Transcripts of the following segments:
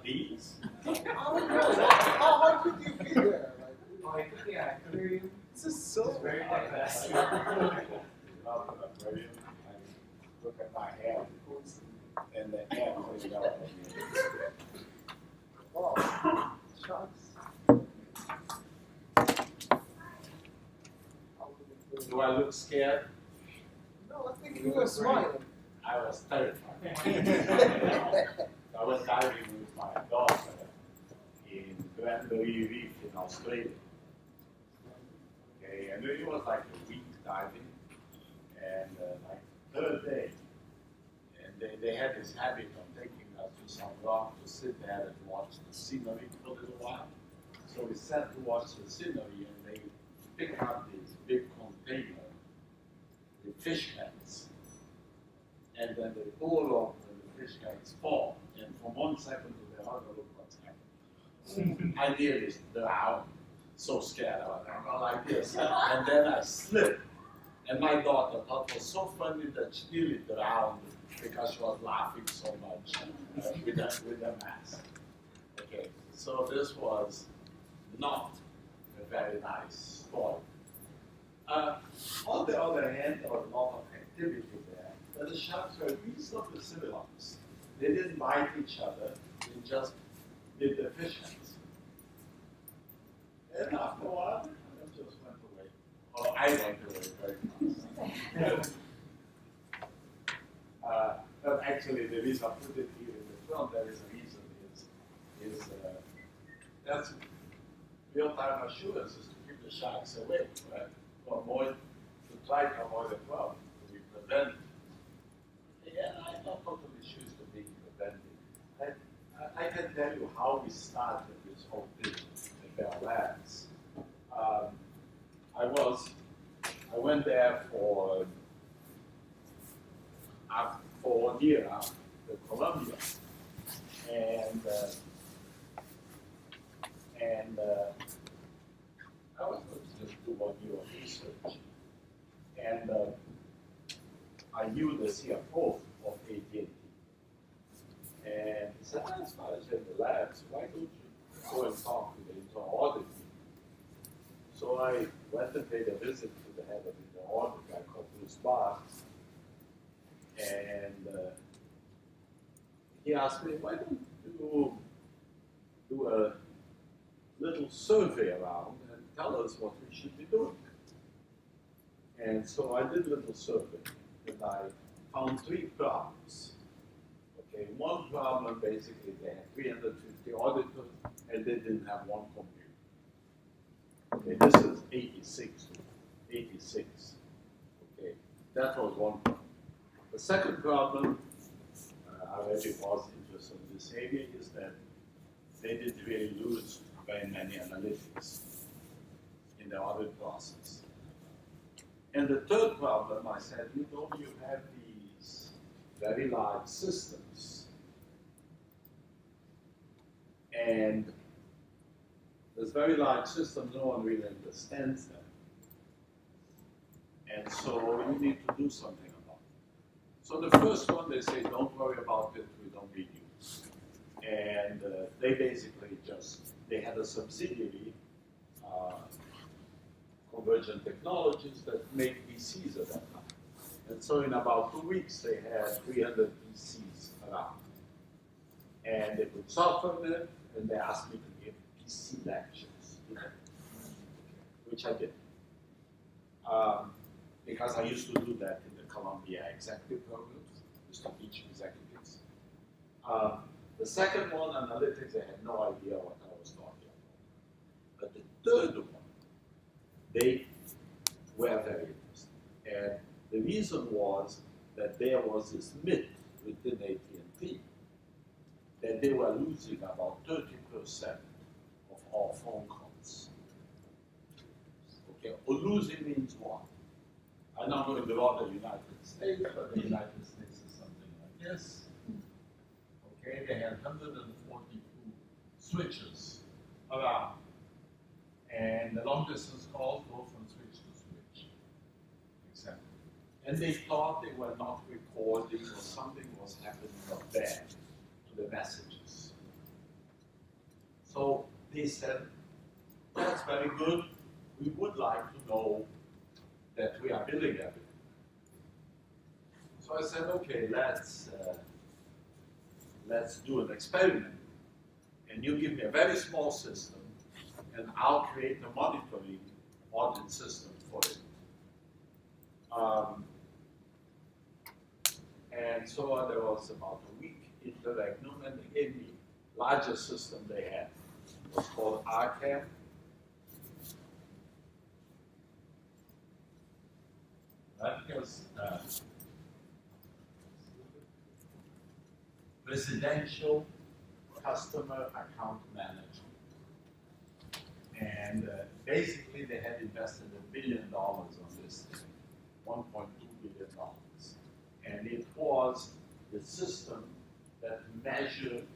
these. I don't know. How could you be there? Like, yeah, aquarium. This is so It's very diverse. Love an aquarium. I look at my hair and the hair comes out. Wow. Shucks. Do I look scared? No, I think you were smiling. I was terrified. I was diving with my daughter in Granbury Reef in Australia. Okay, and it was like a week diving, and like third day, and they had this habit of taking us to some rock to sit there and watch the scenery for a little while. So we sat to watch the scenery, and they pick up this big container with fish cans, and then they pull off and the fish cans fall, and from 1 second to the other, look what's happening. I nearly drowned. So scared about it. I went like this, and then I slipped. And my daughter thought it was so funny that she nearly drowned because she was laughing so much with the mask. Okay, so this was not a very nice story. On the other hand, there was a lot of activity there, but the sharks were reasonably civilized. They didn't bite each other, they just did the fish hands. And after a while, it just went away. Or I went away very fast. But actually, the reason I put it here in the film, there is a reason, is that's real-time assurance is to keep the sharks away, right? To avoid, to try to avoid the problem, to be prevented. Yeah, I'm not totally sure to be prevented. I can tell you how we started this whole thing. Labs. I went there for 1 year after Columbia, and I was going to just do 1 year of research, and I knew the CFO of AT&T, and he said, "As far as in the labs, why don't you go and talk to the internal audit." So I went and paid a visit to the head of the audit, a guy called Bruce Barr, and he asked me, "Why don't you do a little survey around and tell us what we should be doing?" And so I did a little survey, and I found 3 problems. Okay, one problem, basically, they had 350 auditors, and they didn't have one computer. Okay, this is 86. Okay, that was one problem. The second problem, I already was interested in this area, is that they didn't really use very many analytics in the audit process. And the third problem, I said, you have these very large systems, and this very large system, no one really understands them. And so you need to do something about it. So the first one, they say, don't worry about it, we don't need you. And they basically they had a subsidiary, Convergent Technologies, that made PCs at that time. And so in about 2 weeks, they had 300 PCs around. And they put software in it, and they asked me to give PC lectures, which I did. Because I used to do that in the Columbia executive programs, used to teach executives. The second one, analytics, I had no idea what I was talking about. But the third one, they were very interested. And the reason was that there was this myth within AT&T that they were losing about 30% of all phone calls. Okay, or losing means what? I'm not going to go out the United States, but the United States is something like this. Okay, they had 142 switches around. And the long distance calls go from switch to switch, etc. And they thought they were not recording or something was happening up there to the messages. they said, that's very good. We would like to know that we are billing everything. So I said, okay, let's do an experiment. And you give me a very small system, and I'll create a monitoring audit system for it. And so there was about a week interregnum, and they gave me the largest system they had. It was called RCAM. Rutgers Residential Customer Account Management. And basically they had invested $1 billion on this thing, $1.2 billion. And it was the system that measured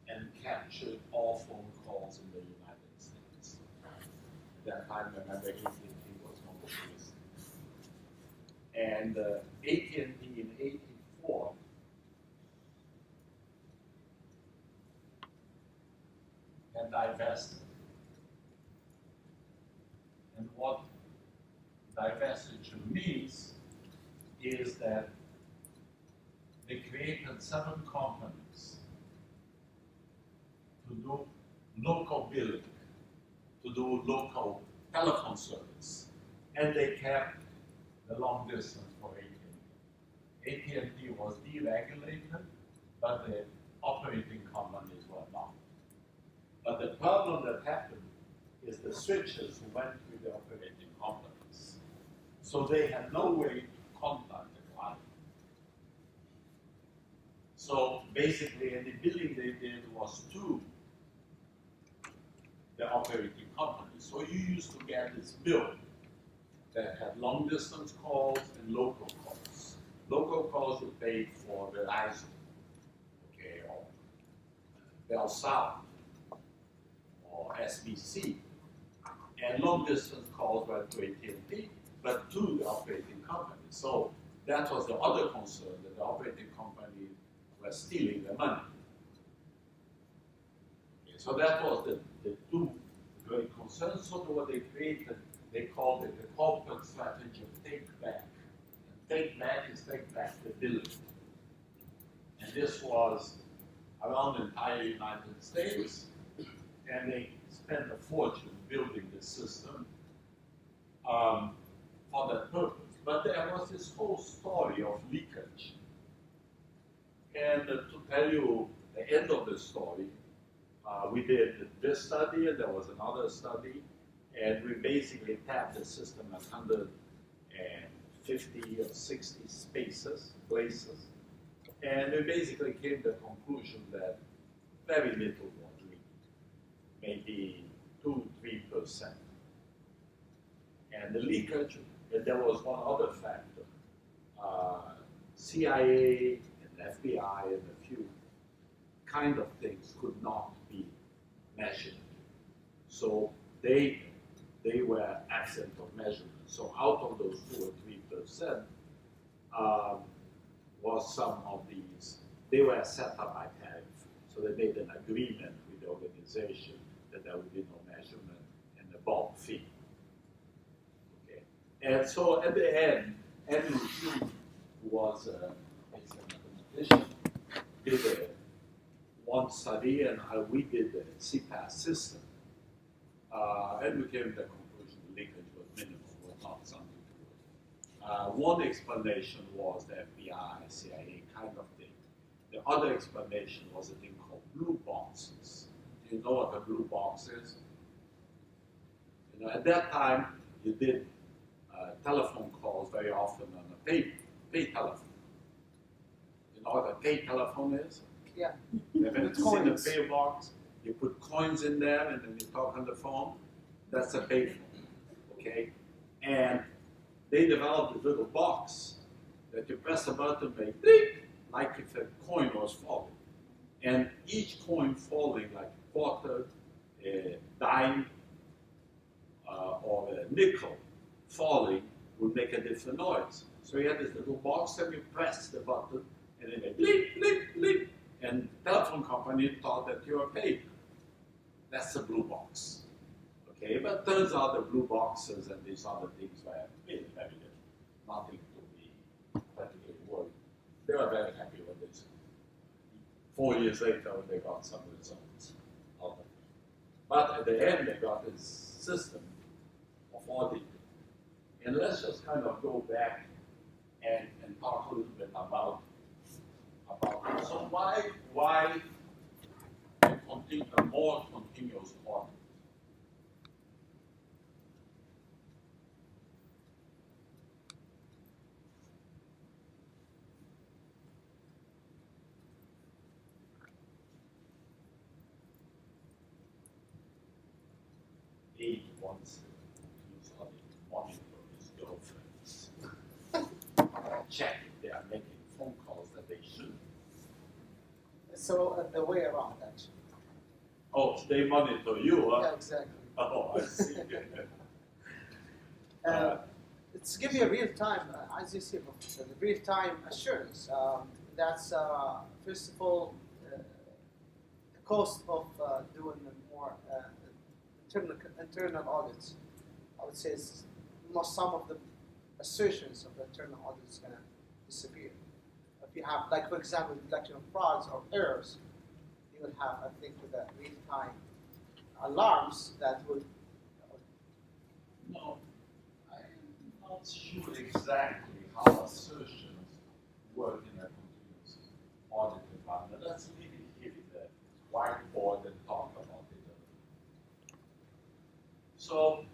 and captured all phone calls in the United States. At that time, remember, AT&T was monopolistic. And AT&T in '84 had divested. And what divestiture means is that they created 7 companies to do local billing, to do local telephone service, and they kept the long distance for AT&T. AT&T was deregulated, but the operating companies were not. But the problem that happened is the switchers went with the operating companies. So they had no way to contact the client. So basically, any billing they did was to the operating company. So you used to get this bill that had long distance calls and local calls. Local calls you paid for Verizon, okay, or Bell South, or SBC. And long distance calls went to AT&T, but to the operating company. So that was the other concern, that the operating company was stealing the money. Okay, so that was the 2 great concerns. So what they created, they called it the corporate strategy of take back. And take back is take back the billing. And this was around the entire United States, and they spent a fortune building this system for that purpose. But there was this whole story of leakage. And to tell you the end of the story, we did this study, and there was another study, and we basically tapped the system at 150 or 60 places, and we basically came to the conclusion that very little was leaked, maybe 2-3%. And the leakage, and there was one other factor. CIA and FBI and a few kind of things could not be measured. So they were absent of measurement. So out of those 2 or 3%, was some of these, they were set up by tariff. So they made an agreement with the organization that there would be no measurement and a bulk fee. Okay. And so at the end, Andrew Hume, who was a mathematician, did one study, and we did the CPAS system. And we came to the conclusion the leakage was minimal, was not something to do. One explanation was the FBI, CIA kind of thing. The other explanation was a thing called blue boxes. Do you know what a blue box is? You know, at that time, you did telephone calls very often on a pay telephone. You know what a pay telephone is? Yeah. Have you With seen a coins. pay box? You put coins in there and then you talk on the phone. That's a pay phone, okay? And they developed this little box that you press a button, make ding, like if a coin was falling. And each coin falling, like a quarter, a dime, or a nickel falling would make a different noise. So you had this little box and you press the button and it made bling, bling, bling. And the telephone company thought that you were paid. That's the blue box. Okay, but turns out the blue boxes and these other things were really very little, nothing to be particularly worried. They were very happy with this. 4 years later, they got some results out of it. But at the end, they got this system of auditing. And let's just kind of go back and talk a little bit about it. So why a more continuous audit? He wants to monitor his girlfriends, check if they are making phone calls that they shouldn't. So the way around, actually. Oh, they monitor you, huh? Yeah, exactly. Oh, I see. It's give you a real time, as you see, Professor, the real time assurance. That's first of all the cost of doing more internal audits. I would say some of the assertions of the internal audit is going to disappear. If you have, like for example, detection of frauds or errors, you would have, I think, with the real time alarms that would. No, I'm not sure exactly how assertions work in a continuous audit environment. Let's really hit the whiteboard and talk about it. So,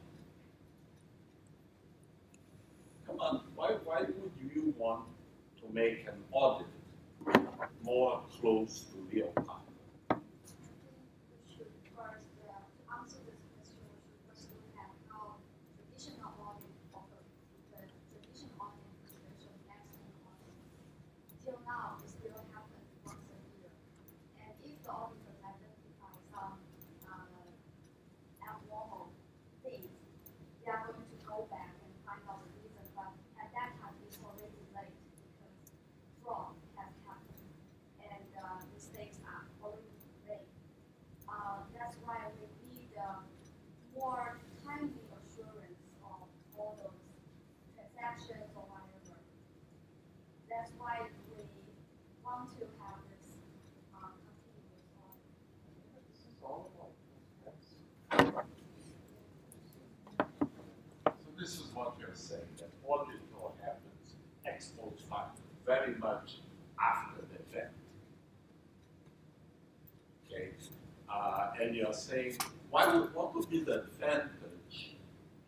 come on, why would you want to make an audit more close to real time? More timely assurance of all those transactions or whatever. That's why we want to have this continuous audit. This is all about So this is what you're saying, that audit happens ex post facto, very much after the event. Okay, and you're saying, what would be the advantage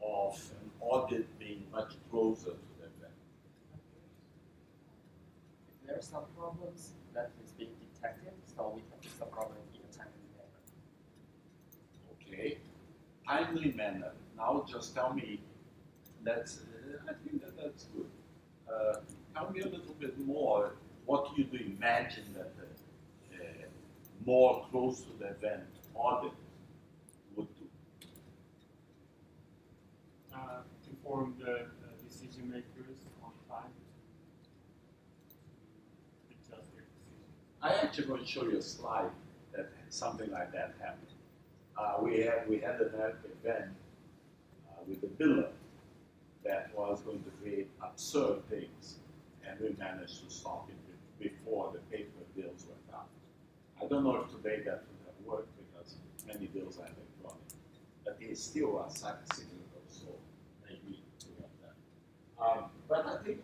of an audit being much closer to the event? If there are some problems that is being detected, so we can fix the problem in a timely manner. Okay, timely manner. Now just tell me, that's, I think that's good. Tell me a little bit more, what do you imagine that the more close to the event audit would do? Inform the decision makers on time to adjust their decision. I actually going to show you a slide that something like that happened. We had an event with a biller that was going to create absurd things, and we managed to stop it before the paper bills went out. I don't know if today that would have worked because many bills are electronic, but it's still a cyclical, so maybe we have that. But I think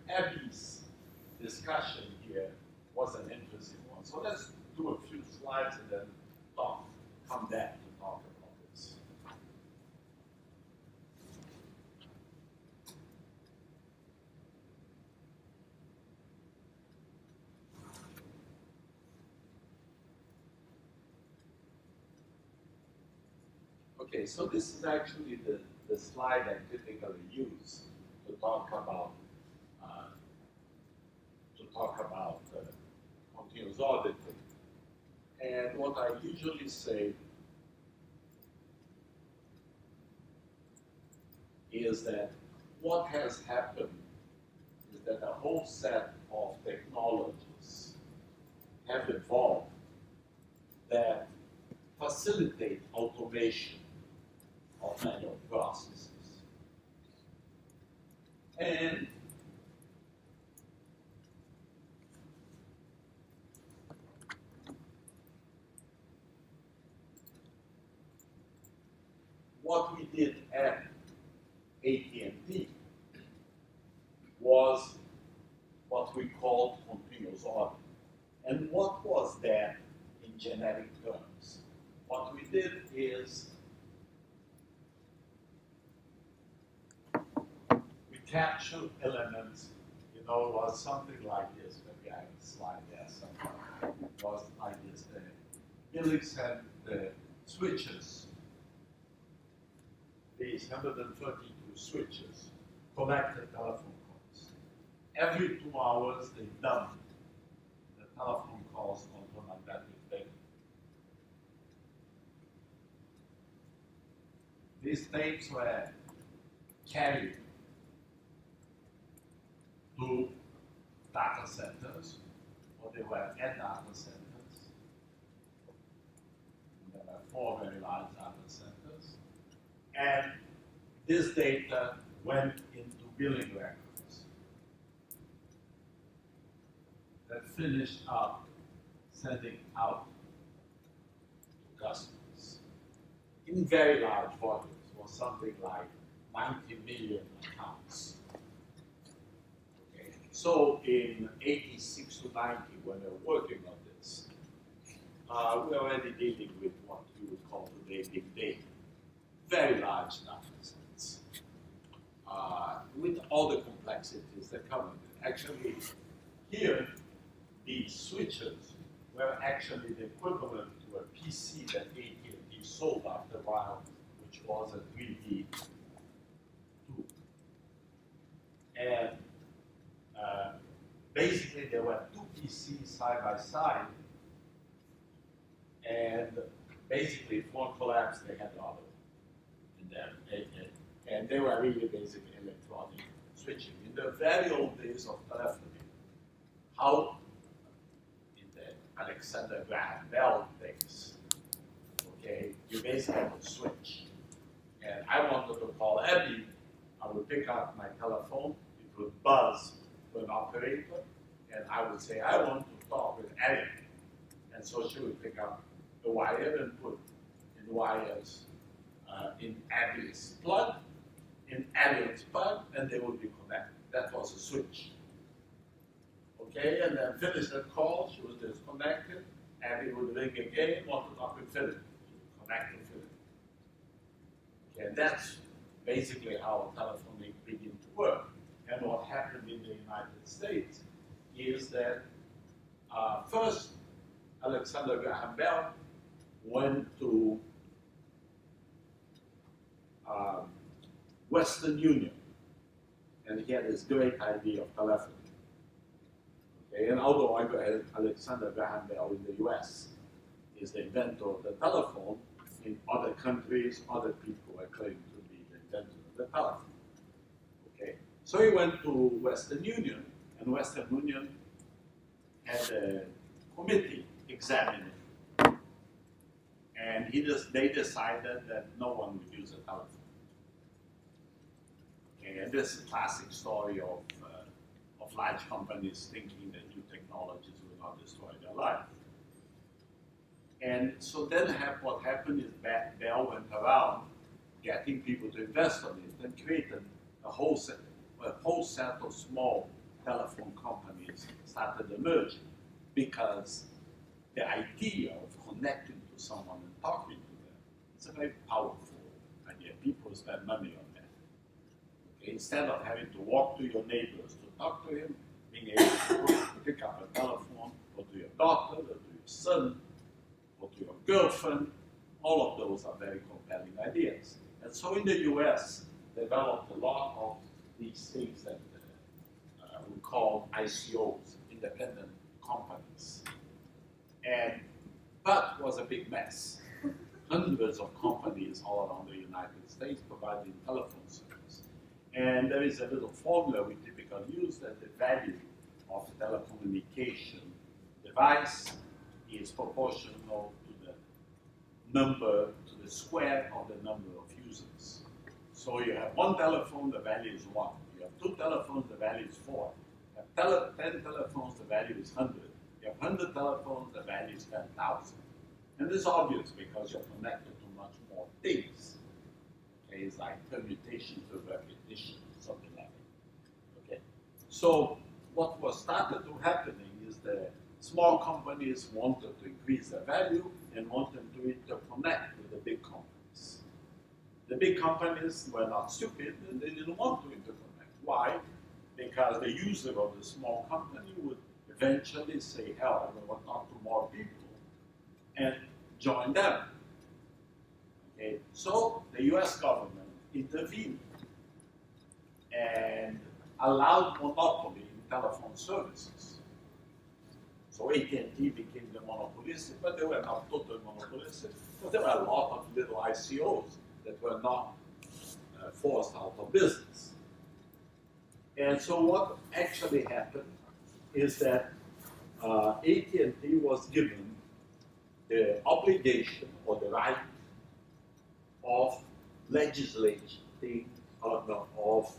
Abby's discussion here was an interesting one. So let's do a few slides and then come back to talk about this. Okay, so this is actually the slide I typically use to talk about continuous auditing. And what I usually say is that what has happened is that a whole set of technologies have evolved that facilitate automation of manual processes. And what we did at AT&T was what we called continuous audit. And what was that in generic terms? What we did is we captured elements, you know, it was something like this. Maybe I have a slide there somewhere. It was like this. The Helix had the switches, these 132 switches, collected telephone calls. Every 2 hours, they dumped the telephone calls onto magnetic tape. These tapes were carried to data centers, or they were at data centers. There were 4 very large data centers. And this data went into billing records that finished up sending out to customers in very large volumes, or something like 90 million accounts. Okay. So in 86 to 90, when we were working on this, we were already dealing with what you would call today big data. Very large data sets, with all the complexities that come with it. Actually, here, the switches were actually the equivalent to a PC that AT&T sold after a while, which was a 3D tool. And basically, there were 2 PCs side by side, and basically, if one collapsed, they had the other. And they were really basically electronic switching. In the very old days of telephony, how in the Alexander Graham Bell days, okay, you basically had a switch. And I wanted to call Abby, I would pick up my telephone, it would buzz to an operator, and I would say, I want to talk with Abby. And so she would pick up the wire and put in wires in Abby's plug, in Elliot's plug, and they would be connected. That was a switch. Okay, and then finish that call, she was disconnected, Abby would ring again, want to talk with Philip. She would connect with Philip. Okay, and that's basically how telephony began to work. And what happened in the United States is that first, Alexander Graham Bell went to Western Union, and he had this great idea of telephony. Okay, and although Alexander Graham Bell in the US is the inventor of the telephone, in other countries, other people are claiming to be the inventor of the telephone. Okay, so he went to Western Union, and Western Union had a committee examining it. And they decided that no one would use a telephone. Okay, and this is a classic story of large companies thinking that new technologies will not destroy their life. And so then what happened is Bell went around getting people to invest on it and created a whole set of small telephone companies started emerging, because the idea of connecting to someone and talking to them, it's a very powerful idea. People spend money on that. Okay? Instead of having to walk to your neighbors to talk to him, being able to pick up a telephone, or to your daughter, or to your son, or to your girlfriend, all of those are very compelling ideas. And so in the US, developed a lot of these things that we call ICOs, independent companies. But was a big mess. Hundreds of companies all around the United States providing telephone service. And there is a little formula we typically use that the value of a telecommunication device is proportional to the number to the square of the number of users. So you have one telephone, the value is 1. You have 2 telephones, the value is 4. You have 10 telephones, the value is 100. You have 100 telephones, the value is 10,000. And this is obvious because you're connected to much more things. Okay, it's like permutation to repetition, something like that. Okay, so what was started to happening is the small companies wanted to increase their value and wanted to interconnect with the big companies. The big companies were not stupid and they didn't want to interconnect. Why? Because the user of the small company would eventually say, hell, I want to talk to more people and join them. Okay, so the US government intervened and allowed monopoly in telephone services. So AT&T became the monopolistic, but they were not totally monopolistic, but there were a lot of little ICOs that were not forced out of business. And so what actually happened is that AT&T was given the obligation or the right of legislating, of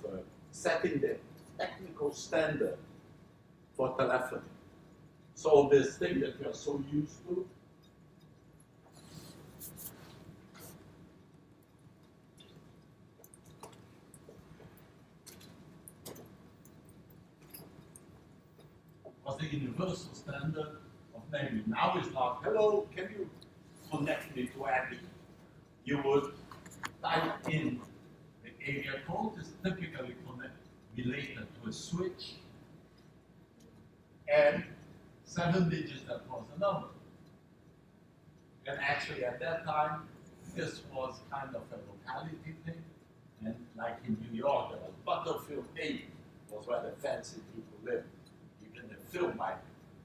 setting the technical standard for telephony. So this thing that we are so used to, was the universal standard of naming. Now it's not, hello, can you connect me to Abby? You would type in the area code, is typically related to a switch, and 7 digits, that was the number. And actually at that time, this was kind of a locality thing, and like in New York, there was Butterfield 8 was where the fancy people lived. Even a film by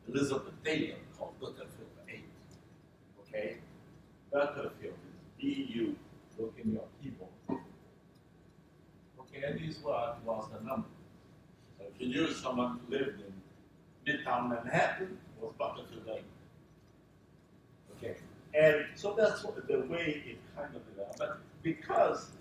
Elizabeth Taylor called Butterfield 8. Okay? Butterfield is B-U, look in your keyboard. Okay, and this was the number. So if you knew someone who lived in Midtown Manhattan, it was Butterfield 8. Okay, and so that's what, the way it kind of developed. But because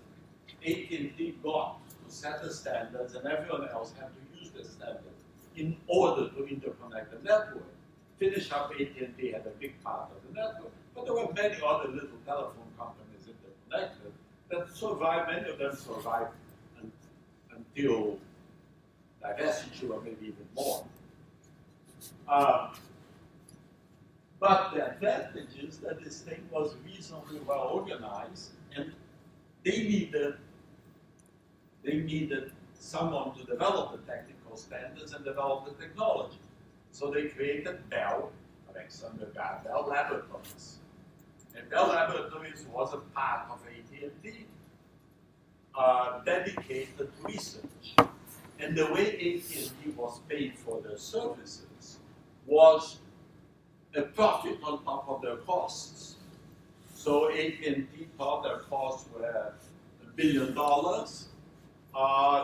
AT&T got to set the standards and everyone else had to use the standards in order to interconnect the network, finish up AT&T had a big part of the network, but there were many other little telephone companies interconnected that survived, many of them survived until divestiture or maybe even more. But the advantage is that this thing was reasonably well organized, and they needed someone to develop the technical standards and develop the technology. So they created Bell, Alexander Graham Bell Laboratories. And Bell Laboratories was a part of AT&T, dedicated to research. And the way AT&T was paid for their services was a profit on top of their costs. So AT&T thought their costs were $1 billion.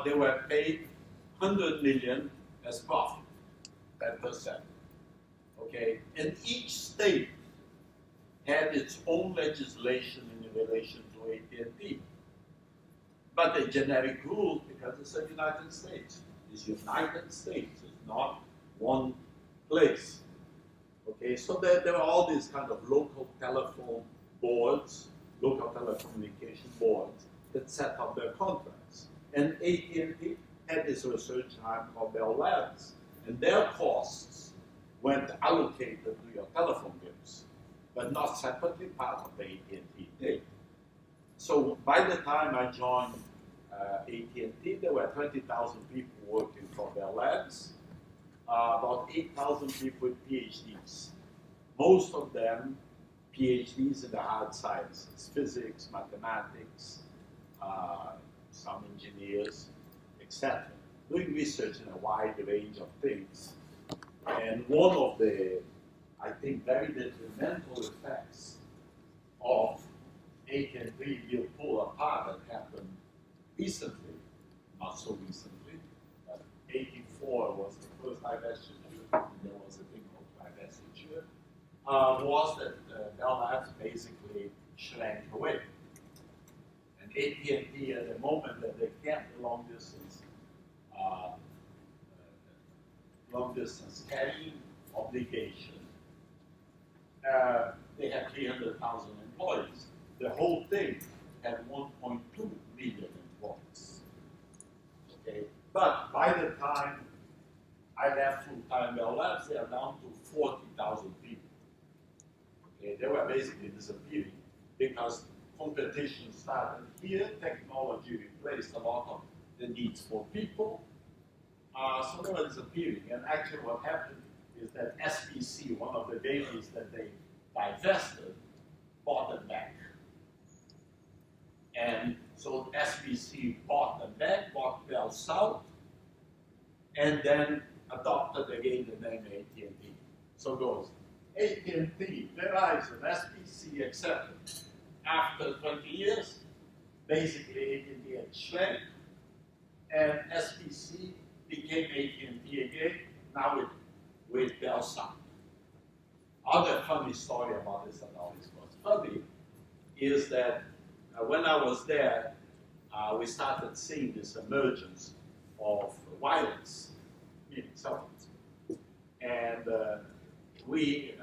They were paid $100 million as profit, 10%. Okay, and each state had its own legislation in relation to AT&T. But the generic rule, because it's the United States, it's United States, it's not one place. Okay, so there are all these kind of local telephone boards, local telecommunication boards that set up their contracts. And AT&T had this research arm called Bell Labs, and their costs went allocated to your telephone bills, but not separately part of the AT&T did. So by the time I joined AT&T, there were 20,000 people working for Bell Labs, about 8,000 people with PhDs. Most of them PhDs in the hard sciences, physics, mathematics, some engineers, etc. Doing research in a wide range of things. And one of the, I think, very detrimental effects of AT&T will pull apart that happened recently, not so recently, but 84 was the first divestiture, and there was a thing called divestiture, was that Bell Labs basically shrank away. And AT&T at the moment that they kept the long distance carrying obligation, they had 300,000 employees. The whole thing had 1.2 million employees. Okay, but by the time I left full-time Bell Labs, they are down to 40,000 people. Okay, they were basically disappearing because competition started here, technology replaced a lot of the needs for people, so they were disappearing. And actually what happened is that SBC, one of the babies that they divested, bought them back. And so SBC bought them back, bought Bell South, and then adopted again the name AT&T. So it goes AT&T, Verizon, SBC, etc. After 20 years, basically AT&T had shrank, and SBC became AT&T again, now with Bell South. Other funny story about this, and always was funny, is that when I was there, we started seeing this emergence of wireless, meaning cell phones. And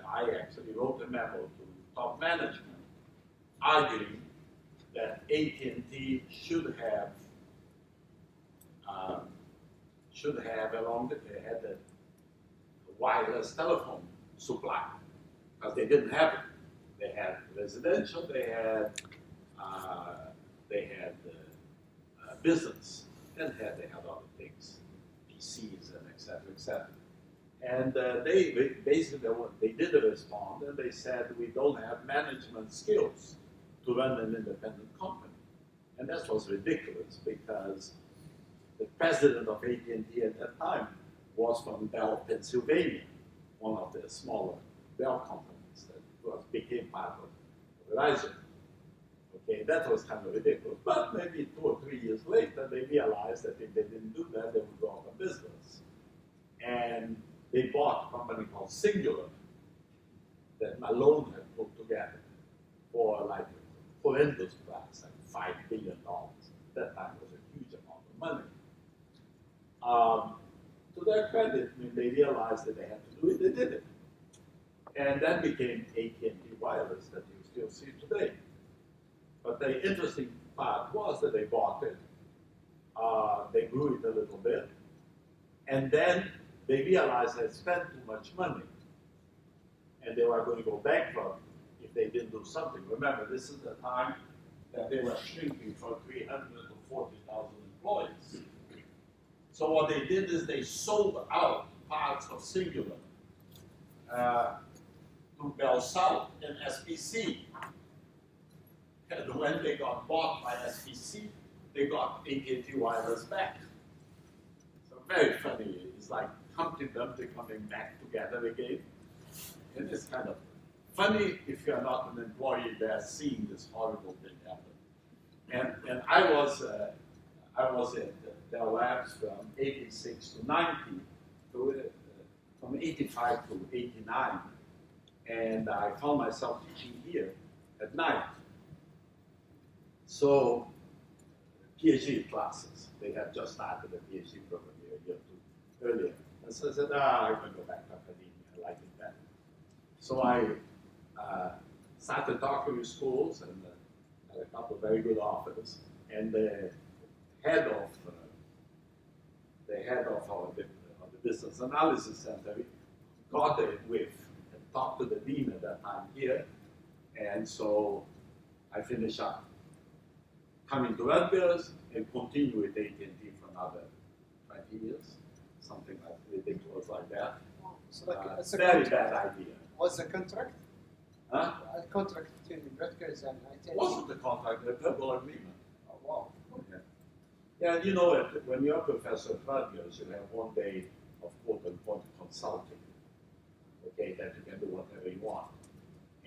I actually wrote a memo to top management arguing that AT&T should have they had a wireless telephone supply, because they didn't have it. They had residential, they had business, and they had other things, PCs and et cetera, et cetera. And they basically, they did respond, and they said, we don't have management skills to run an independent company. And that was ridiculous, because the president of AT&T at that time was from Bell, Pennsylvania, one of the smaller Bell companies that became part of Verizon. Okay, that was kind of ridiculous. But maybe 2 or 3 years later, they realized that if they didn't do that, they would go out of business. And they bought a company called Singular that Malone had put together for like horrendous price, like $5 billion. That time was a huge amount of money. To their credit, when they realized that they had to do it, they did it. And that became AT&T Wireless that you still see today. But the interesting part was that they bought it, they grew it a little bit, and then they realized they spent too much money, and they were going to go bankrupt if they didn't do something. Remember, this is the time that they were shrinking from 300 to 40,000 employees. So what they did is they sold out parts of Singular to Bell South and SBC. And when they got bought by SBC, they got AT&T Wireless back. So very funny. It's like Humpty Dumpty coming back together again. And it's kind of funny if you're not an employee there seeing this horrible thing happen. And I was at Bell Labs from 86 to 90, from 85 to 89. And I found myself teaching here at night. So, PhD classes, they had just started a PhD program a year or 2 earlier. And so I said, I'm going to go back to academia, I like it better. So I started talking with schools and had a couple of very good offers. And the head of the Business Analysis Center got it with and talked to the dean at that time here. And so I finished up coming to Rutgers and continue with AT&T for another 20 years, something like ridiculous like that. So like, it's a very contract. bad idea. Was the contract? Huh? A contract between Rutgers and AT&T? It wasn't a contract, a verbal agreement. Oh, wow. Yeah. Yeah, and you know that when you're a professor at Rutgers, you have 1 day of quote-unquote consulting, okay, that you can do whatever you want.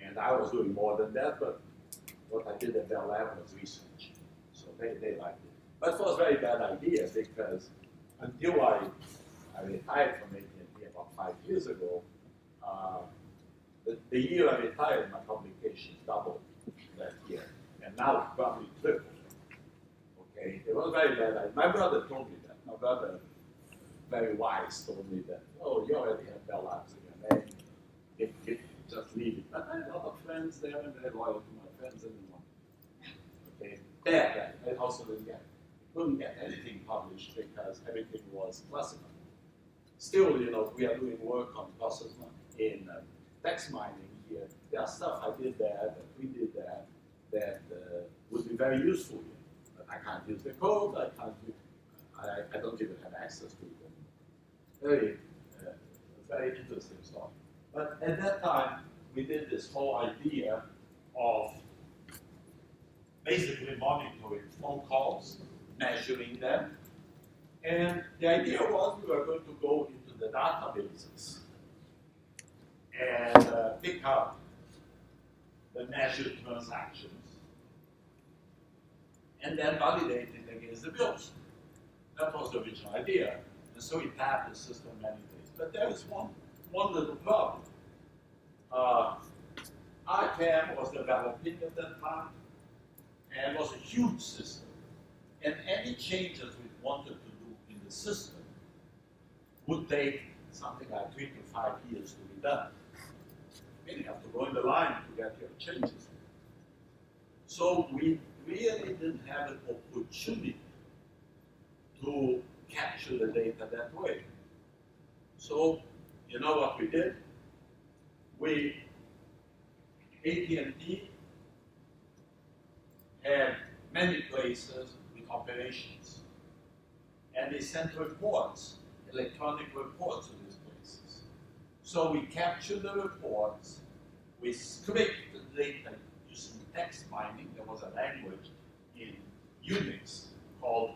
And I was doing more than that, but what I did at Bell Lab was research. So they liked it. But it was a very bad idea because until I retired from AT&T about 5 years ago, the year I retired, my publications doubled. that year, and now it's probably triple. Okay, it was very bad. My brother told me that. My brother, very wise, told me that. Oh, you already have Bell Labs in your name. If just leave it. But I had a lot of friends there, and very loyal to my friends anymore. Okay, bad. I also couldn't get anything published because everything was classified. Still, we are doing work on process in text mining here. There are stuff I did there, that we did there, that would be very useful here. But I can't use the code, I don't even have access to it. Very interesting stuff. But at that time, we did this whole idea of basically monitoring phone calls, measuring them. And the idea was we were going to go into the databases and pick up the measured transactions and then validate it against the bills. That was the original idea. And so we tapped the system many days. But there was one little problem. ICAM was developing at that time and was a huge system. And any changes we wanted to do in the system would take something like 3 to 5 years to be done. You have to go in the line to get your changes. So we really didn't have an opportunity to capture the data that way. So, you know what we did? AT&T had many places with operations, and they sent reports, electronic reports to these places. So we captured the reports, we scraped the data using text mining. There was a language in Unix called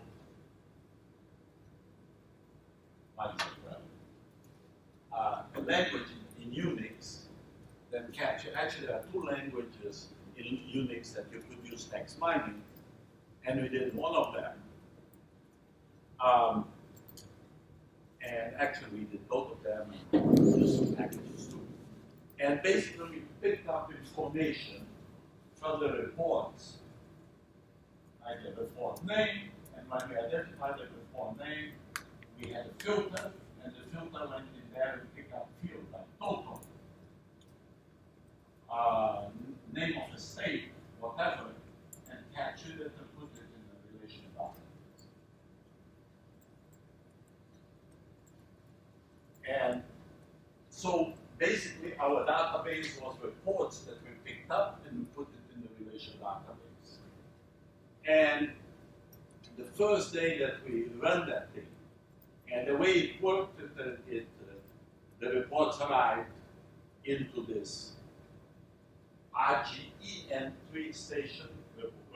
a language in Unix that captured. Actually, there are 2 languages in Unix that you could use text mining, and we did one of them. And actually, we did both of them and used some packages too. And basically, we picked up information from the reports, like the report name, and when we identified the report name, we had a filter, and the filter went in there and picked up fields like total, name of the state, whatever, and captured it and put it in the relation database. And so basically our database was reports that we picked up and we put it in the relation database. And the first day that we ran that thing, and the way it worked, the reports arrived into this RGE entry station,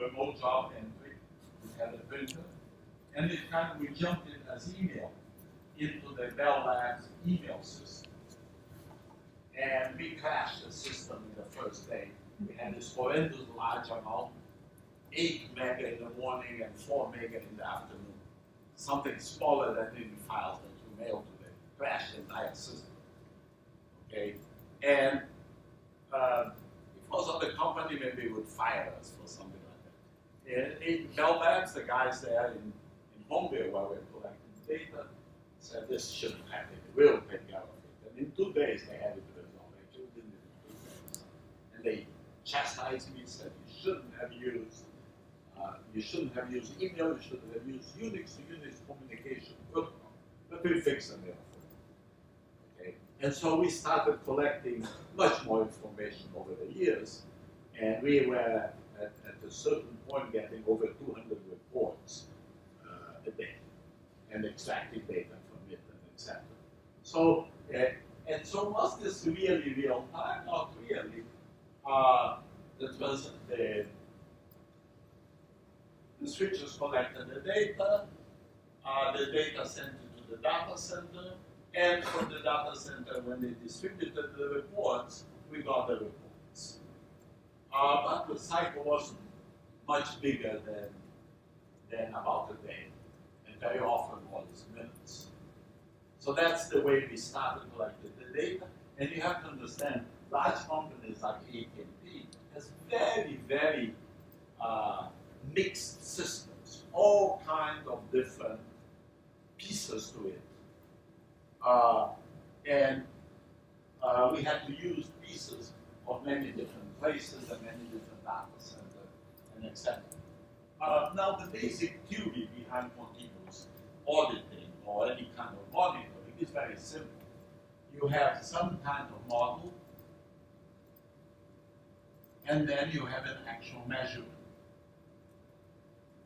remote job entry. We had a printer, and we jumped in as email into the Bell Labs email system. And we crashed the system in the first day. We had this horrendous large amount, 8 mega in the morning and 4 mega in the afternoon. Something smaller than any files that you mail today. Crashed the entire system. Okay? And if it was other company, maybe it would fire us for something like that. In Bell Labs, the guys there in Homeville, where we're collecting data, said this shouldn't happen. We'll take care of it. And in 2 days, they had it resolved. Actually, didn't it in 2 days. And they chastised me, said you shouldn't have used email, you shouldn't have used Unix to Unix communication protocol. But we fixed them. Okay? And so we started collecting much more information over the years, and we were at a certain point getting over 200 reports a day, and extracting data from it, and etc. So, and so was this really real time? Not really. That was the switches collected the data sent it to the data center, and from the data center, when they distributed the reports, we got the reports. But the cycle wasn't much bigger than about a day, and very often was minutes. So that's the way we started collecting the data, and you have to understand, large companies like AT&T has very, very mixed systems, all kinds of different pieces to it. And we had to use pieces of many different places and many different data centers and etc. Now the basic theory behind continuous auditing or any kind of monitoring is very simple. You have some kind of model, and then you have an actual measurement.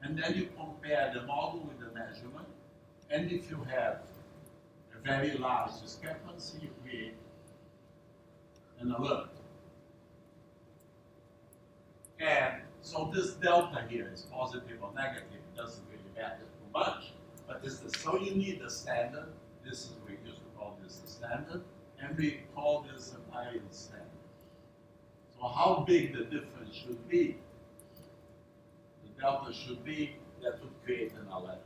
And then you compare the model with the measurement, and if you have a very large discrepancy, you create an alert. And so this delta here is positive or negative, it doesn't really matter too much, but this is, so you need a standard. This is, we used to call this the standard, and we call this an iron standard. So how big the difference should be, the delta should be, that would create an alert.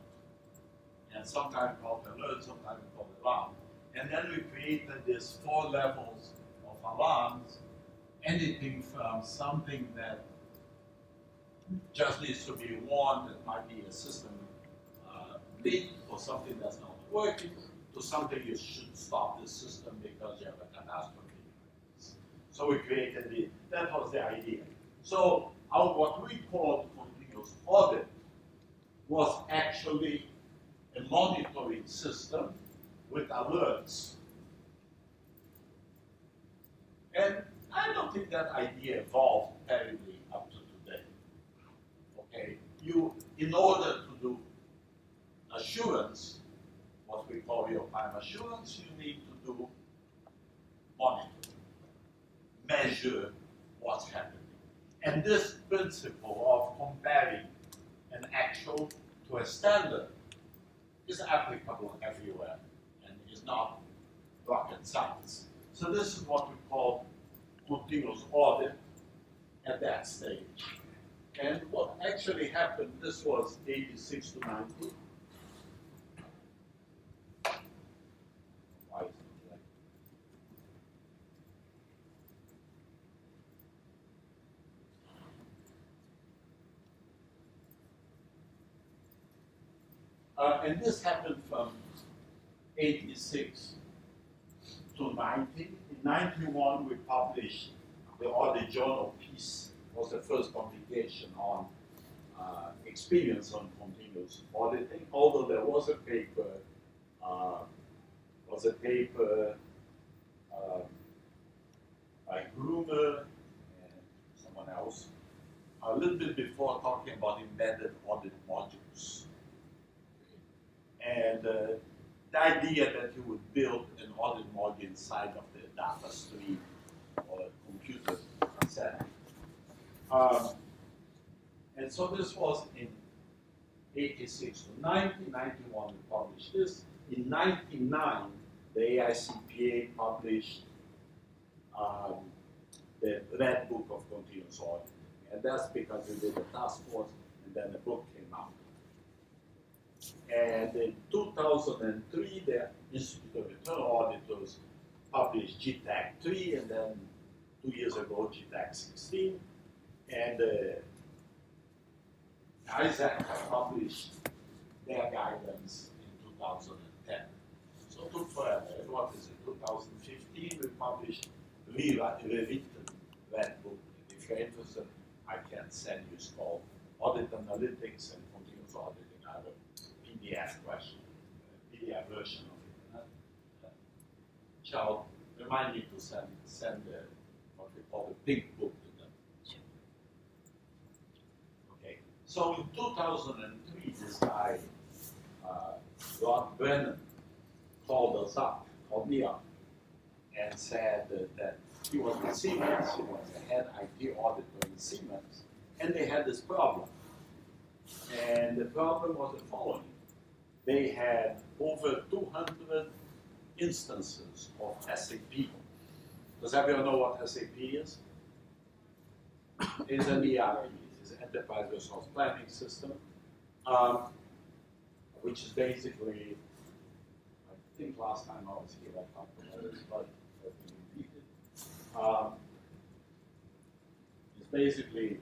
And sometimes called alert, sometimes called alarm. And then we created these 4 levels of alarms, anything from something that just needs to be warned, that might be a system leak or something that's not working, to something you should stop the system because you have a catastrophe. So we created that was the idea. So what we called continuous audit was actually a monitoring system with alerts. And I don't think that idea evolved terribly up to today. Okay, in order to do assurance, what we call real-time assurance, you need to do monitoring, measure what's happening. And this principle of comparing an actual to a standard is applicable everywhere and is not rocket science. So this is what we call continuous audit at that stage. And what actually happened, this was 86 to 90. Why is it like? And this happened from 86 to 90. In 91, we published the Audit Journal piece, was the first publication on experience on continuous auditing, although there was a paper, by Grumer and someone else, a little bit before talking about embedded audit modules. And the idea that you would build an audit module inside of the data stream or a computer setting. And so this was in 86 to 90, 91 we published this. In 99, the AICPA published the Red Book of Continuous Auditing. And that's because we did a task force and then the book came out. And in 2003, the Institute of Internal Auditors published GTAC 3, and then 2 years ago, GTAC 16. And ISAC published their guidance in 2010. So it took forever. What is it, 2015, we published rewritten Red Book. And if you're interested, I can send you. It's called Audit Analytics and Continuous Auditing. I have a PDF question, PDF version of it. Shall remind me to send what we call the big book to them. Okay. So in 2003, this guy, Rod Brennan, called me up, and said that he was with Siemens, he was the head IT auditor in Siemens, and they had this problem. And the problem was the following. They had over 200 instances of SAP. Does everyone know what SAP is? It's an ERP, it's an enterprise resource planning system, which is basically, I think last time I was here I talked about this, but let me repeat it. It's basically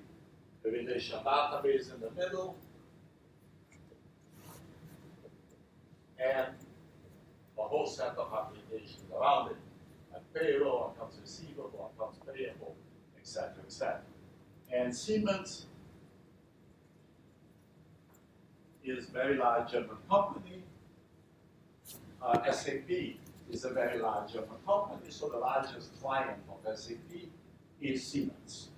a relational database in the middle, and a whole set of applications around it, like payroll, accounts receivable, accounts payable, etc., etc. And Siemens is a very large German company. SAP is a very large German company, so the largest client of SAP is Siemens.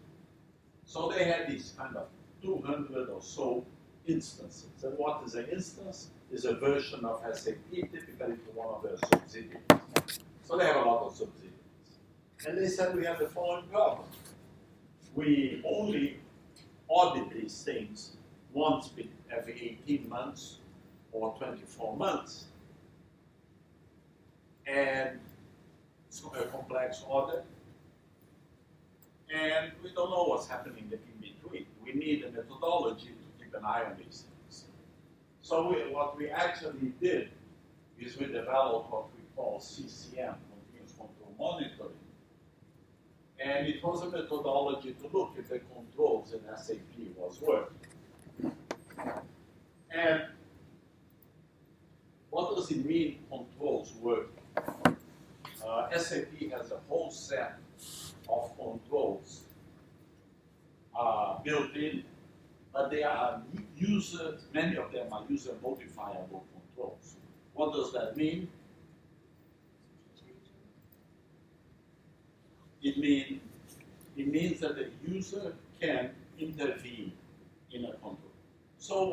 So they had these kind of 200 or so instances. And what is an instance? Is a version of SAP, typically to one of their subsidiaries. So they have a lot of subsidiaries. And they said we have the following problem. We only audit these things once every 18 months or 24 months. And it's a complex audit. And we don't know what's happening in between. We need a methodology to keep an eye on these things. So what we actually did is we developed what we call CCM, Continuous Control Monitoring. And it was a methodology to look if the controls in SAP was working. And what does it mean, controls work? SAP has a whole set of controls built in, but they are many of them are user modifiable controls. What does that mean? It means that the user can intervene in a control. So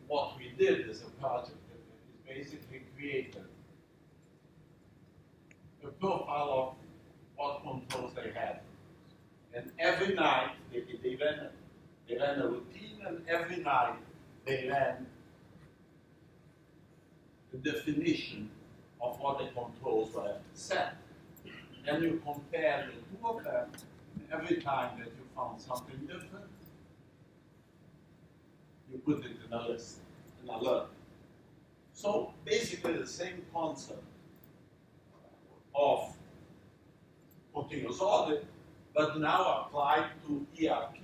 what we did is a project that is basically created a profile of what controls they had. And every night they ran a routine, and every night they ran the definition of what the controls were set. And you compare the two of them, and every time that you found something different, you put it in a list, an alert. So basically the same concept of continuous audit, but now applied to ERP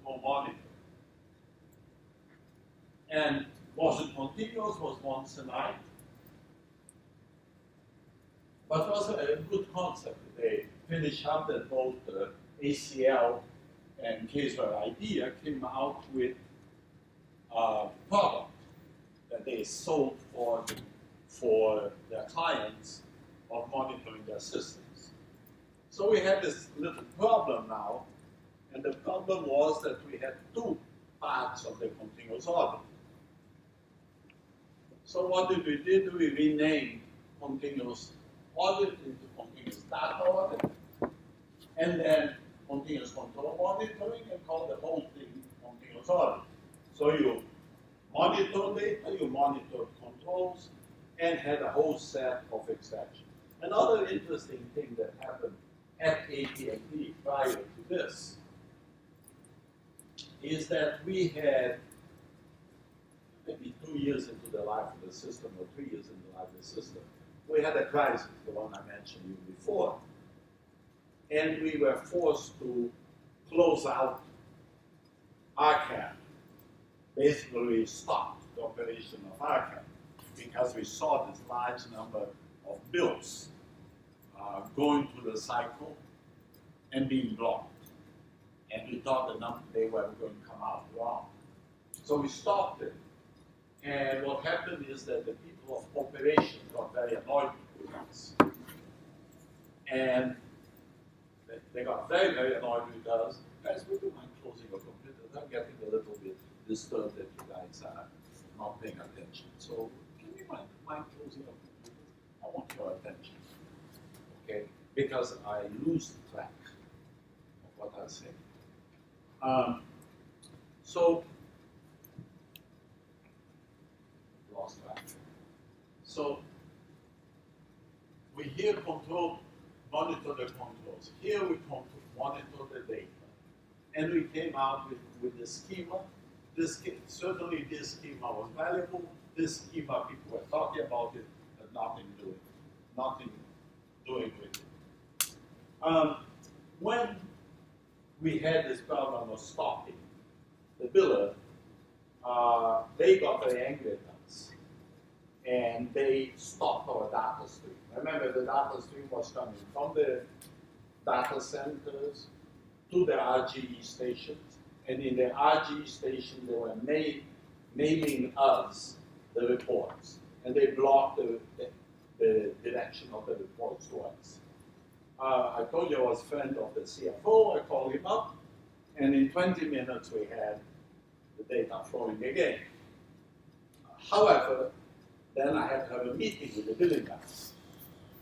control monitoring. And was it continuous? Was once a night? But it was a good concept. They finished up that both ACL and Caseware Idea came out with a product that they sold for their clients of monitoring their systems. So we had this little problem now, and the problem was that we had two parts of the continuous audit. So what did we do? We renamed continuous audit into continuous data audit, and then continuous control monitoring, and call the whole thing continuous audit. So you monitor data, you monitor controls, and had a whole set of exceptions. Another interesting thing that happened at AT&T prior to this is that we had maybe 2 years into the life of the system, or 3 years into the life of the system, we had a crisis, the one I mentioned you before, and we were forced to close out ARCAM. Basically, we stopped the operation of ARCAM because we saw this large number of bills going through the cycle and being blocked. And we thought they were going to come out wrong. So we stopped it. And what happened is that the people of operations got very annoyed with us. And they got very, very annoyed with us. Guys, would you mind closing your computers? I'm getting a little bit disturbed that you guys are not paying attention. So can you mind closing your computers? I want your attention. Okay? Because I lose track of what I say. So lost track. So we here monitor the controls. Here we monitor the data. And we came out with the schema. Certainly this schema was valuable. This schema, people were talking about it, but nothing doing with it. When we had this problem of stopping. The biller, they got very angry at us, and they stopped our data stream. Remember, the data stream was coming from the data centers to the RGE stations, and in the RGE station, they were mailing us the reports, and they blocked the direction of the reports to us. I told you I was a friend of the CFO. I called him up, and in 20 minutes we had the data flowing again. However, then I had to have a meeting with the billing guys,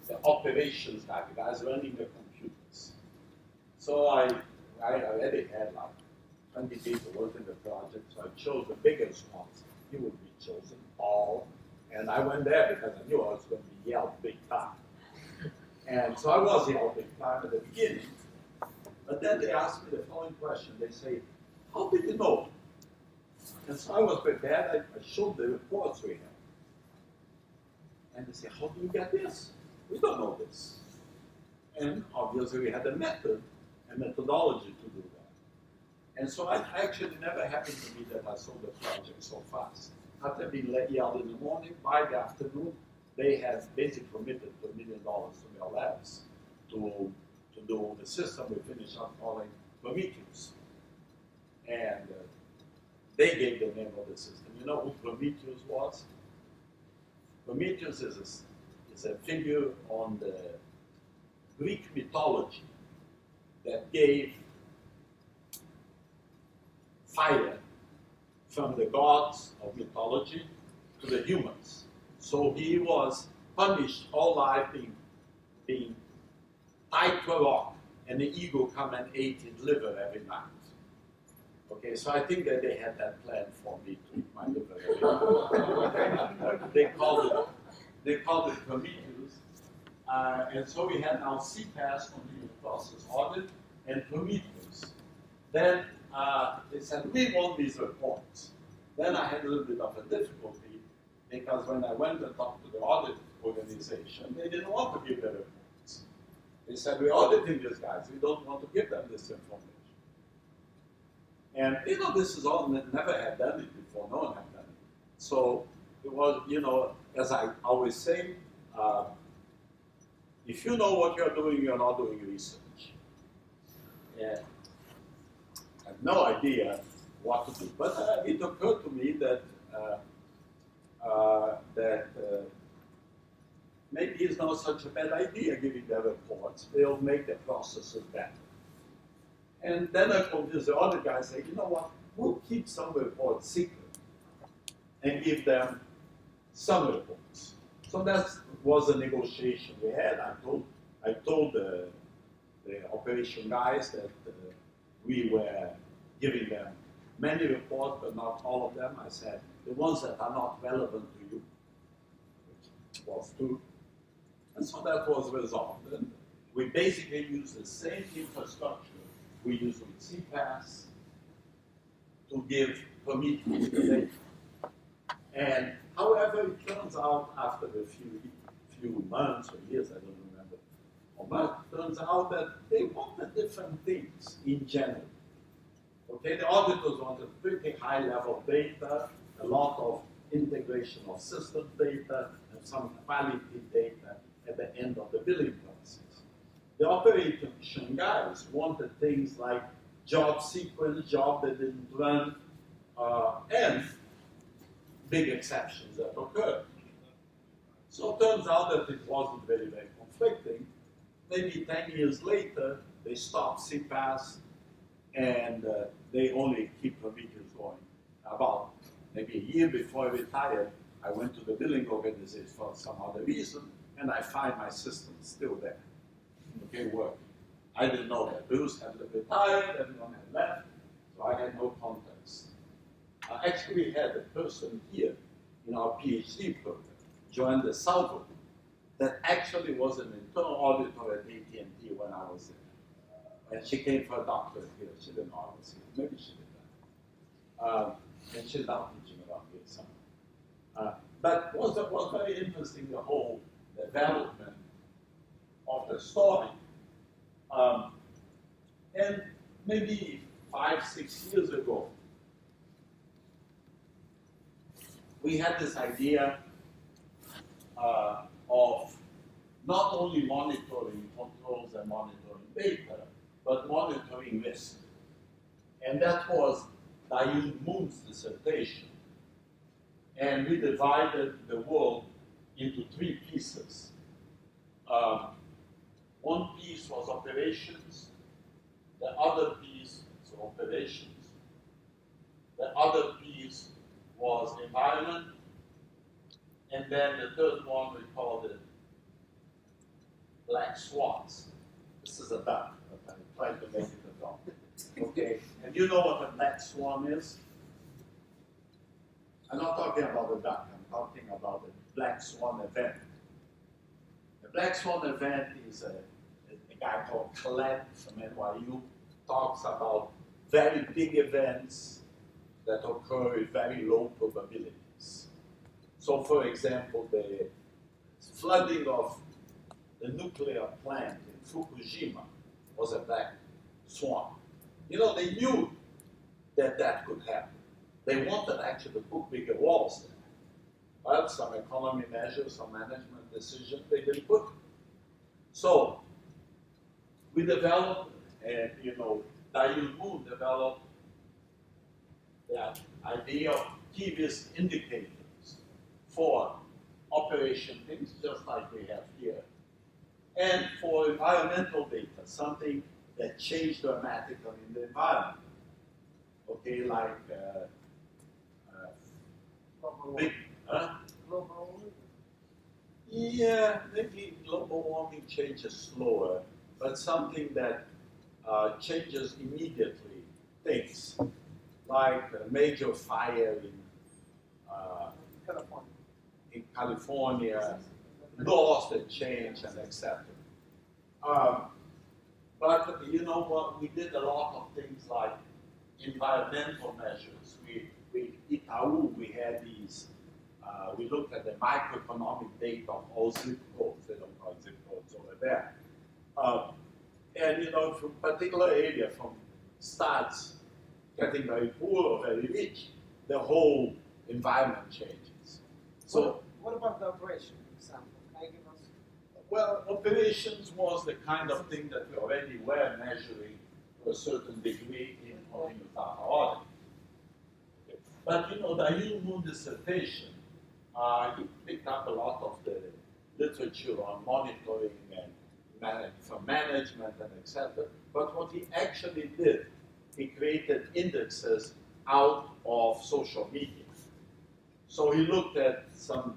the operations guy, the guys running the computers. So I already had like 20 people working the project, so I chose the biggest ones. He would be chosen, Paul, and I went there because I knew I was going to be yelled big time. And so I was yelled big time at the beginning, but then they asked me the following question. They say, how did you know? And so I was prepared. I showed the reports we had. And they say, how do you get this? We don't know this. And obviously we had a method, a methodology to do that. And so it actually never happened to me that I sold the project so fast. After being yelled in the morning, by the afternoon, they had basically committed to $1 million to their labs to do the system. We finished up calling Prometheus. And they gave the name of the system. You know who Prometheus was? Prometheus is a figure on the Greek mythology that gave fire from the gods of mythology to the humans. So he was punished all life being tied to a rock, and the eagle come and ate his liver every night. Okay, so I think that they had that plan for me to eat my liver every night. They called it Prometheus. And so we had now CPAS, continuous process audit, and Prometheus. Then they said, we want these reports. Then I had a little bit of a difficulty because when I went and talked to the audit organization, they didn't want to give the reports. They said, we're auditing these guys. We don't want to give them this information. And, you know, this is all, never had done it before. No one had done it. So it was, you know, as I always say, if you know what you're doing, you're not doing research. And I have no idea what to do. But it occurred to me that maybe it's not such a bad idea giving them reports. They'll make the processes better. And then I convinced the other guy, say, you know what, we'll keep some reports secret and give them some reports. So that was a negotiation we had. I told the operation guys that we were giving them many reports, but not all of them. I said, the ones that are not relevant to you, which was true. And so that was resolved. And we basically used the same infrastructure we use with CPAS to give Prometheus the data. And however, it turns out after a few months or years, I don't remember, but it turns out that they wanted different things in general. Okay, the auditors wanted pretty high level data, a lot of integration of system data, and some quality data at the end of the billing process. The operation guys wanted things like job sequence, job that didn't run, and big exceptions that occurred. So it turns out that it wasn't very, very conflicting. Maybe 10 years later, they stopped CPAS and they only keep Prometheus going. About maybe a year before I retired, I went to the billing organization for some other reason, and I find my system still there. Okay, working. I didn't know that Bruce had retired, everyone had left, so I had no context. Actually, we had a person here in our PhD program, joined the Salvo, that actually was an internal auditor at AT&T when I was there. And she came for a doctorate here. She didn't know I was here. Maybe she did that. And she's now teaching around here somewhere. But it was very interesting, the whole development of the story. And maybe 5-6 years ago, we had this idea of not only monitoring controls and monitoring data, but monitoring risk. And that was Diane Moon's dissertation. And we divided the world into 3 pieces. One piece was operations, the other piece was operations, the other piece was environment, and then the third one we called it black swans. This is a duck, but I'm trying to make it a dog. Okay, and you know what a black swan is? I'm not talking about the duck, I'm talking about the black swan event. The black swan event is a guy called CARLab from NYU, talks about very big events that occur with very low probabilities. So for example, the flooding of the nuclear plant in Fukushima was a black swan. You know, they knew that that could happen. They wanted actually to put bigger walls there. But some economy measures, some management decision, they didn't put. So we developed, and Diane Moon developed that idea of key risk indicators for operation things, just like we have here, and for environmental data, something that changed dramatically in the environment. Okay, like big, Global warming. yeah, maybe global warming changes slower, but something that changes immediately things, like a major fire California. in California, laws that change and etc. But you know what? We did a lot of things like environmental measures. Itaú, we had these. We looked at the microeconomic data of all zip codes. They don't call zip codes over there. And from a particular area, from states getting very poor or very rich, the whole environment changes. So, what about the operation example? Can you give us? well, operations was the kind of thing that we already were measuring to a certain degree in continuous data audit. But the Moon dissertation, he picked up a lot of the literature on monitoring and from management and etc. But what he actually did, he created indexes out of social media. So he looked at some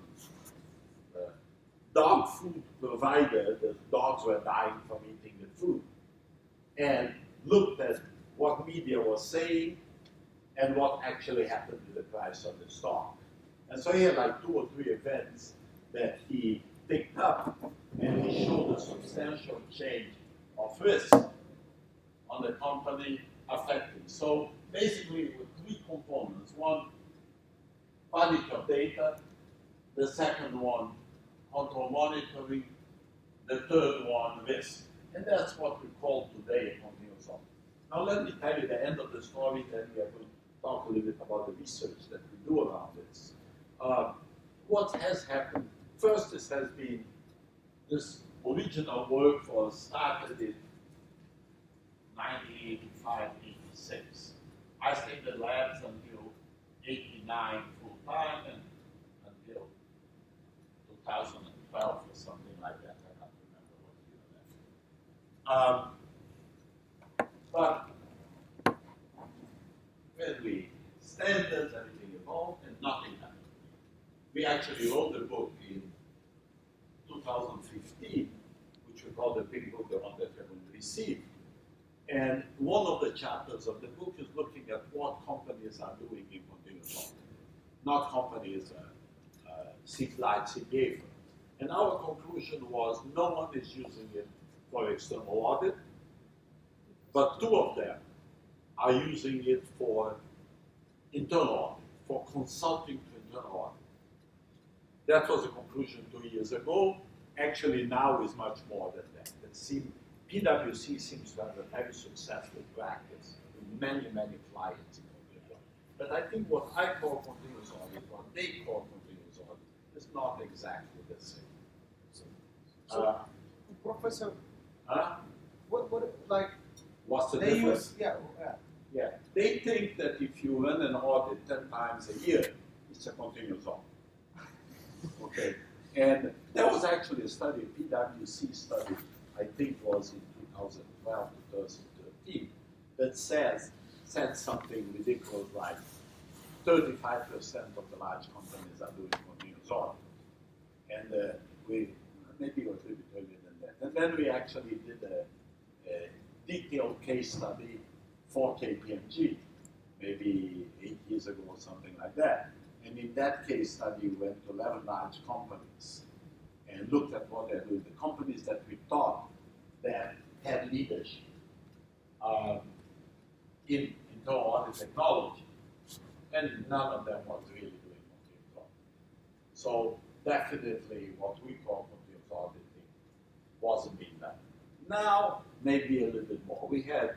dog food provider, the dogs were dying from eating the food, and looked at what media was saying and what actually happened to the price of the stock. And so he had like 2 or 3 events that he picked up, and he showed a substantial change of risk on the company affecting. So basically with 3 components. One, quality of data. The second one, control monitoring. The third one, risk. And that's what we call today a continuous audit. Now let me tell you the end of the story, then we are going to talk a little bit about the research that we do around this. What has happened? First, this has been, this original work was started in 1985, 86. I stayed in the labs until 89 full time and until 2012 or something like that. I can't remember what year left. But when we standards, everything evolved and nothing happened. We actually wrote the book in 2015, which we call the big book, the one that we will receive. And one of the chapters of the book is looking at what companies are doing in continuous audit. Not companies like CPA. And our conclusion was no one is using it for external audit, but 2 of them are using it for internal audit, for consulting to internal audit. That was the conclusion 2 years ago. Actually, now is much more than that. PwC seems to have a very successful practice with many, many clients. But I think what I call continuous audit, what they call continuous audit, is not exactly the same. So, Professor, what like What's the they difference? use? Yeah. Yeah, they think that if you run an audit 10 times a year, it's a continuous audit. Okay, and there was actually a study, a PwC study, I think was in 2012, 2013, that said something ridiculous like 35% of the large companies are doing continuous audit. And we maybe a little bit earlier than that. And then we actually did a detailed case study for KPMG, maybe 8 years ago or something like that. And in that case study, we went to 11 large companies and looked at what they're doing. The companies that we thought that had leadership in internal audit technology, and none of them was really doing continuous audit. So definitely what we call continuous auditing wasn't being done. Now, maybe a little bit more. We had,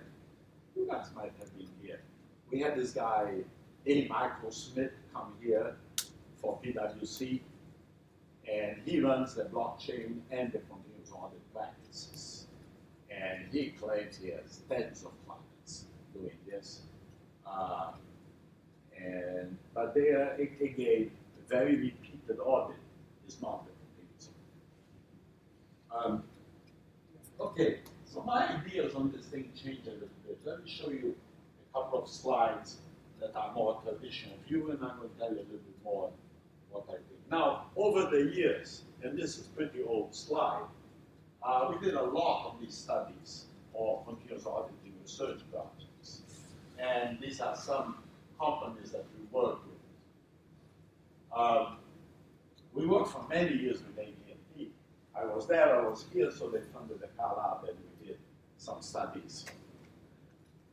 you guys might have been here, we had this guy, A. Michael Smith, come here for PwC, and he runs the blockchain and the continuous audit practices. And he claims he has tens of clients doing this. But they are, again, a very repeated audit is not the continuous audit. Okay, so my ideas on this thing change a little bit. Let me show you a couple of slides that are more traditional view, and I'm going to tell you a little bit more what I think. Now, over the years, and this is a pretty old slide, we did a lot of these studies or continuous auditing research projects. And these are some companies that we work with. We worked for many years with AT&T. I was there, I was here, so they funded the CARLab, and we did some studies.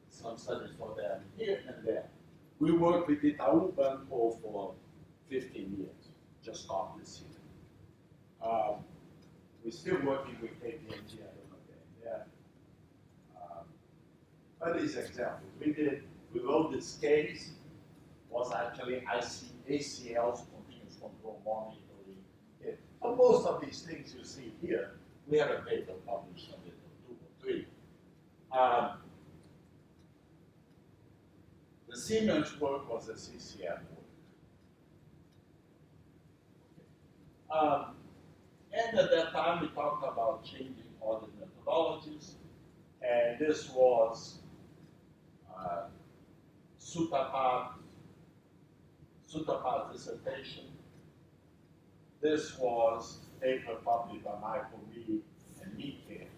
Some studies for them here and there. We worked with Itaú Banco for 15 years, just stopped this year. We're still working with AT&T, I don't know if they're there. But these examples, we wrote this case, was actually ACL's continuous control monitoring. For most of these things you see here, we have a paper published on it, or 2 or 3. The Siemens work was a CCM work. And at that time, we talked about changing audit methodologies, and this was Sutapar's dissertation. This was a paper published by Michael Lee and Mike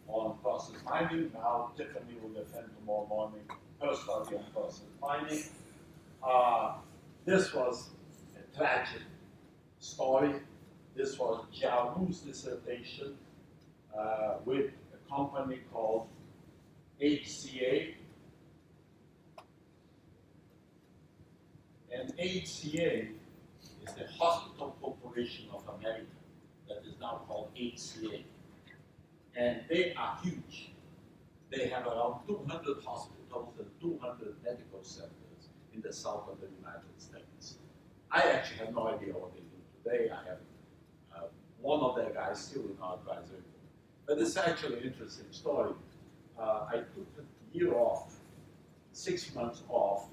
on process mining. Now, Tiffany will defend tomorrow morning her study on process mining. This was a tragic story. This was Jiao's dissertation with a company called HCA. And HCA is the Hospital Corporation of America that is now called HCA. And they are huge. They have around 200 hospitals and 200 medical centers in the south of the United States. I actually have no idea what they do today. I have one of their guys still in our advisory board. But it's actually an interesting story. I took a year off, 6 months off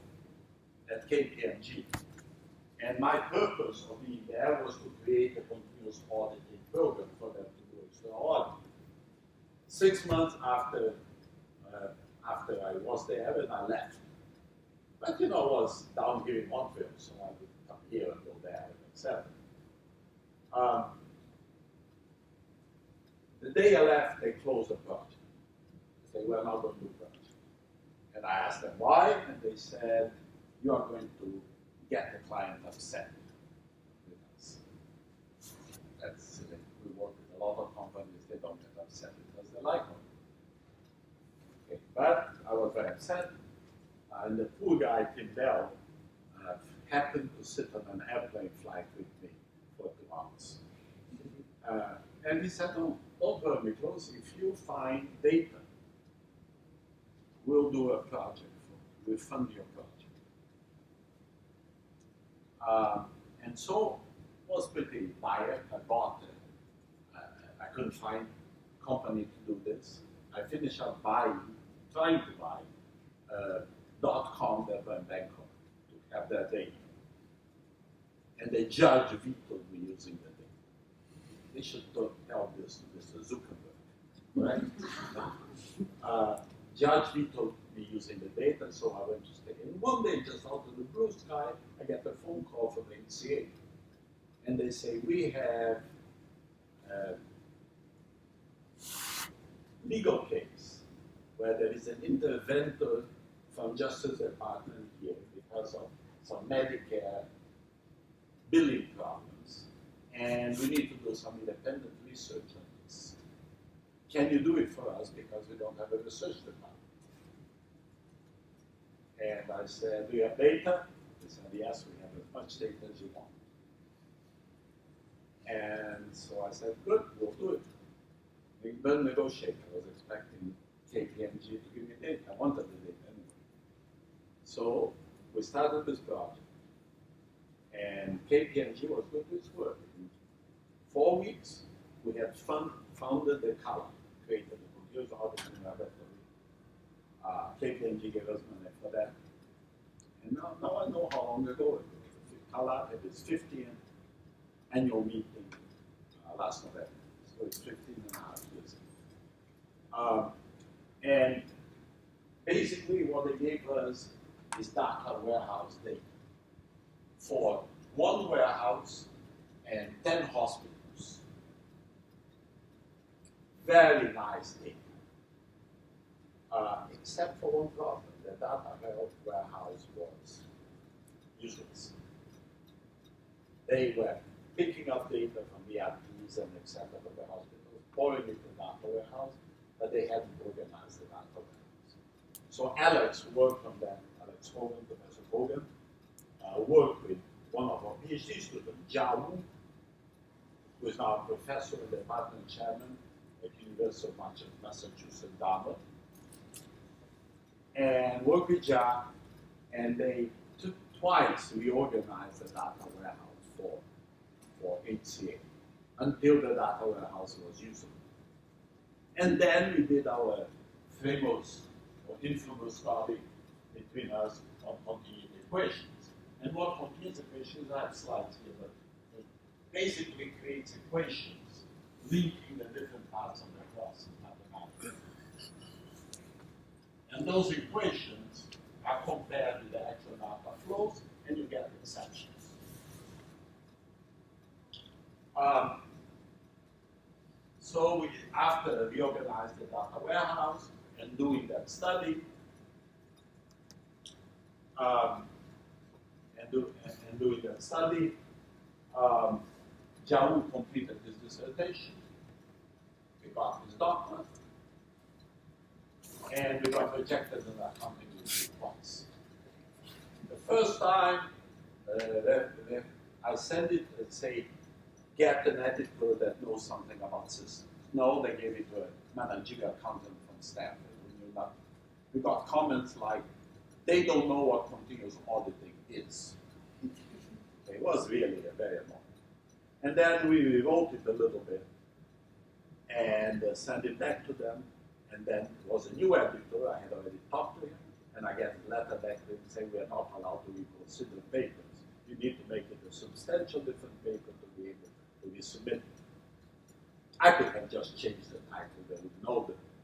at KPMG. And my purpose of being there was to create a continuous auditing program for them to do external audit. 6 months after I was there, and I left. But I was down here in Montreal, so I would come here and go there and etc. The day I left, they closed the project. They said, we're not going to do project. And I asked them why, and they said, you are going to get the client upset with us. That's silly. We work with a lot of companies, they don't get upset because they like them. Okay. But I was very upset, and the poor guy, Tim Bell, happened to sit on an airplane flight with me for 2 hours. And he said, oh, don't hold me close. If you find data, we'll do a project for you. We'll fund your project. And so it was pretty dire. I bought it. I couldn't find a company to do this. I finished up trying to buy .com that were in Bangkok to have that data. And the judge vetoed me using the data. They should tell this to Mr. Zuckerberg, right? Judge vetoed me using the data, so I went to stay. And one day, just out of the blue sky, I get a phone call from the ACA. And they say, we have a legal case where there is an interventor from Justice Department here because of some Medicare billing problems. And we need to do some independent research on this. Can you do it for us because we don't have a research department? And I said, do you have data? They said, yes, we have as much data as you want. And so I said, good, we'll do it. We will negotiate. I was expecting KPMG to give me data. I wanted the data anyway. So we started this project. And KPMG was good with its work. In 4 weeks, we had founded the CARLab, created the Computer Auditing Laboratory. KPMG gave us money for that. And now I know how long ago it was. CARLab had its 50th annual meeting last November. So it's 15 and a half years ago. And basically what they gave us is data warehouse data for one warehouse and 10 hospitals. Very nice data. Except for one problem. The data warehouse was useless. They were picking up data from the ERPs and etc. of the hospitals, pouring it in the data warehouse, but they hadn't organized the data warehouse. So Alex worked on that, Alex Hogan, Professor Hogan, worked with one of our PhD students, Jia Wu, who is now a professor and department chairman at University of Massachusetts, Dartmouth, and worked with Jia, and they twice reorganized the data warehouse for HCA until the data warehouse was usable. And then we did our famous or infamous study between us on continuous equations. And what continuous equations, I have slides here, but it basically creates equations linking the different parts of the process mathematically. And those equations are compared with the actual data flows, and you get exceptions. So we, after reorganized the data warehouse and doing that study, Jia Wu completed his dissertation. We got his doctorate, and we got rejected in that company twice. The first time, I sent it and say, get an editor that knows something about systems. No, they gave it to a managerial accountant from Stanford who knew nothing. We got comments like, they don't know what continuous auditing is. It was really a very long. And then we rewrote it a little bit and sent it back to them. And then it was a new editor. I had already talked to him. And I get a letter back to him saying we are not allowed to reconsider papers. You need to make it a substantial different paper to be able to be submitted. I could have just changed the title. They would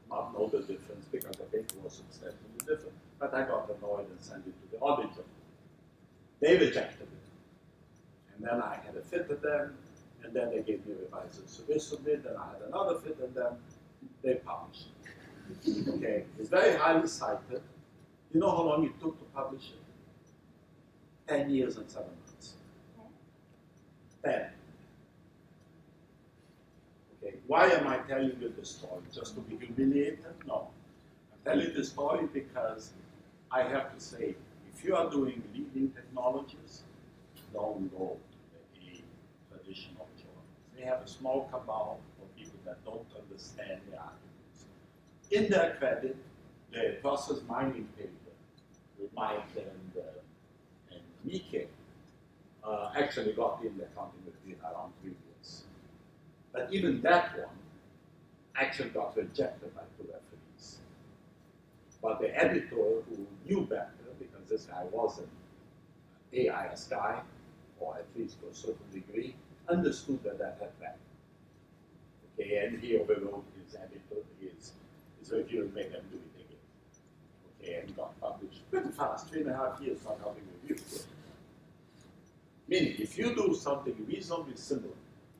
not know the difference because the paper was substantially different. But I got annoyed and sent it to the auditor. They rejected it. And then I had a fit at them, and then they gave me a revised submit, and I had another fit at them. They published it. Okay, it's very highly cited. You know how long it took to publish it? 10 years and 7 months. 10. Okay, why am I telling you this story? Just to be humiliated? No. I'm telling this story because I have to say, if you are doing leading technologies, don't go to the traditional journals. They have a small cabal of people that don't understand the articles. In their credit, the process mining paper with Mike and Mike actually got in the accounting between around 3 years. But even that one actually got rejected by 2 referees. But the editor who knew better, because this guy was an AIS guy, or at least to a certain degree, understood that had value. Okay, and he overrode his editor, his review, and made them do it again. Okay, and got published pretty fast, 3.5 years not having review. Meaning, if you do something reasonably similar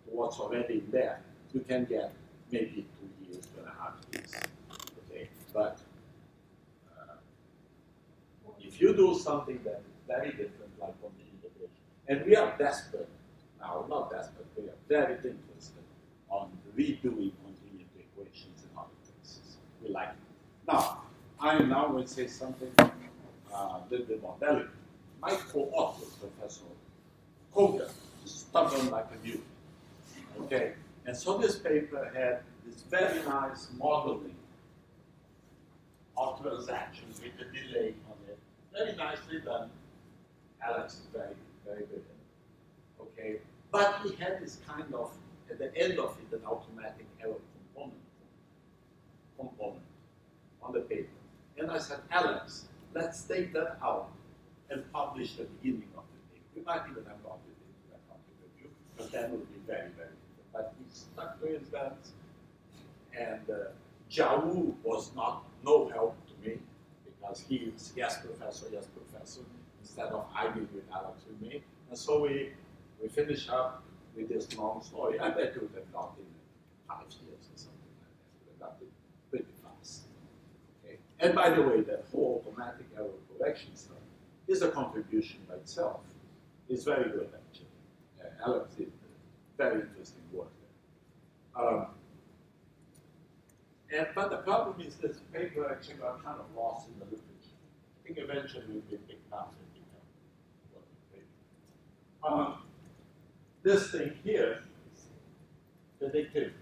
to what's already in there, you can get maybe 2 years, 2.5 years. Okay, but if you do something that is very different, like on the integration, and we are desperate now, not desperate, we are very interested on redoing continuous equations in other places. We like it. Now, I am now going to say something a little bit more delicate. My co-author, Professor Koga, is stubborn like a mule. Okay, and so this paper had this very nice modeling of transactions with a delay on it. Very nicely done. Alex is very, very good at it. Okay, but he had this kind of, at the end of it, an automatic error component on the paper. And I said, Alex, let's take that out and publish the beginning of the paper. We might even have got it into the accounting review, but then it would be very, very different. But he stuck to his guns, and Jiawu was no help to me, because he was yes professor, instead of arguing with Alex with me. And so we finish up with this long story. I bet you would have got in 5 years or something like that. We would have got it pretty fast. Okay. And by the way, that whole automatic error correction stuff is a contribution by itself. It's very good, actually. Alex did very interesting work there. But the problem is this paper actually got kind of lost in the literature. I think eventually we'll be picked up and become. This thing here is predictive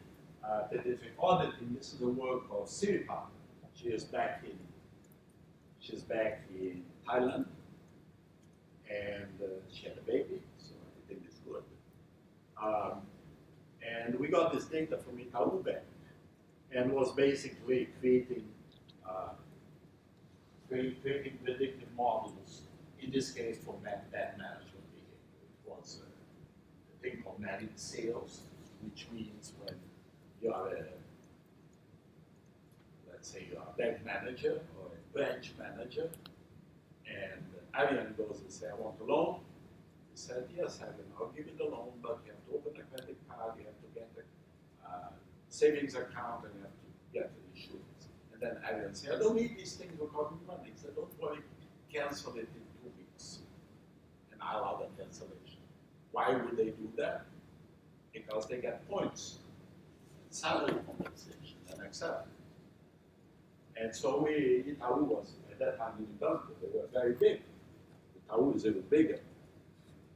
auditing. This is the work of Siripa. She's back in Thailand, and she had a baby, so everything is good. And we got this data from Itaú Bank, and was basically creating predictive models, in this case for bad management behavior. It was a thing called managed sales, which means when you are let's say you are a bank manager or a branch manager, and Ariane goes and says, I want a loan. He said, yes, Ariane, I'll give you the loan, but you have to open a credit card, you have to get a savings account, and you have to get an insurance. And then Ariane said, I don't need these things for costing money. He said, don't worry, cancel it in 2 weeks. And I allow the cancellation. Why would they do that? Because they get points, salary compensation, and accept. And so Itaú was, at that time in Banco, they were very big. Itaú is even bigger.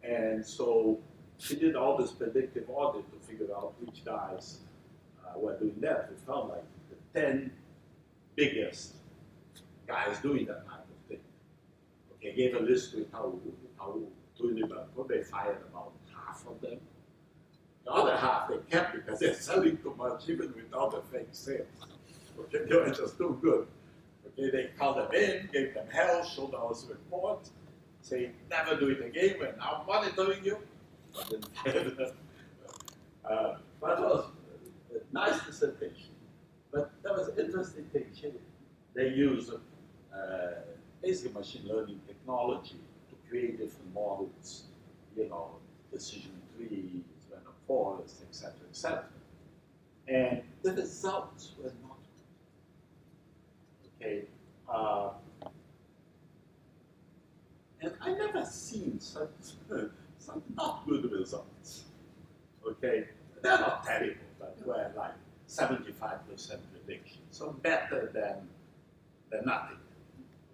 And so she did all this predictive audit to figure out which guys were doing that. We found like the 10 biggest guys doing that kind of thing. Okay, gave a list to Itaú to Unibanco. They fired about half of them. The other half they kept because they're selling too much, even without the fake sales. Okay, they were just too good. Okay, they called them in, gave them hell, showed us a report, say never do it again. We're now monitoring you. But it was a nice dissertation. But that was an interesting thing. They use basically machine learning technology to create different models, decision trees, random forest, etc., etc. And the results were not good. Okay. And I never seen some not good results. Okay. They're not terrible, but were like 75% prediction. So better than nothing.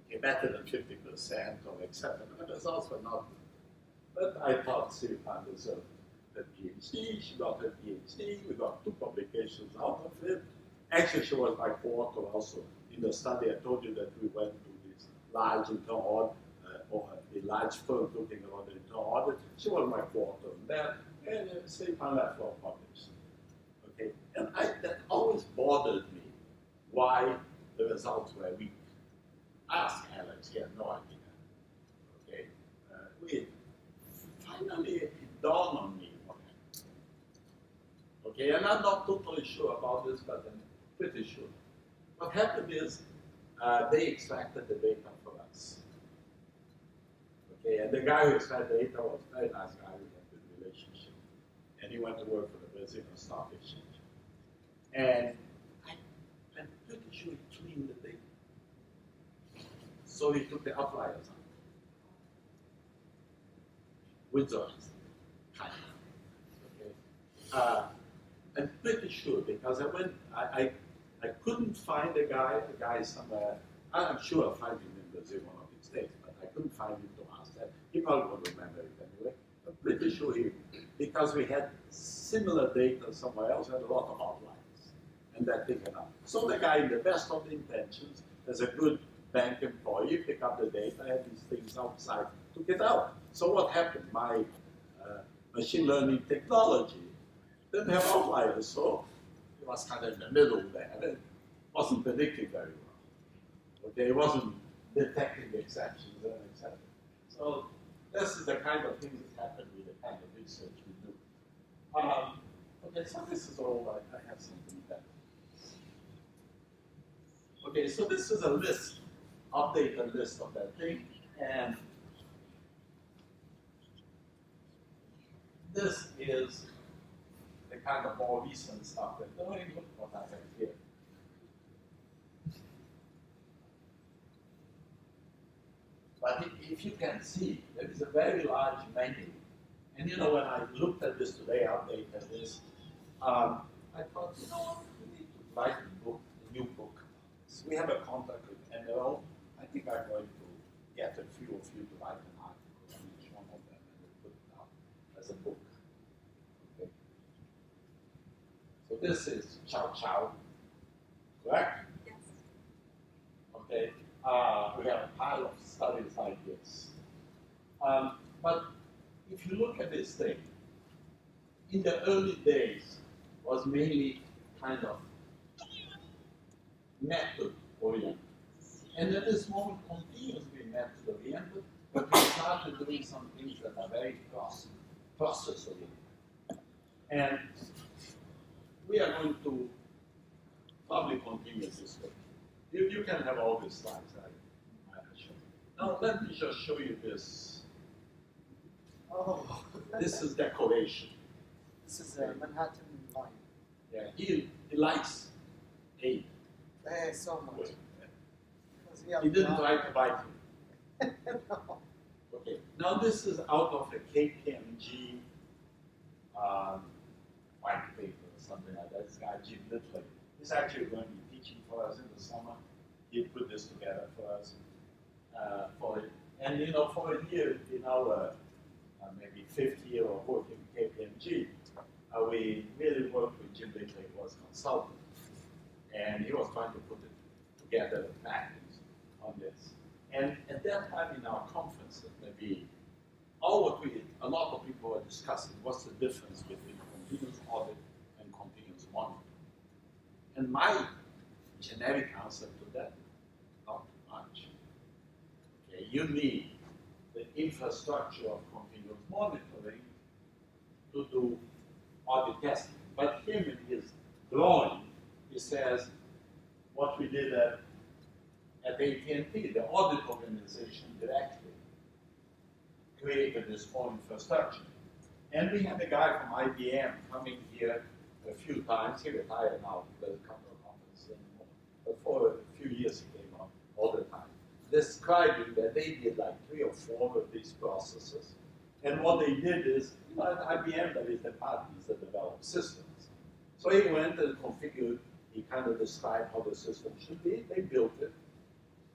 Okay, better than 50% or etc. The results were not good. But I thought Siripan deserved her PhD, she got her PhD, we got 2 publications out of it. Actually, she was my co-author also in the study. I told you that we went to this large internal audit, or the large firm looking at the internal audit. She was my co-author on that, and at the same time, I was published. Okay, and that always bothered me, why the results were weak. Ask Alex, he had no idea. Okay, finally it dawned on me what happened. Okay, and I'm not totally sure about this, but I'm pretty sure. What happened is they extracted the data for us. Okay, and the guy who extracted the data was a very nice guy. We had a good relationship, and he went to work for the Brazilian Stock Exchange. And I'm pretty sure he cleaned the data. So he took the outliers out. Wizards. Kind of. Okay. I'm pretty sure because I couldn't find a guy somewhere. I'm sure I'll find him in Brazil one of these days, but I couldn't find him to ask that. He probably won't remember it anyway. I'm pretty sure because we had similar data somewhere else, had a lot of outliers. And that thing enough. So the guy, in the best of the intentions, as a good bank employee, pick up the data, had these things outside, took it out. So what happened? My machine learning technology didn't have outliers, so it was kind of in the middle there. It wasn't predicting very well. Okay, it wasn't detecting exceptions and etc. So this is the kind of things that happen with the kind of research we do. Okay, so this is all I have something better. Okay, so this is a list, updated list of that thing, and this is the kind of more recent stuff we're doing. Look what I have here. But if you can see, there is a very large menu. And you know, when I looked at this today, updated this, I thought, you know what, we need to write a new book. So we have a contract with NLO. I think I'm going to get a few of you to write an article on each one of them and we'll put it out as a book. Okay. So this is Chow Chow, correct? Yes. Okay. We have a pile of studies like this. But if you look at this thing, in the early days was mainly kind of method-oriented. And at this moment continues to be method-oriented, but we started doing some things that are very process-oriented. And we are going to probably continue this way. You can have all these slides I show. Now let me just show you this. Oh, This is decoration. this is a Manhattan line. Yeah, he likes 8. So much. He didn't try to bite you. No. Okay, now this is out of a KPMG white paper or something like that. This guy, Jim Littley, he's actually going to be teaching for us in the summer. He put this together for us. And you know, for a year in our maybe 5th year of working with KPMG, we really worked with Jim Littley, who was consultant. And he was trying to put it together a package on this. And at that time in our conferences, maybe a lot of people were discussing what's the difference between continuous audit and continuous monitoring. And my generic answer to that, not much. Okay, you need the infrastructure of continuous monitoring to do audit testing. But him in his drawing, he says what we did at AT&T, the audit organization directly created this whole infrastructure. And we had a guy from IBM coming here a few times. He retired now, he does a couple of conferences anymore. But for a few years he came on all the time, describing that they did like 3 or 4 of these processes. And what they did is, you know, at IBM, there is departments that develop systems. So he went and configured, he kind of described how the system should be, they built it.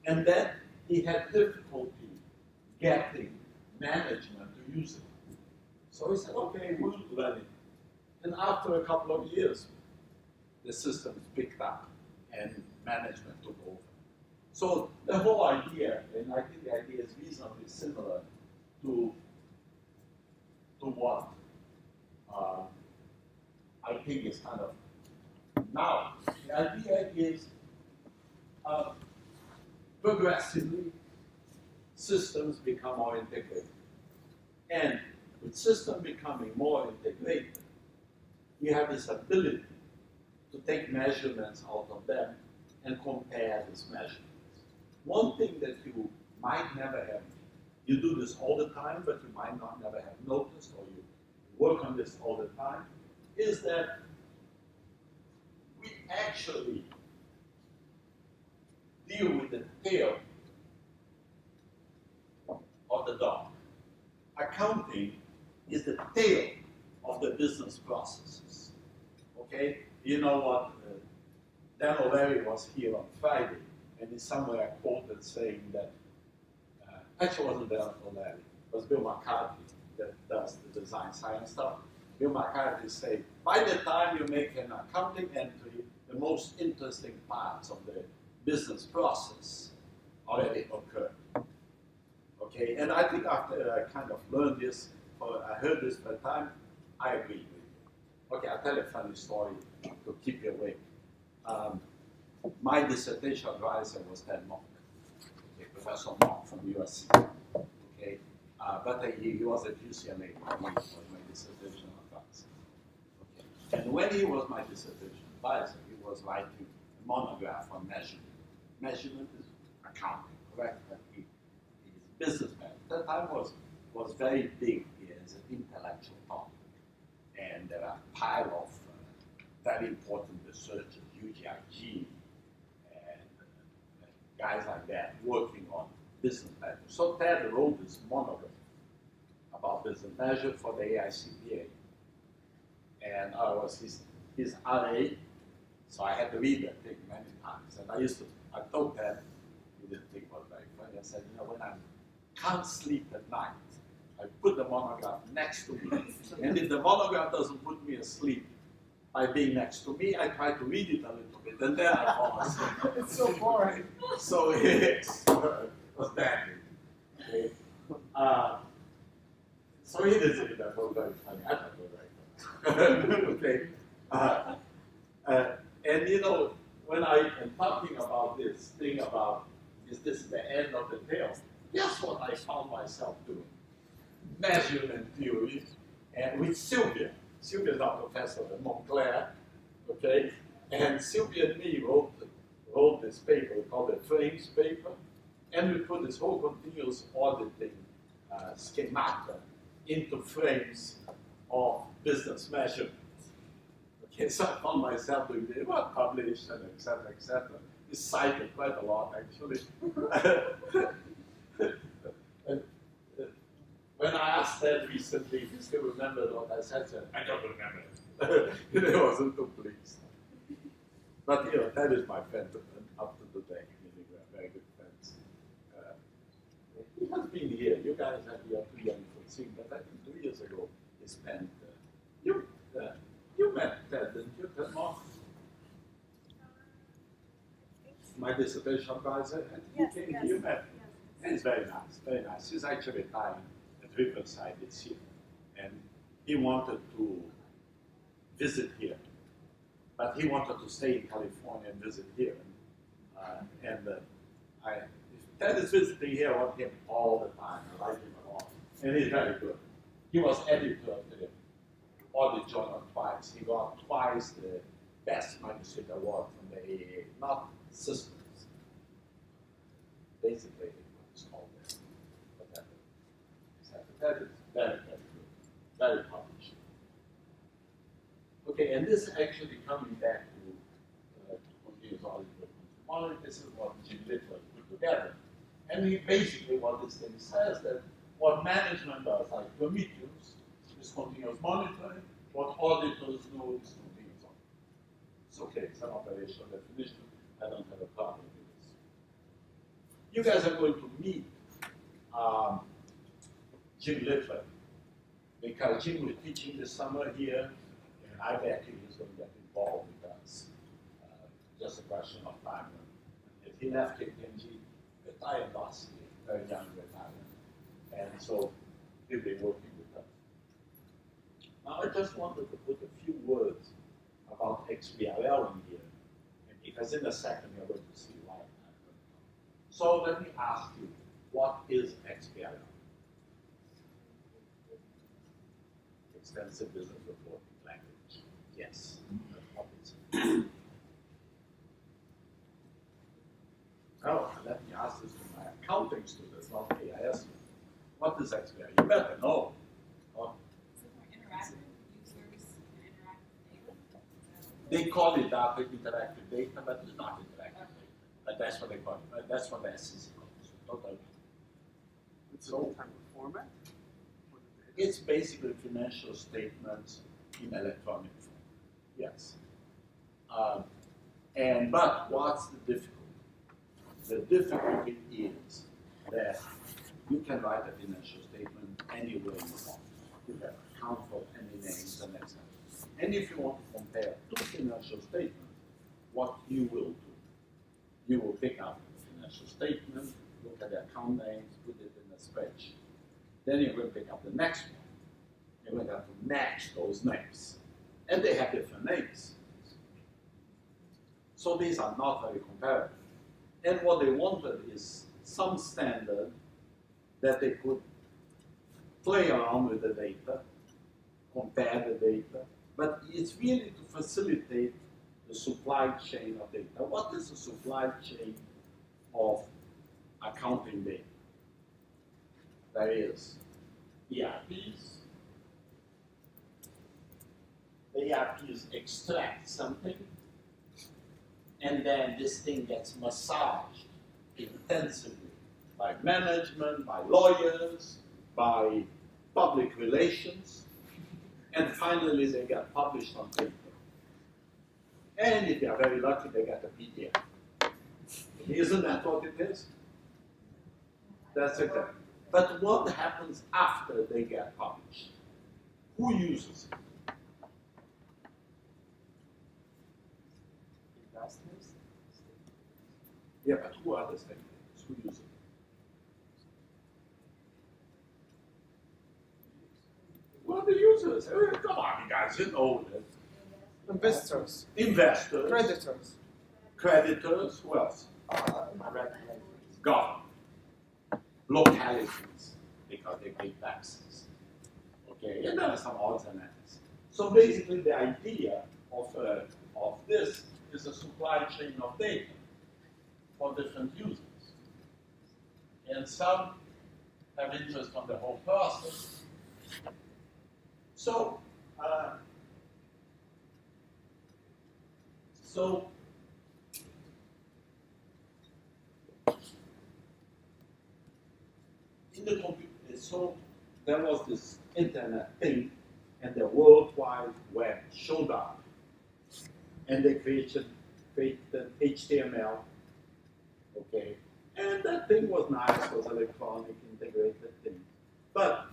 And then he had difficulty getting management to use it. So he said, okay, we'll learn it. And after a couple of years, the systems picked up and management took over. So the whole idea, and I think the idea is reasonably similar to what I think is kind of now. The idea is progressively systems become more integrated. And with systems becoming more integrated, we have this ability to take measurements out of them and compare these measurements. One thing that you might never have, you do this all the time, but you might not never have noticed, or you work on this all the time, is that we actually deal with the tail of the dog. Accounting is the tail of the business processes. Okay? You know what? Dan O'Leary was here on Friday, and he somewhere quoted saying that, actually it wasn't Dan O'Leary, it was Bill McCarthy that does the design science stuff. Bill McCarthy said, by the time you make an accounting entry, the most interesting parts of the business process already occur. Okay, and I think after I kind of learned this, or I heard this for a time, I agree with you. Okay, I'll tell you a funny story to keep you awake. My dissertation advisor was Dan Monk, okay, Professor Monk from USC. Okay, but he was at UCLA when he was my dissertation advisor. Okay. And when he was my dissertation advisor, he was writing a monograph on measurement. Measurement is accounting, correct? But his business man at that time was very big as an intellectual topic. And there are a pile of very important researchers, UGIG, and guys like that working on business measures. So Ted wrote this monograph about business measure for the AICPA. And I was his RA, so I had to read that thing many times. And I told Ted, he didn't think it was very funny, I said, you know, when I can't sleep at night, I put the monograph next to me. And if the monograph doesn't put me asleep by being next to me, I try to read it a little bit, and then I fall asleep. It's so boring. So it was bad. Okay. So he did say that was very funny. I thought it was very funny. Okay. And you know, when I am talking about this thing about, is this the end of the tail? Guess what I found myself doing? Measurement theory, and with Sylvia. Sylvia is our professor at Montclair, okay? And Sylvia and me wrote this paper called the Frames paper, and we put this whole continuous auditing schemata into frames of business measurement. Okay, so I found myself doing this, well, published, and et cetera, et cetera. It's cited quite a lot, actually. When I asked Ted recently if he still remembered what I said, I don't remember it. He wasn't too pleased. But you know, Ted is my friend up to today. We are very good friends. He has been here. You guys are too young for seeing, but I think 2 years ago he spent. You met Ted, didn't you, Ted Moss? My dissertation advisor, and Yes, he came yes, here, you met. yes. And he's very nice, very nice. He's actually retiring at Riverside this year. And he wanted to visit here. But he wanted to stay in California and visit here. If Ted is visiting here, I want him all the time. I like him a lot. And he's very good. He was editor of the Audit Journal twice. He got twice the Best Manuscript Award from the AAA, not systems. Basically, it's called that. That is very, very good, very published. Okay, and this actually coming back to continuous audit report. This is what Jim Littler put together. And he basically, what this thing says, that what management does, like Prometheus, is continuous monitoring. What auditors do is continuous auditing. It's okay, it's an operational definition. I don't have a problem with this. You guys are going to meet Jim Littler because Jim was teaching this summer here, and I bet he was going to get involved because just a question of time. If he left KPMG, retired last year, very young retirement, and so he'll be working with us. Now I just wanted to put a few words about XBRL in here, because in a second you're going to see why. So let me ask you, what is XBRL? Extensive Business Reporting Language. Yes. What is it? Oh, let me ask this to my accounting students, not me. I ask you, what is XBRL? You better know. Oh, Is it more interactive? Users can interact with data? they call it data interactive data, but it's not interactive data. But that's what they call it. But that's what the SEC calls it. Totally. It's all type of format. It's basically financial statements in electronic form. Yes. But what's the difficulty? The difficulty is that you can write a financial statement anywhere you want. You can account for any names and etc. And if you want to compare two financial statements, what you will do? You will pick up the financial statement, look at the account names, put it in a spreadsheet. Then you're going to pick up the next one. You're going to have to match those names. And they have different names. So these are not very comparative. And what they wanted is some standard that they could play around with the data, compare the data, but it's really to facilitate the supply chain of data. What is the supply chain of accounting data? There is ERPs. The ERPs extract something, and then this thing gets massaged intensively by management, by lawyers, by public relations, and finally they get published on paper. And if they are very lucky, they get a PDF. Isn't that what it is? That's exactly. But what happens after they get published? Who uses it? Investors. Yeah, but who are the stakeholders? Who use it? Who are the users? Come on, you guys, you know that. Investors, Investors, creditors, creditors, who else? Government, localities, because they pay taxes. Okay, and there are some odds and ends. So basically, the idea of this is a supply chain of data for different users. And some have interest on the whole process. So, in the computer, so there was this internet thing, and the World Wide Web showed up, and they created HTML, okay, and that thing was nice, was electronic, integrated thing, but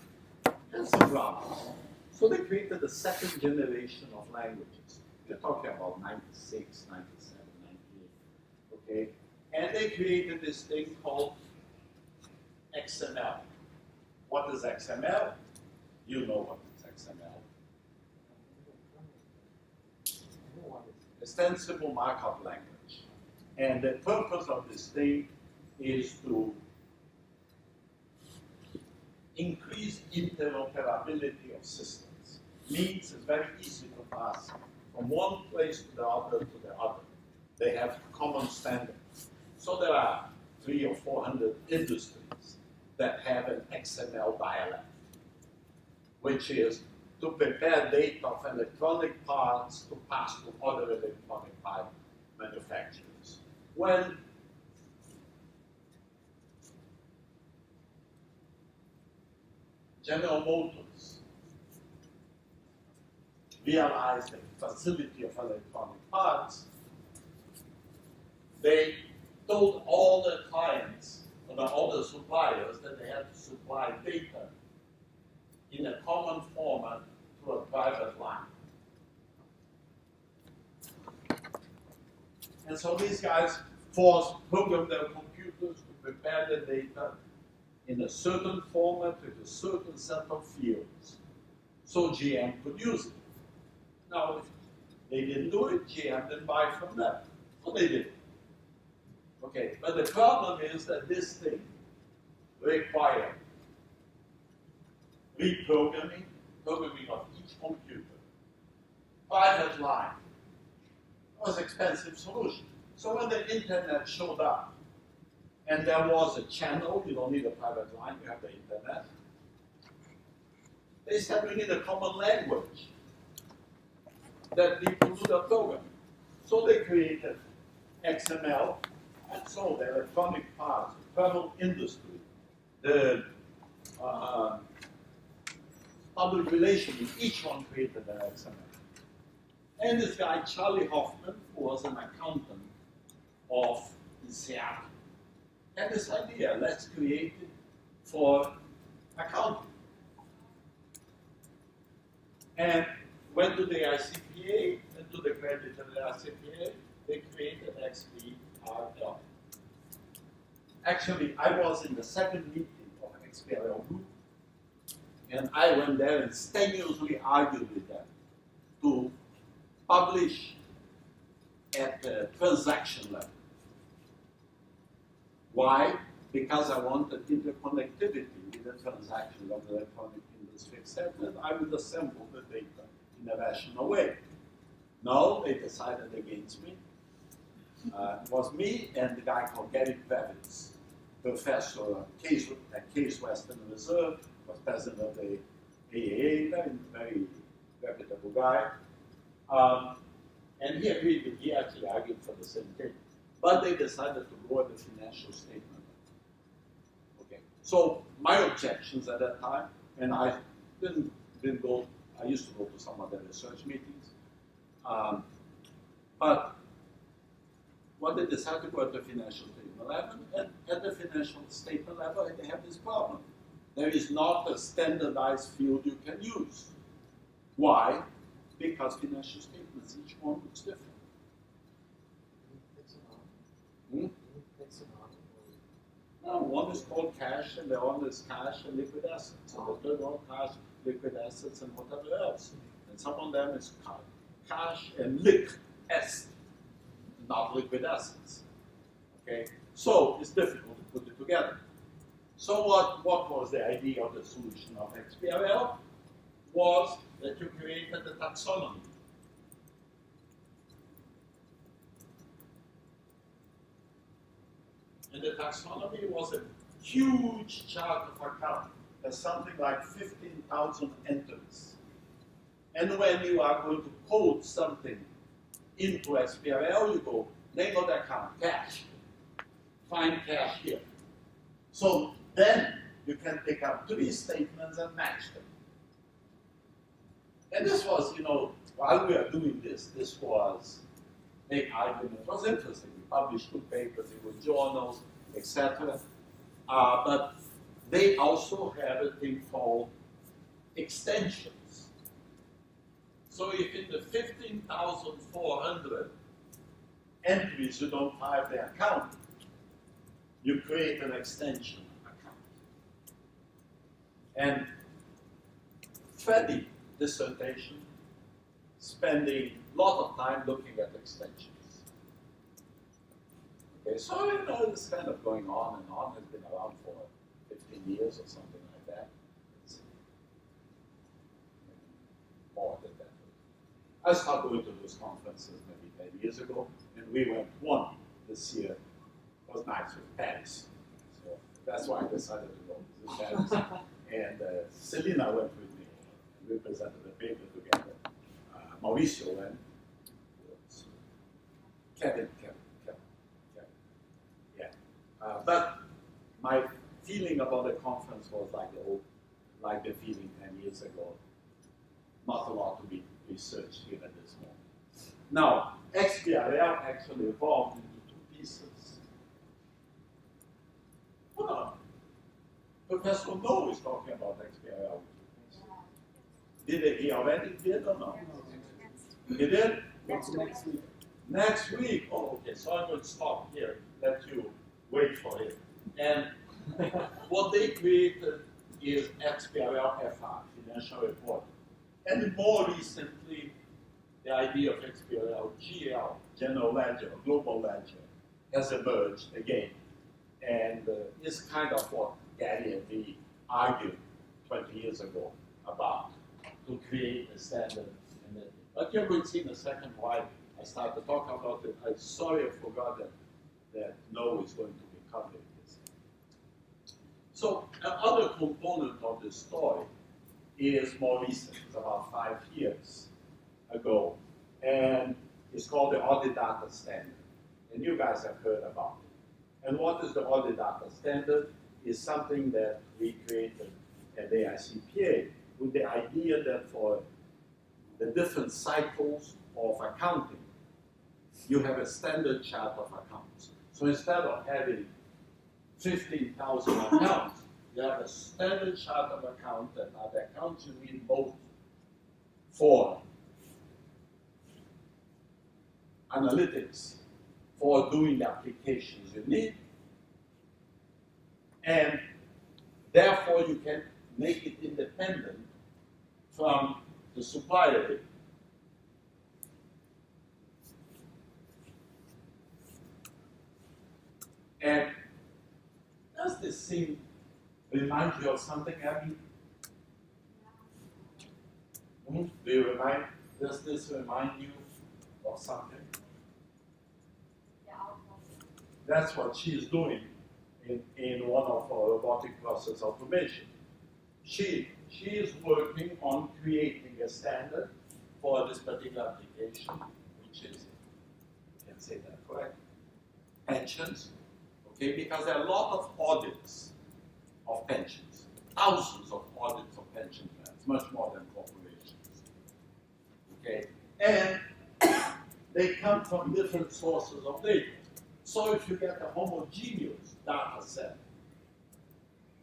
had some problems. So they created the second generation of languages. We're talking about 96, 97, 98, okay, and they created this thing called XML. What is XML? You know what is XML. Extensible markup language. And the purpose of this thing is to increase interoperability of systems. Means it's very easy to pass from one place to the other to the other. They have common standards. So there are 300 or 400 industries that have an XML dialect, which is to prepare data of electronic parts to pass to other electronic part manufacturers. When General Motors realized the facility of electronic parts, they told all their clients, all the suppliers, that they had to supply data in a common format to a private line. And so these guys program their computers to prepare the data in a certain format with a certain set of fields, so GM could use it. Now, if they didn't do it, GM didn't buy from them, so they did it. Okay, but the problem is that this thing required programming of each computer, private line. It was an expensive solution. So when the internet showed up, and there was a channel, you don't need a private line, you have the internet, they said we need a common language that people do the programming. So they created XML, and so the electronic parts, the travel industry, the public relations, each one created an XML. And this guy, Charlie Hoffman, who was an accountant in Seattle, had this idea, let's create it for accounting. And went to the AICPA, and to the credit of the AICPA, they created XBRL. Actually, I was in the second meeting of XBRL group, and I went there and strenuously argued with them to publish at the transaction level. Why? Because I wanted interconnectivity with the transaction of the electronic industry, etc. And I would assemble the data in a rational way. No, they decided against me. It was me and the guy called Gary Kravitz, professor at Case Western Reserve, was president of the AAA, very reputable guy. And he agreed with, he actually argued for the same thing. But they decided to go at the financial statement. Okay. So my objections at that time, and I didn't go, I used to go to some other research meetings. But what they decided to go at the financial statement level, and at the financial statement level, they have this problem. There is not a standardized field you can use. Why? Because financial statements, each one looks different. Hmm? No, one is called cash, and the other is cash and liquid assets, and the third one cash, liquid assets, and whatever else. And some of them is cash and liquid assets, not liquid assets. Okay, so it's difficult to put it together. So what was the idea of the solution of XBRL? Was that you created a taxonomy. And the taxonomy was a huge chart of account. There's something like 15,000 entries. And when you are going to code something into XBRL, you go, name of the account, cash. Find cash here. So then you can pick up 3 statements and match them. And this was, while we are doing this was big argument. It was interesting. We published 2 papers, it was journals, etc. But they also have a thing called extensions. So if in the 15,400 entries you don't have the account, you create an extension account. And Freddie dissertation, spending a lot of time looking at extensions. Okay, so this kind of going on and on, has been around for 15 years or something like that. It's more than that. I started going to those conferences maybe 10 years ago, and we went one this year. It was nice with Paris. So that's why I decided to go to Paris. And Selina went with me. We presented the paper together. Mauricio and Kevin. Yeah. But my feeling about the conference was like the feeling 10 years ago. Not a lot to be researched here at this moment. Now, XBRL actually evolved into 2 pieces. Hold on. Professor No is talking about XBRL. Did he already did or not? He did? Next week. Next week? Oh, okay, so I'm going to stop here, let you wait for it. And what they created is XBRL FR, financial reporting. And more recently, the idea of XBRL GL, general ledger, global ledger, has emerged again. And is kind of what Gary and me argued 20 years ago about, to create a standard. But you're going to see in a second why I started to talk about it. I'm sorry I forgot that no is going to be covering this. So another component of the story is more recent. It's about 5 years ago. And it's called the Audit Data Standard. And you guys have heard about it. And what is the Audit Data Standard? Is something that we created at the AICPA with the idea that for the different cycles of accounting, you have a standard chart of accounts. So instead of having 15,000 accounts, you have a standard chart of accounts that are the accounts you need both for analytics, for doing the applications you need, and therefore you can make it independent from the supplier data. And does this seem remind you of something, Abby? Does this remind you of something? That's what she's doing in one of our robotic process automation. She is working on creating a standard for this particular application, which is, you can say that correct, pensions, okay, because there are a lot of audits of pensions, thousands of audits of pension plans, much more than corporations, okay, and they come from different sources of data. So if you get a homogeneous data set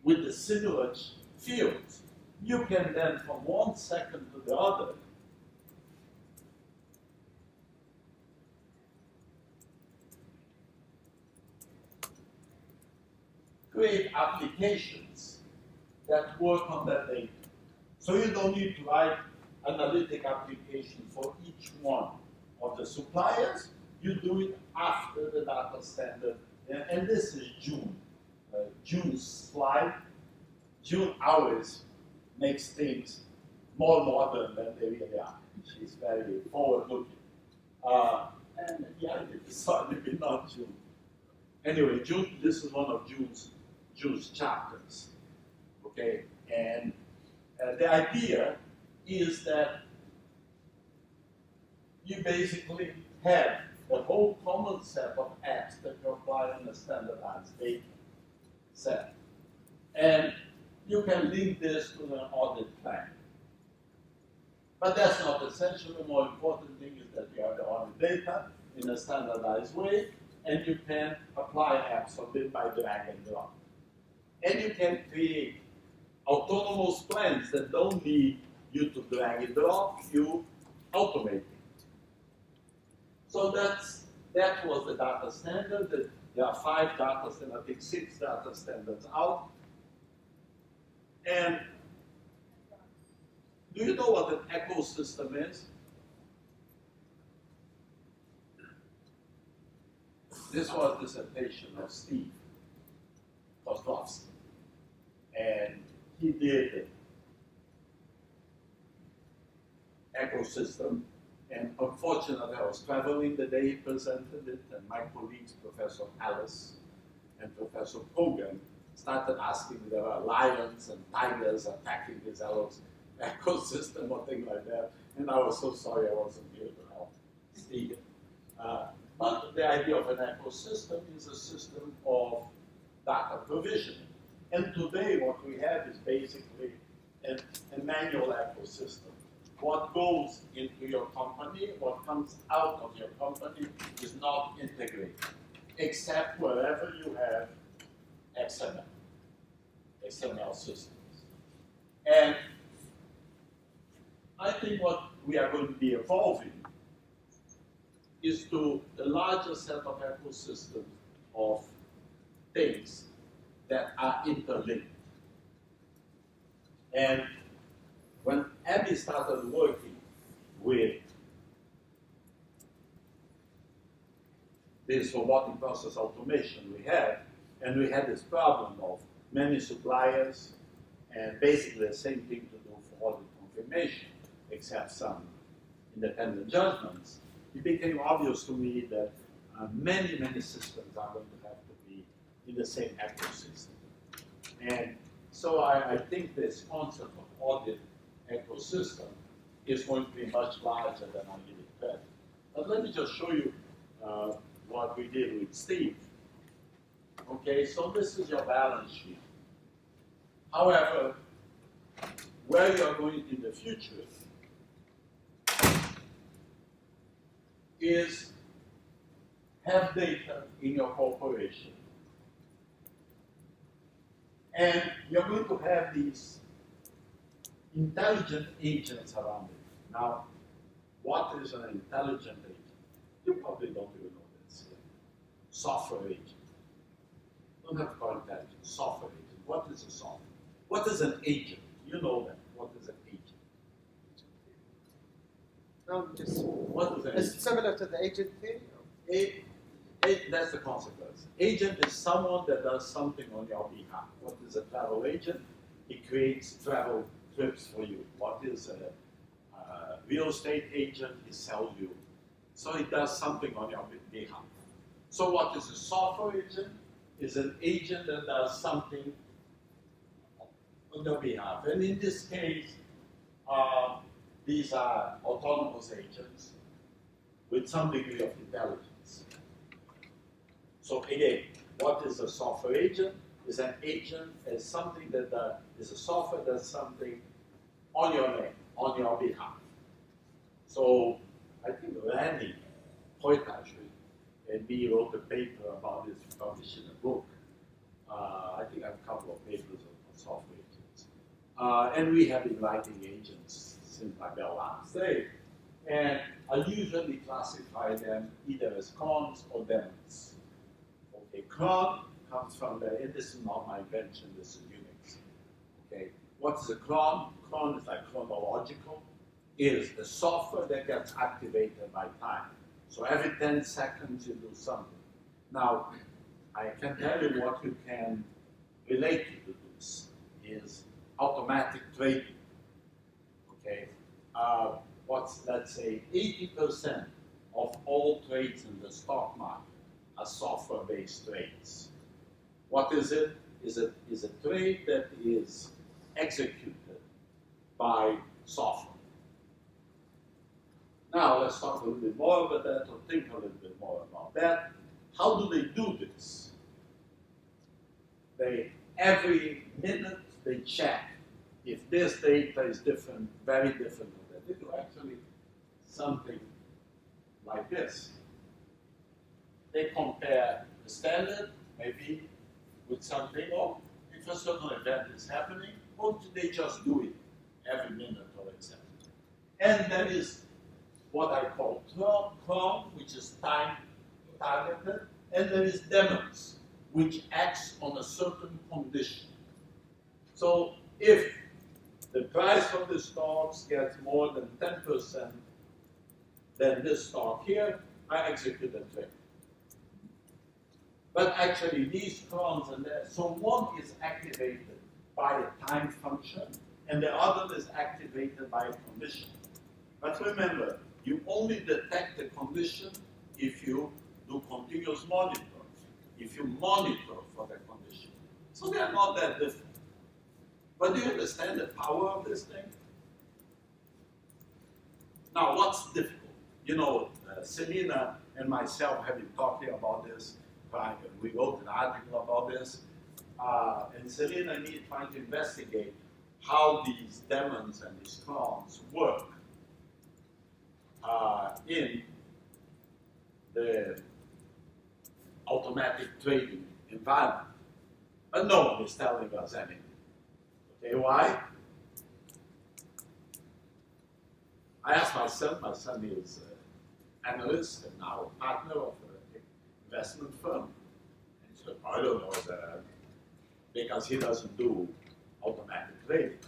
with the similar fields, you can then from one second to the other create applications that work on that data. So you don't need to write analytic application for each one of the suppliers. You do it after the data standard. And this is June. June's slide. June always makes things more modern than they really are. She's very forward-looking. And yeah, it's maybe not June. Anyway, June. This is one of June's chapters. Okay, and the idea is that you basically have the whole common set of apps that you apply on a standardized data set. And you can link this to an audit plan. But that's not essential. The more important thing is that you have the audit data in a standardized way, and you can apply apps of it by drag and drop. And you can create autonomous plans that don't need you to drag and drop, you automate it. So that was the data standard. There are 5 data standards, I think 6 data standards out. And do you know what an ecosystem is? This was a dissertation of Steve Koslovsky. And he did ecosystem. And unfortunately, I was traveling the day he presented it, and my colleagues, Professor Alice and Professor Kogan, started asking if there were lions and tigers attacking his ecosystem or things like that. And I was so sorry I wasn't here to help Steve. But the idea of an ecosystem is a system of data provisioning. And today what we have is basically a manual ecosystem. What goes into your company, what comes out of your company is not integrated, except wherever you have XML systems. And I think what we are going to be evolving is to a larger set of ecosystems of things that are interlinked. And when Abby started working with this robotic process automation we had this problem of many suppliers and basically the same thing to do for audit confirmation, except some independent judgments, it became obvious to me that many, many systems are going to have to be in the same ecosystem. And so I think this concept of audit ecosystem is going to be much larger than I give it credit. But let me just show you what we did with Steve. Okay, so this is your balance sheet. However, where you are going in the future is have data in your corporation. And you're going to have these intelligent agents around it. Now, what is an intelligent agent? You probably don't even know this. Software agent. Don't have to call it intelligent. Software agent. What is a software? What is an agent? You know that. What is an agent? No, just What is an it's agent? similar to the agent theory. That's the consequence. Agent is someone that does something on your behalf. What is a travel agent? He creates travel trips for you. What is a real estate agent? He sells you. So he does something on your behalf. So what is a software agent? Is an agent that does something on your behalf. And in this case, these are autonomous agents with some degree of intelligence. So again, what is a software agent? Is an agent as something that is a software that's something on your name, on your behalf. So I think Randy Hoytash and me wrote a paper about this, published in a book. I think I have a couple of papers on software agents. And we have been writing agents since my last day. And I usually classify them either as crons or daemons. Okay, cron comes from the, and this is not my invention, this is Unix. Okay, what is a cron? Cron is like chronological. It is the software that gets activated by time. So every 10 seconds you do something. Now, I can tell you what you can relate to this is automatic trading. Okay, what's, let's say, 80% of all trades in the stock market are software-based trades. What is it? Is a trade that is executed by software. Now let's talk a little bit more about that, or think a little bit more about that. How do they do this? They, every minute they check if this data is different, very different from that. They do actually something like this. They compare the standard, maybe, with something, or if a certain event is happening, or do they just do it every minute or etc. And there is what I call cron, which is time targeted, and there is daemons, which acts on a certain condition. So if the price of the stocks gets more than 10% than this stock here, I execute a trade. But actually these crons and that, so one is activated by a time function, and the other is activated by a condition. But remember, you only detect the condition if you do continuous monitoring, if you monitor for the condition. So they are not that different. But do you understand the power of this thing? Now, what's difficult? You know, Selena and myself have been talking about this. We wrote an article about this. And Selena and me trying to investigate how these daemons and these crons work in the automatic trading environment. But no one is telling us anything. Okay, why? I asked my son is an analyst and now a partner of an investment firm. And he said, I don't know that, because he doesn't do automatic trading.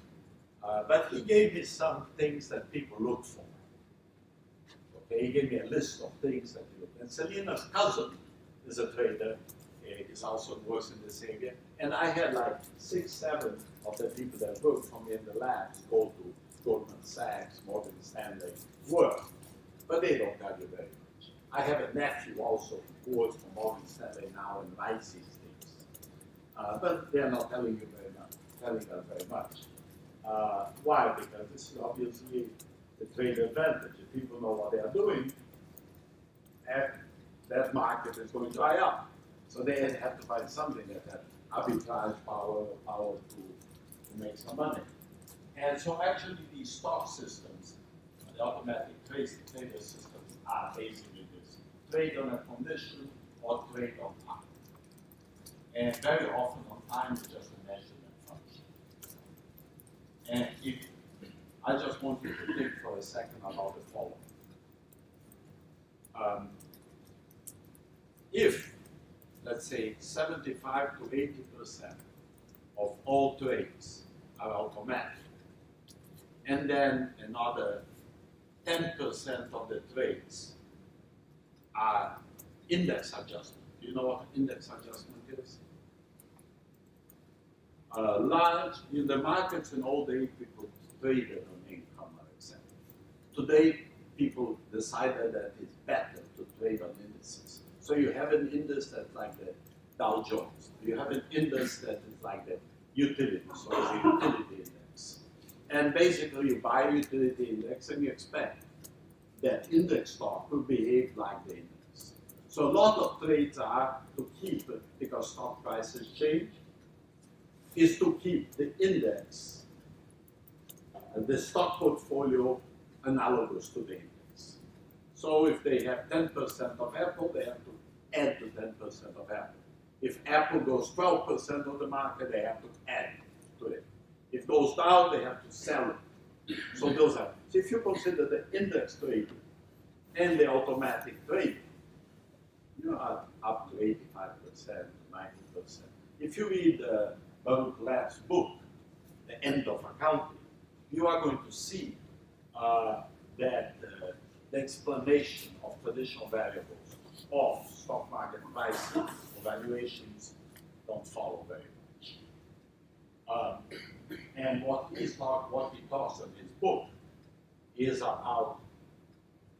But he gave me some things that people look for. Okay, he gave me a list of things that he looked. And Selena's cousin is a trader. He also works in this area. And I had like 6, 7 of the people that work for me in the labs go to Goldman Sachs, Morgan Stanley, work. But they don't tell you very much. I have a nephew also who works for Morgan Stanley now and writes these things. But they're not telling you very much, telling us very much. Why? Because this is obviously the trade advantage. If people know what they are doing, and that market is going to dry up. So they have to find something that has arbitrage power to make some money. And so actually these stock systems, the automatic trader systems, are basically this: trade on a condition or trade on time. And very often on time is just a measurement function. And if I just want you to think for a second about the following. If, let's say, 75 to 80% of all trades are automatic, and then another 10% of the trades are index adjustment. Do you know what index adjustment is? Large, in the markets in old days, people traded on income, etc. Today, people decided that it's better to trade on indices. So you have an index that's like the Dow Jones. You have an index that is like the utility, so it's a utility index. And basically, you buy a utility index and you expect that index stock will behave like the index. So a lot of trades are to keep it, because stock prices change, is to keep the index, the stock portfolio, analogous to the index. So if they have 10% of Apple, they have to add to 10% of Apple. If Apple goes 12% of the market, they have to add to it. If it goes down, they have to sell it. So those are. So if you consider the index trading and the automatic trading, you are up to 85%, 90%. If you read Baruch Lab's book, The End of Accounting, you are going to see that the explanation of traditional variables of stock market prices or valuations don't follow very much. And what he talks in his book is about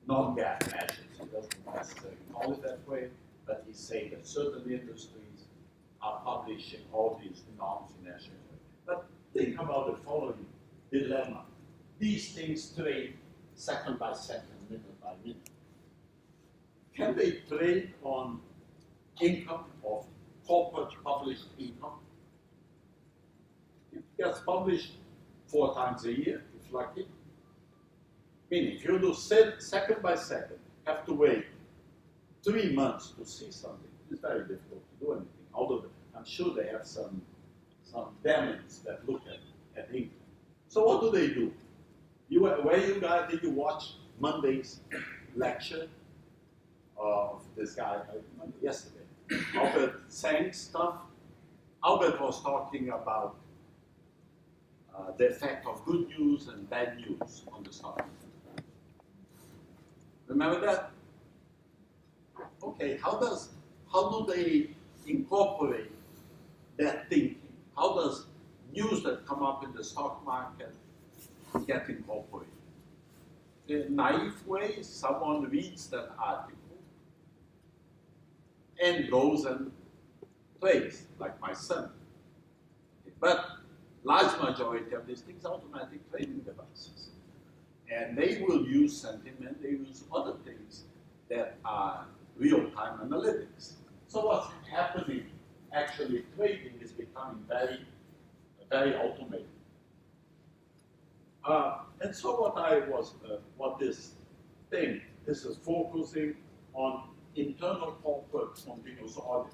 non-GAAP measures. He doesn't necessarily call it that way, but he says that certain industries are publishing all these non-financial. But think about the following dilemma. These things trade second by second, minute by minute. Can they trade on income of corporate published income? It gets published 4 times a year, if lucky. Meaning, if you do second by second, have to wait 3 months to see something, it's very difficult to do anything. Although I'm sure they have some demos that look at income. So what do? Did you watch Monday's lecture of this guy yesterday? Albert Sang's stuff. Albert was talking about the effect of good news and bad news on the stock market. Remember that? Okay, how do they incorporate that thinking? How does news that come up in the stock market get incorporated? In a naive way, someone reads that article and goes and plays, like my son. But large majority of these things are automatic trading devices. And they will use sentiment, they use other things that are real-time analytics. So what's happening, actually trading is becoming very, very automated. And so this is focusing on internal corporate continuous audit.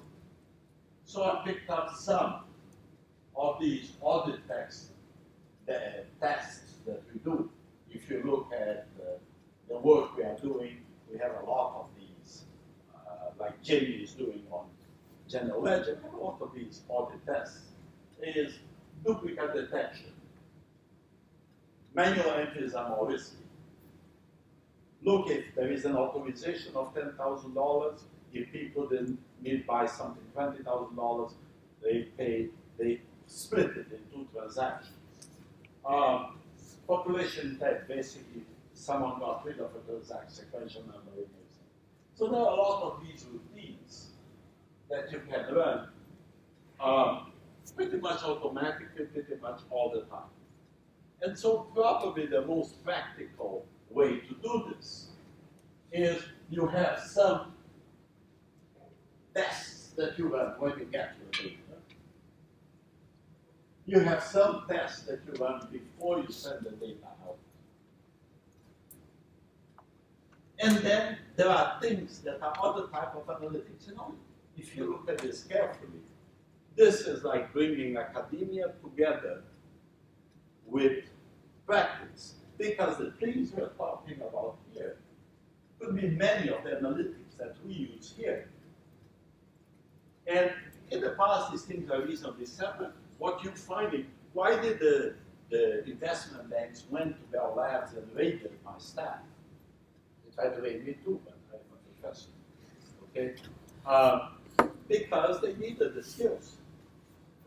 So I picked up some of these audit tests that we do. If you look at work we are doing, we have a lot of these, like Jamie is doing on general ledger, a lot of these audit tests is duplicate detection. Manual entries are more risky. Look, if there is an authorization of $10,000, if people didn't need buy something $20,000, they split it in 2 transactions. Population test, basically, someone got rid of a transaction, sequential number. So there are a lot of these routines that you can learn pretty much automatically, pretty much all the time. And so probably the most practical way to do this is you have some tests that you run when you get your data. You have some tests that you run before you send the data out. And then there are things that are other type of analytics. You know, if you look at this carefully, this is like bringing academia together with practice, because the things we're talking about here could be many of the analytics that we use here. And in the past, these things are reasonably separate. What you're finding, why did the investment banks went to Bell Labs and raided my staff? They tried to raid me too, but I'm a professor. Okay? Because they needed the skills.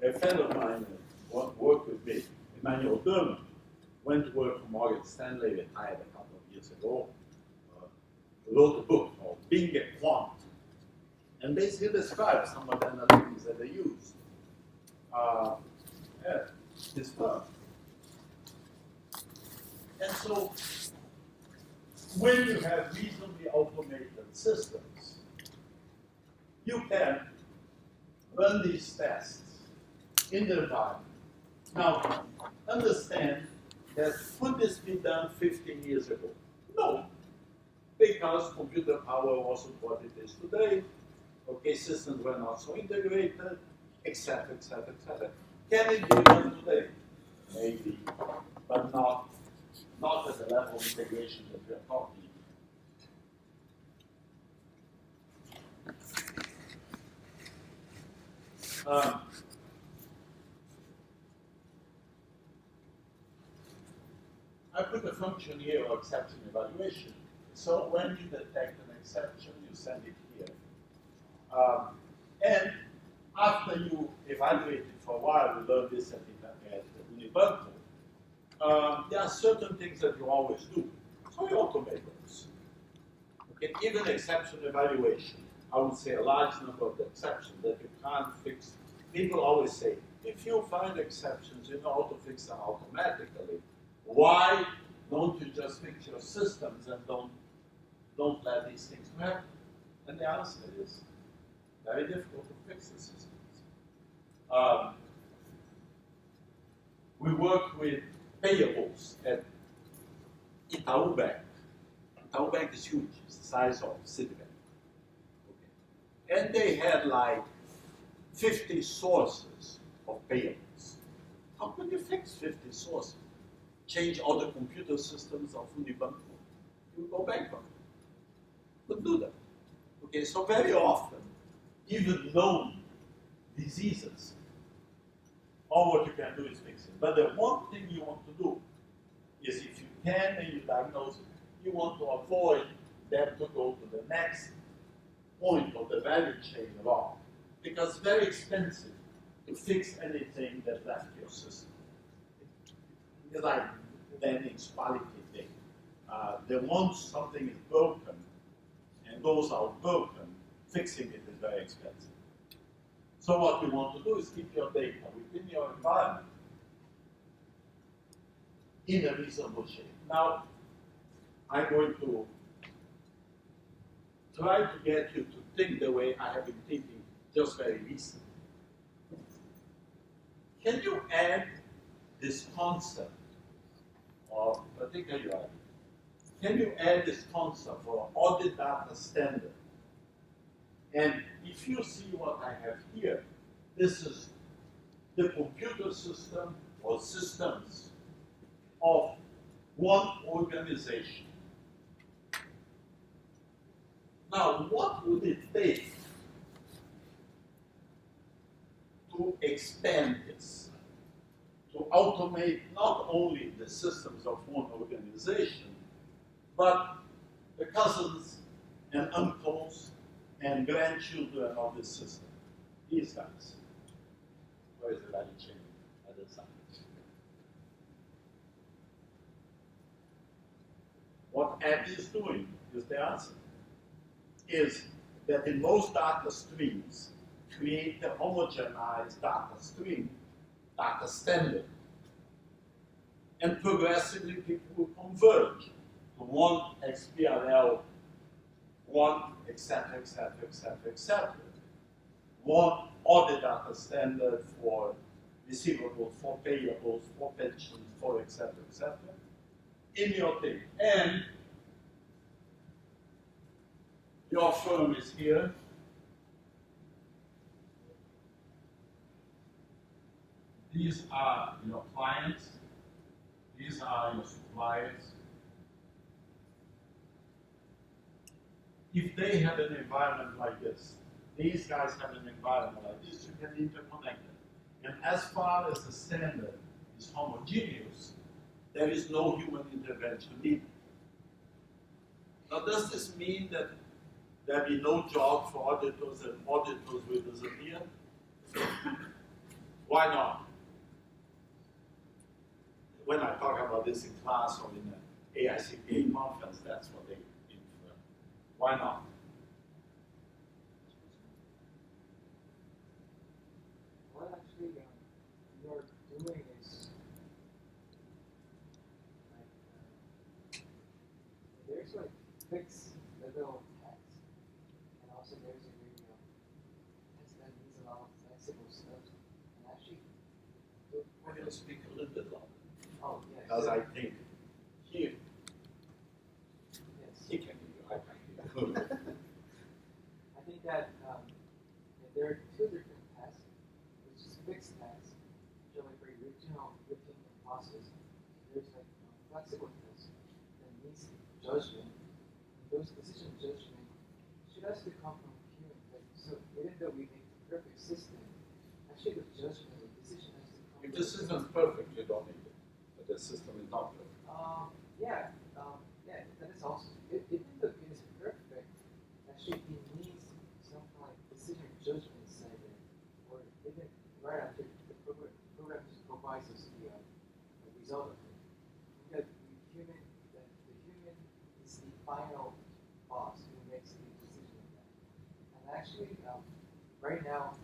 A friend of mine worked with me, Emmanuel Derman, went to work for Morgan Stanley, retired a couple of years ago, wrote a book called Being a Quant, and basically describes some of the analytics that they use. This firm. And so, when you have reasonably automated systems, you can run these tests in the environment. Now, understand that could this be done 15 years ago? No, because computer power wasn't what it is today. Okay, systems were not so integrated, etc., etc., etc. Can it be done today? Maybe, but not at the level of integration that we are talking. I put a function here of exception evaluation. So when you detect an exception, you send it here. And after you evaluate it for a while, you learn this at Unibanco, there are certain things that you always do. So you automate those. Okay, even exception evaluation, I would say a large number of the exceptions that you can't fix. People always say, if you find exceptions, you know how to fix them automatically. Why don't you just fix your systems and don't let these things happen? And the answer is very difficult to fix the systems. We work with payables at Itaú Bank. Itaú Bank is huge, it's the size of Citibank. Okay. And they had like 50 sources of payables. How could you fix 50 sources? Change all the computer systems of Unibanco? You go bankrupt. Couldn't do that. Okay, so very often, even known diseases, all what you can do is fix it. But the one thing you want to do is, if you can and you diagnose it, you want to avoid them to go to the next point of the value chain wrong. Because it's very expensive to fix anything that left your system. It's like damage quality thing. Once something is broken and goes out broken, fixing it is very expensive. So what you want to do is keep your data within your environment in a reasonable shape. Now, I'm going to try to get you to think the way I have been thinking just very recently. Can you add this concept of, particularly, can you add this concept for audit data standard? And if you see what I have here, this is the computer system or systems of one organization. Now, what would it take to expand this, to automate not only the systems of one organization, but the cousins and uncles and grandchildren of the system? These guys. Where is the value chain at the side? What AT is doing is the answer. Is that in most data streams, create a homogenized data stream, data standard. And progressively people will converge to one XBRL, one et cetera, et cetera, et cetera, et cetera. One audit data standard for receivables, for payables, for pensions, for et cetera, in your thing. And your firm is here. These are your clients. These are your suppliers. If they have an environment like this, these guys have an environment like this, you can interconnect them. And as far as the standard is homogeneous, there is no human intervention needed. Now, does this mean that there will be no job for auditors and auditors will disappear? Why not? When I talk about this in class or in an AICPA conference, that's what they infer. Why not? What actually you're doing is there's like fixed level text, and also there's a very text that needs a lot of flexible stuff. And actually, I'm going to speak a little bit louder. oh yeah, Because I think here, yes. he can hear you, I can hear you. I think that there are two different tests, which is fixed tests, which are like very original written process. There's like flexible tests that needs judgment. And those decision judgment should actually come from human. Like, so even though we make the perfect system, actually the judgment, the decision has to come. If the system's perfect, you don't need it. But the system is not perfect. Yeah, that is also, even though it is perfect, actually it needs something like decision judgment inside there, or even right after the program just provides us the result of it. Because the human is the final boss who makes the decision of that. And actually, right now,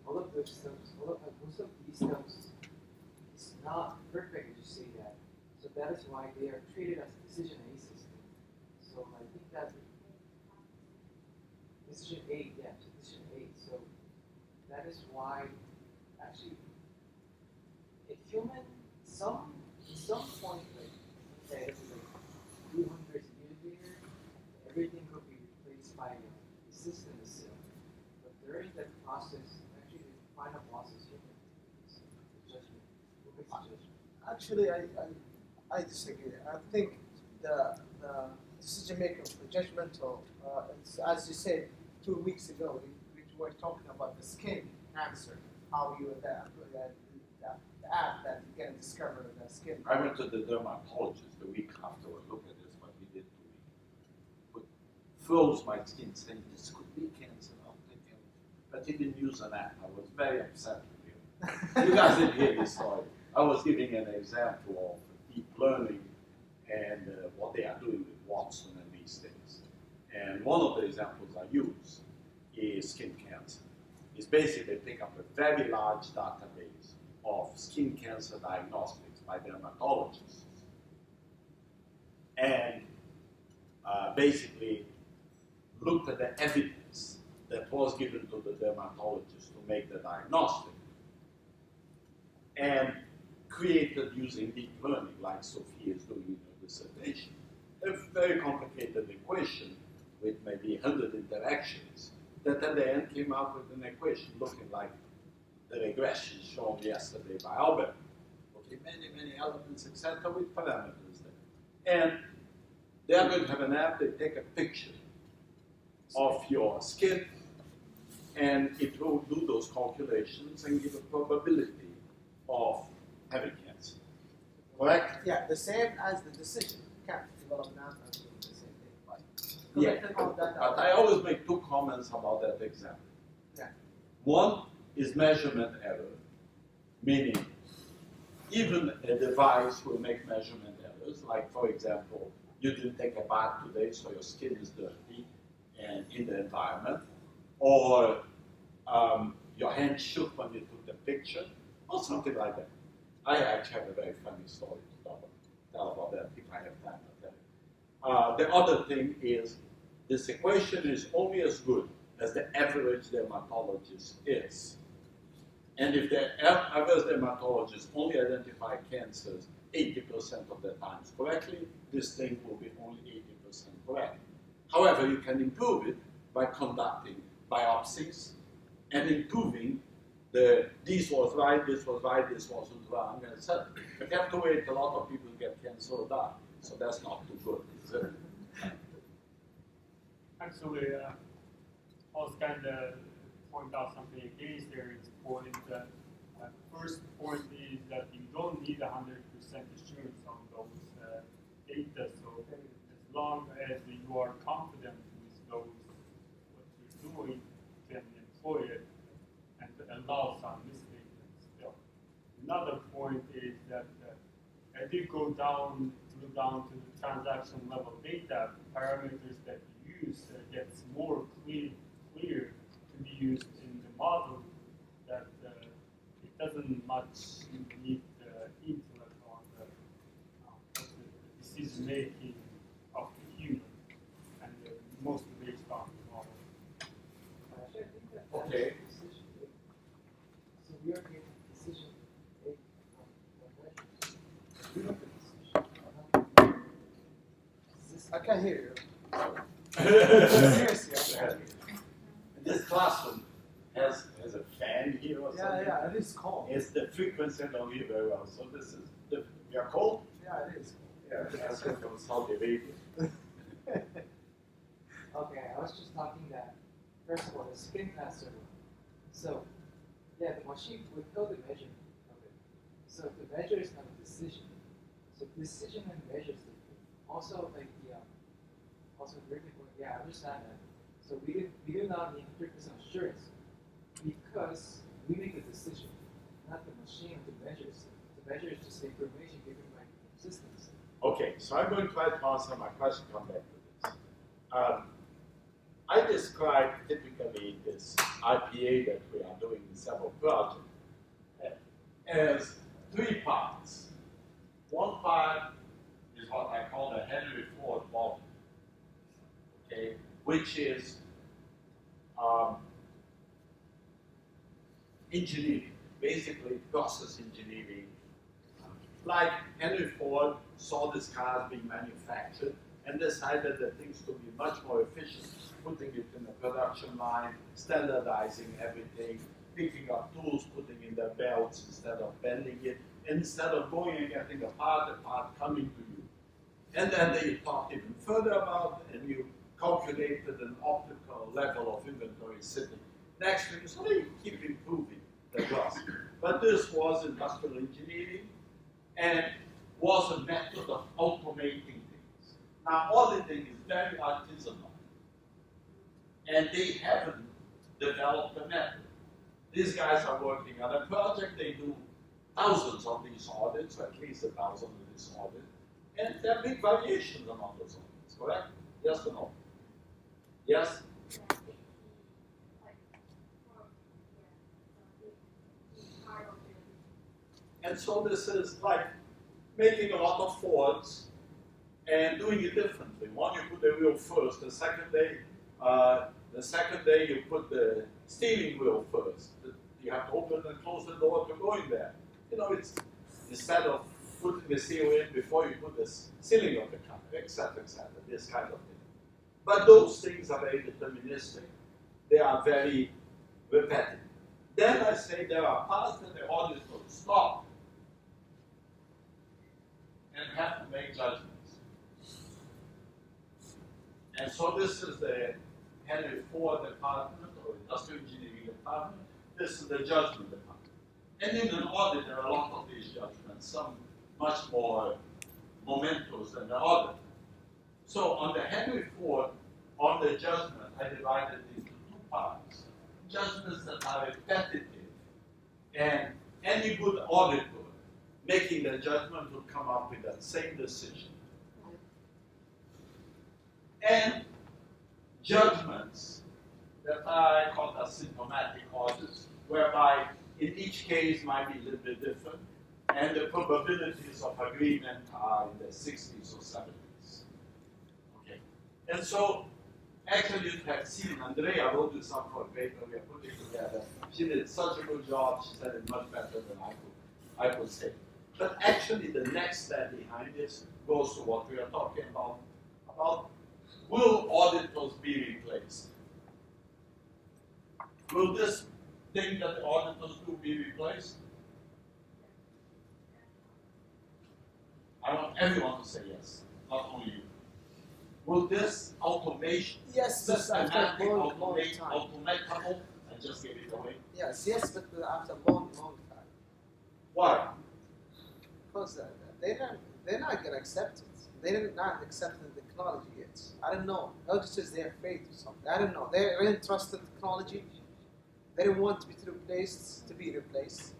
all of those systems, most of these systems, it's not perfect, as you say that. So that is why they are treated as decision A system. So I think that decision A, yeah, decision A. So that is why actually a human, in some point, like say it's like 200 years later, everything could be replaced by the system itself. But during that process, actually the final boss is human. So the judgment, who makes the judgment? Actually, I disagree. I think the decision maker, the judgmental, it's, as you said 2 weeks ago, we were talking about the skin cancer, how you the app that you can discover the skin. I went to the dermatologist the week after I looked at this, what we did to me. But froze my skin saying this could be cancer, I'll take care of it. But he didn't use an app. I was very upset with him. You guys didn't hear this story. I was giving an example of deep learning and what they are doing with Watson and these things. And one of the examples I use is skin cancer. It's basically they pick up a very large database of skin cancer diagnostics by dermatologists. And basically looked at the evidence that was given to the dermatologist to make the diagnostic. And created using deep learning, like Sophie is doing in her dissertation, a very complicated equation with maybe 100 interactions that at the end came out with an equation looking like the regression shown yesterday by Albert. Okay, many elements, etc., with parameters there. And they are going to have an app, they take a picture of your skin, and it will do those calculations and give a probability of having cancer. Correct? Yeah, the same as the decision. You can't develop that and do the same thing. But Yeah, collecting all that but I always make two comments about that example. Yeah. One is measurement error, meaning even a device will make measurement errors, like for example, you didn't take a bath today, so your skin is dirty and in the environment, or your hand shook when you took the picture, or something like that. I actually have a very funny story to tell about that if I have time to tell it. The other thing is, this equation is only as good as the average dermatologist is. And if the average dermatologist only identify cancers 80% of the times correctly, this thing will be only 80% correct. However, you can improve it by conducting biopsies and improving this was right, this wasn't wrong, and etc. But you have to wait, a lot of people get cancer or die, so that's not too good, is it? Actually, I was kind of point out something against Eric's point. First point is that you don't need 100% assurance on those data. So as long as you are confident with those, what you're doing, you can employ it and allow some mistakes still. Another point is that as you go down to the transaction level data, parameters that you use gets more clear to be used in the model, that it doesn't much need the intellect on the decision making of the human, and mostly based on the model. Actually, I think that Okay. that's decision A. So we are getting decision A from measures. We don't get decision. I can hear you. Seriously, Seriously, I can hear you. This classroom has a fan here or something. Yeah, it is cold. It's the frequency I don't hear very well. So this is we are cold? Yeah, it is. Yeah, that's from Saudi Arabia. Okay, I was just talking that, first of all, the skin test server. So, yeah, the machine would know the measurement of it. So if the measure is not a decision, so decision and measure is different. Also, like also very important, yeah, I understand that. So we do not need 100% assurance because we make the decision, not the machine or the measures. The measure is just the information given by systems. Okay, so I'm going to try to answer my question, come back to this. I describe typically this IPA that we are doing in several projects as three parts. One part is what I call the Henry Ford model, okay, which is engineering, basically process engineering. Like Henry Ford saw these cars being manufactured and decided that things could be much more efficient, putting it in a production line, standardizing everything, picking up tools, putting in their belts instead of bending it, instead of going and getting a part coming to you. And then they talked even further about it, and you calculated an optimal level of inventory sitting next to you, so they keep improving the cost. But this was industrial engineering and was a method of automating things. Now, auditing is very artisanal, and they haven't developed a method. These guys are working on a project, they do thousands of these audits, or at least 1,000 of these audits, and there are big variations among those audits, correct? Yes or no? Yes? And so this is like making a lot of Fords and doing it differently. One, you put the wheel first. The second day you put the steering wheel first. You have to open and close the door to go in there. You know, it's instead of putting the seal in before you put the ceiling of the car, etc., this kind of thing. But those things are very deterministic. They are very repetitive. Then I say there are parts that the auditor will stop and have to make judgments. And so this is the Henry Ford department or industrial engineering department. This is the judgment department. And in an audit, there are a lot of these judgments, some much more momentous than the other. So on the Henry Ford, on the judgment, I divided it into two parts. Judgments that are repetitive, and any good auditor making the judgment will come up with that same decision. And judgments that I call asymptomatic audits, whereby in each case might be a little bit different, and the probabilities of agreement are in the 60s or 70s. Okay. And so, actually, you have seen, Andrea wrote this up for a paper we are putting together. She did such a good job, she said it much better than I could say. But actually, the next step behind this goes to what we are talking about will auditors be replaced? Will this thing that the auditors do be replaced? I want everyone to say yes, not only you. Will this automation, Yes, but systematic after a long time. automatable, I just gave it away. Yes, but after a long time. Why? Because they're not gonna accept it. They're not accepting the technology yet. I don't know. Auditors, they're afraid of something. I don't know. They really trust the technology. They don't want to be replaced.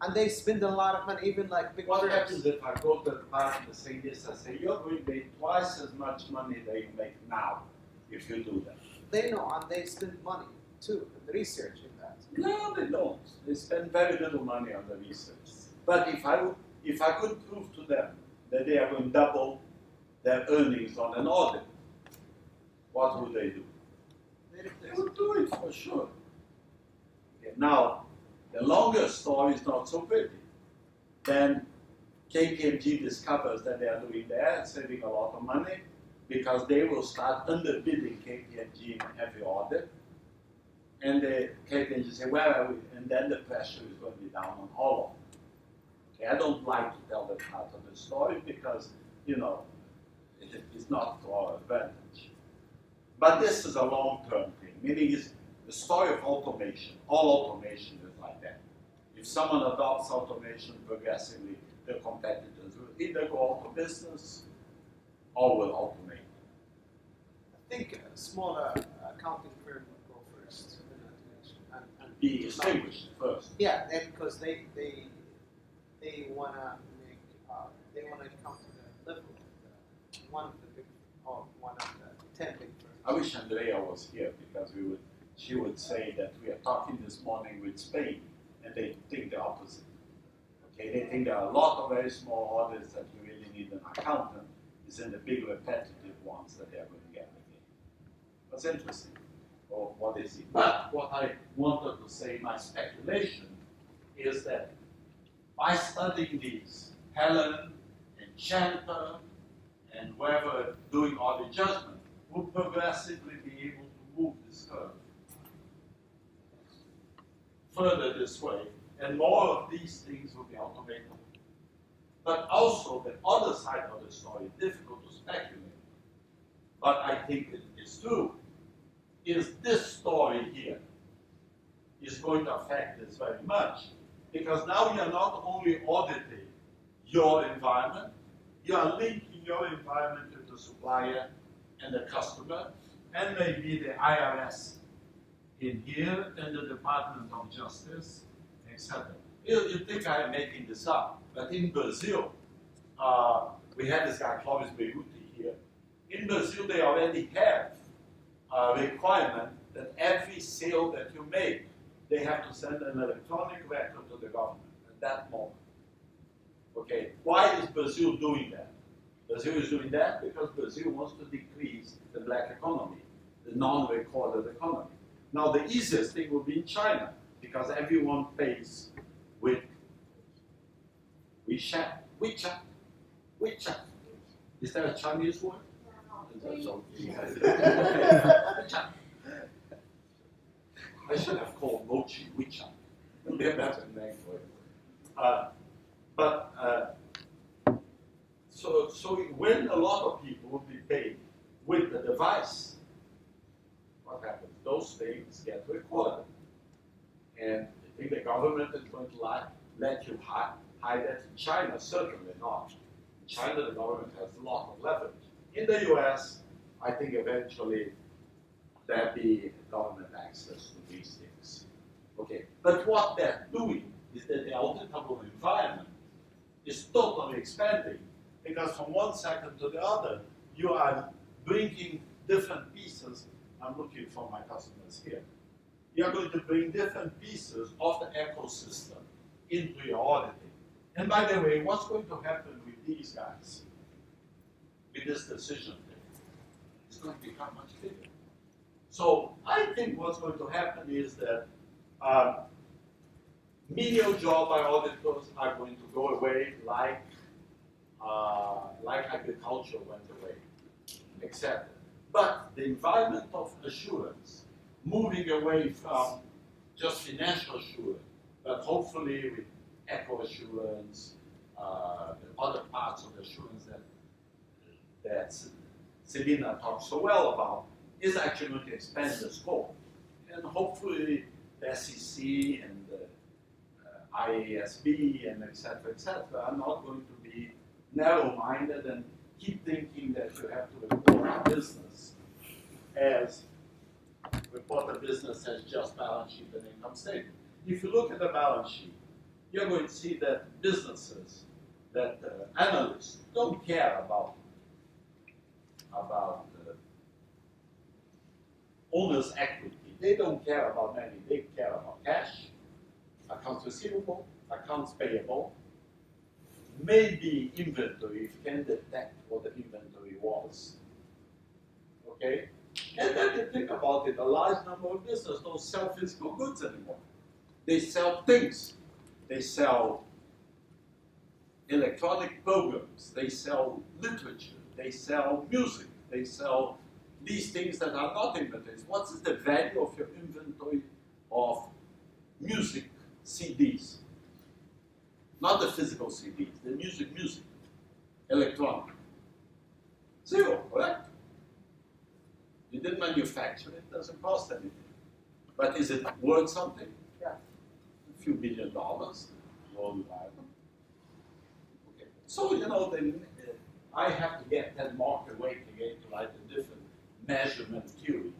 And they spend a lot of money, even like big What firms. happens if I go to the department and say this? I say, you're going to make twice as much money that you make now if you do that. They know, and they spend money too in the research in that. No, they don't. They spend very little money on the research. But if I could prove to them that they are going to double their earnings on an audit, what would they do? They would do it for sure. Okay, now, the longer story is not so pretty. Then KPMG discovers that they are doing that and saving a lot of money because they will start underbidding KPMG in every audit. And the KPMG say, where are we? And then the pressure is going to be down on all of them. Okay, I don't like to tell that part of the story because, you know, it's not to our advantage. But this is a long-term thing, meaning it's the story of automation. All automation is like that. If someone adopts automation progressively, the competitors will either go out of business or will automate. I think a smaller accounting firm would go first in automation and Be distinguished first. yeah, because they wanna make they wanna come to the level of one of the big or one of the 10 big firms. I wish Andrea was here because she would say that we are talking this morning with Spain and they think the opposite. Okay, they think there are a lot of very small audits that you really need an accountant. It's in the big repetitive ones that they are going to get again. That's interesting. Or what is it? But what I wanted to say, my speculation, is that by studying these, Helen and Chanter and whoever doing audit judgment will progressively be able to move this curve further this way, and more of these things will be automated. But also the other side of the story, difficult to speculate, but I think it is true, is this story here is going to affect this very much. Because now you are not only auditing your environment, you are linking your environment with the supplier and the customer, and maybe the IRS in here, and the Department of Justice, etc. You think I am making this up, but in Brazil, we have this guy, Clovis Beruti here. In Brazil, they already have a requirement that every sale that you make, they have to send an electronic record to the government at that moment. Okay, why is Brazil doing that? Brazil is doing that because Brazil wants to decrease the black economy, the non-recorded economy. Now the easiest thing would be in China because everyone pays with WeChat. Is there a Chinese word? That's all. I should have called Mochi WeChat. Would be a better name for it. So when a lot of people will be paid with the device, what happens? those things get recorded. And I think the government is going to let you hide that. In China, certainly not. In China, the government has a lot of leverage. In the US, I think eventually there'll be government access to these things. Okay, but what they're doing is that the auditable environment is totally expanding, because from one second to the other, you are bringing different pieces. I'm looking for my customers here. You're going to bring different pieces of the ecosystem into your auditing. And by the way, what's going to happen with these guys, with this decision thing? It's going to become much bigger. So I think what's going to happen is that menial job by auditors are going to go away, like agriculture went away, etc. But the environment of assurance, moving away from just financial assurance, but hopefully with eco assurance, other parts of assurance that Selina talks so well about, is actually going to expand the scope. And hopefully the SEC and the IASB and et cetera, are not going to be narrow-minded and keep thinking that you have to report a business as just balance sheet and income statement. If you look at the balance sheet, you're going to see that businesses, that analysts don't care about owner's equity. They don't care about money. They care about cash, accounts receivable, accounts payable, maybe inventory, if you can detect what the inventory was. Okay? And then you think about it, a large number of businesses don't sell physical goods anymore. They sell things. They sell electronic programs. They sell literature. They sell music. They sell these things that are not inventories. What is the value of your inventory of music CDs? Not the physical CDs, the music, electronic. Zero, correct? You didn't manufacture it, it doesn't cost anything. But is it worth something? Yeah. A few $1 billion worldwide. Okay. So, you know, I have to get that mark awake again to like a different measurement theory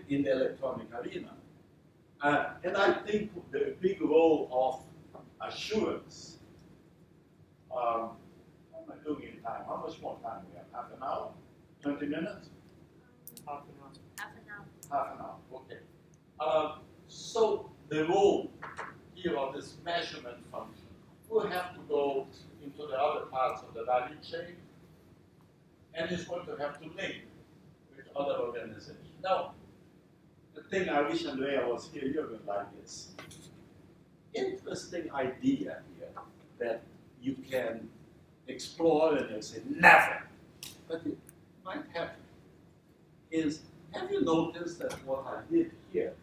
in the electronic arena. And I think the big role of assurance, how am I doing in time? How much more time we have? Half an hour? 20 minutes? Half an hour. Half an hour. Half an hour, okay. So the role here of this measurement function will have to go into the other parts of the value chain, and it's going to have to link with other organizations. Now, the thing I wish Andrea was here, you're going to like this. Interesting idea here that you can explore and you say, never, but it might happen, is, have you noticed that what I did here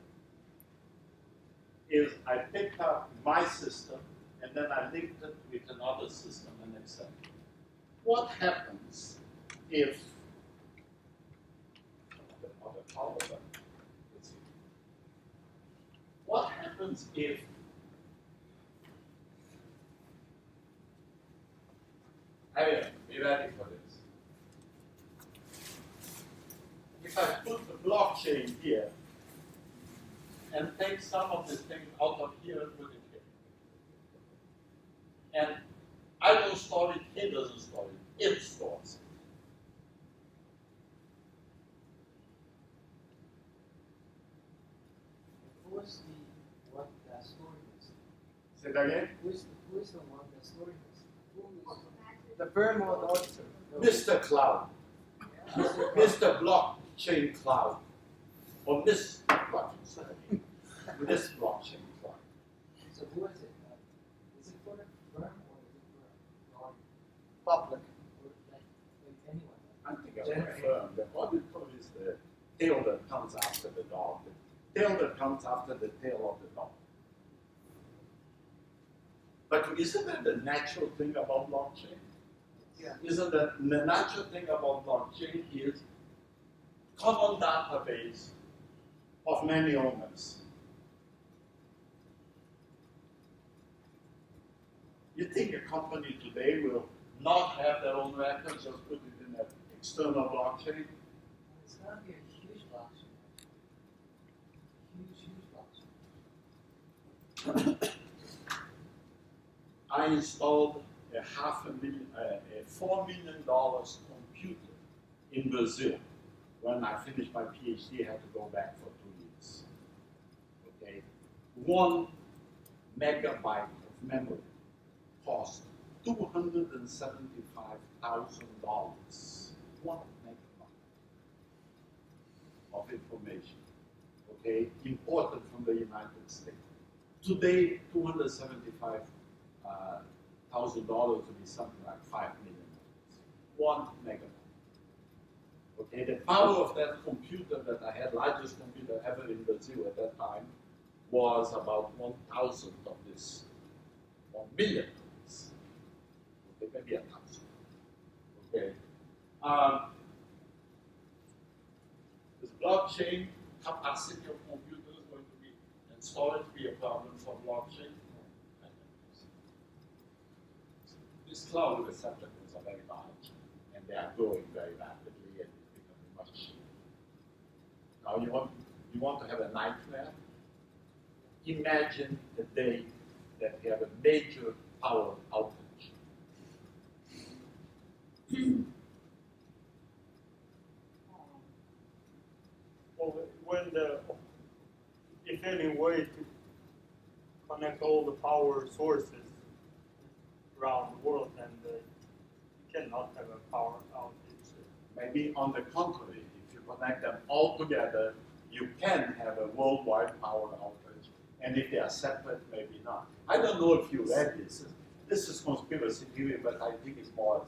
is I picked up my system and then I linked it with another system and etc. What happens if what happens if be ready for this. If I put the blockchain here and take some of this thing out of here and put it here. And I don't store it, he doesn't store it, it stores it. Who is the one that's storing this? Say that again? Who is the one that's storing this? Who is The Vermont auditor. Mr. Cloud, Mr. Blockchain Cloud, or Miss Blockchain, sorry. This blockchain cloud. So who is it? Is it for the firm or is it for Public. or like anyone? I think I confirm that auditor is the tail that comes after the dog, the tail that comes after the tail of the dog. But isn't that the natural thing about blockchain? Yeah. Isn't that the natural thing about blockchain is common database of many owners. You think a company today will not have their own records, just put it in an external blockchain? It's gonna be a huge blockchain. Huge blockchain. I installed a $4 million computer in Brazil. When I finished my PhD, I had to go back for 2 years. Okay, 1 megabyte of memory cost $275,000. 1 megabyte of information. Okay, imported from the United States. Today, $275,000 would be something like $5 million. 1 megabyte. Okay, the power of that computer that I had, largest computer ever in Brazil at that time, was about 1,000th of this, 1 million of this. Okay, maybe 1,000. Okay. Is blockchain capacity of computers going to be, and storage be a problem for blockchain? These cloud receptacles are very large, and they are growing very rapidly, and it's becoming much cheaper. Now you want to have a nightmare? Imagine the day that we have a major power outage. Well, if any way to connect all the power sources around the world, then you cannot have a power outage. Maybe on the contrary, if you connect them all together, you can have a worldwide power outage. And if they are separate, maybe not. I don't know if you read this. This is conspiracy theory, but I think it's more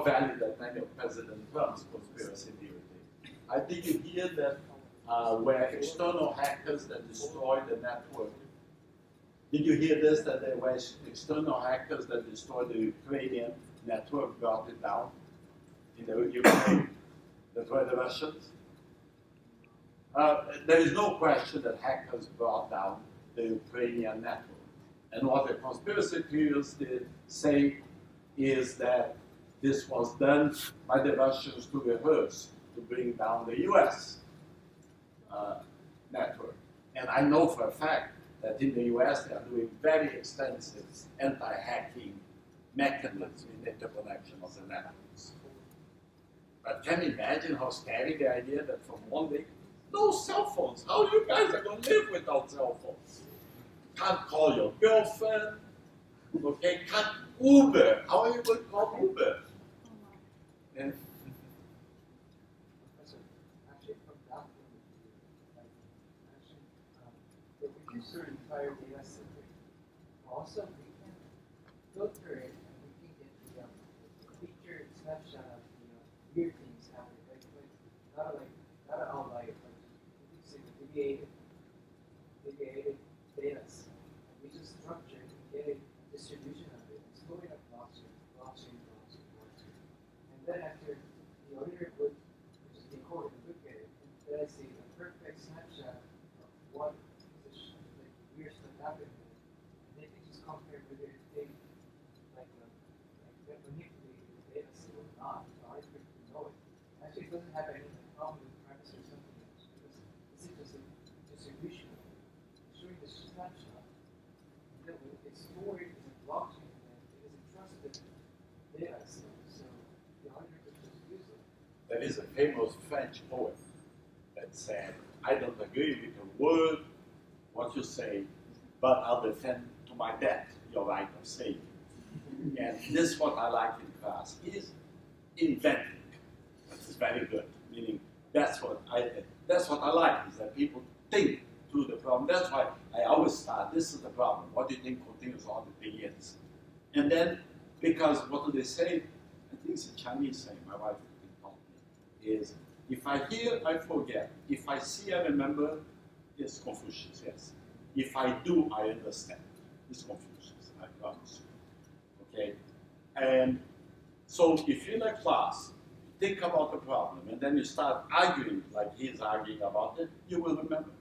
valid than many of President Trump's conspiracy theory. I think you hear that where external hackers that destroy the network. Did you hear this, that there were external hackers that destroyed the Ukrainian network, brought it down in the Ukraine, that were the Russians? There is no question that hackers brought down the Ukrainian network. And what the conspiracy theorists did say is that this was done by the Russians to rehearse, to bring down the US network. And I know for a fact that in the US they are doing very extensive anti-hacking mechanisms in the interconnection of the networks. But can you imagine how scary the idea that from one day, no cell phones. How you guys are going to live without cell phones? Can't call your girlfriend. Okay, can't Uber. How are you going to call Uber? And Professor, actually from that point of view, if we use our entire data set, also we can filter it and we can get the picture snapshot of the weird things happening, not an outlier, but we can say the deviated data set. And we just structure it and get a distribution of it and store it in a blockchain. And then after the auditor would just decode and look at it, and then I see a perfect snapshot of what is like weird stuff happened. And they can just compare whether they manipulated the data set or not. So I could know it. Actually, it doesn't have any problem with privacy or something else because this is just a distribution of it. It's showing the snapshot. And then when it's stored in a blockchain, it is a trusted data set. So the auditor could just use it. there is a famous French poet that said, I don't agree with a word what you say, but I'll defend to my death your right of saying it. And this is what I like in class. He's inventing. That's very good. Meaning that's what I like, is that people think through the problem. That's why I always start, this is the problem. What do you think continuous auditing is? And then, because what do they say? I think it's a Chinese saying, my wife taught me, is if I hear, I forget. If I see, I remember. It's Confucius, yes. If I do, I understand. It's Confucius, I promise you. Okay? And so if you're in a class, think about the problem, and then you start arguing like he's arguing about it, you will remember.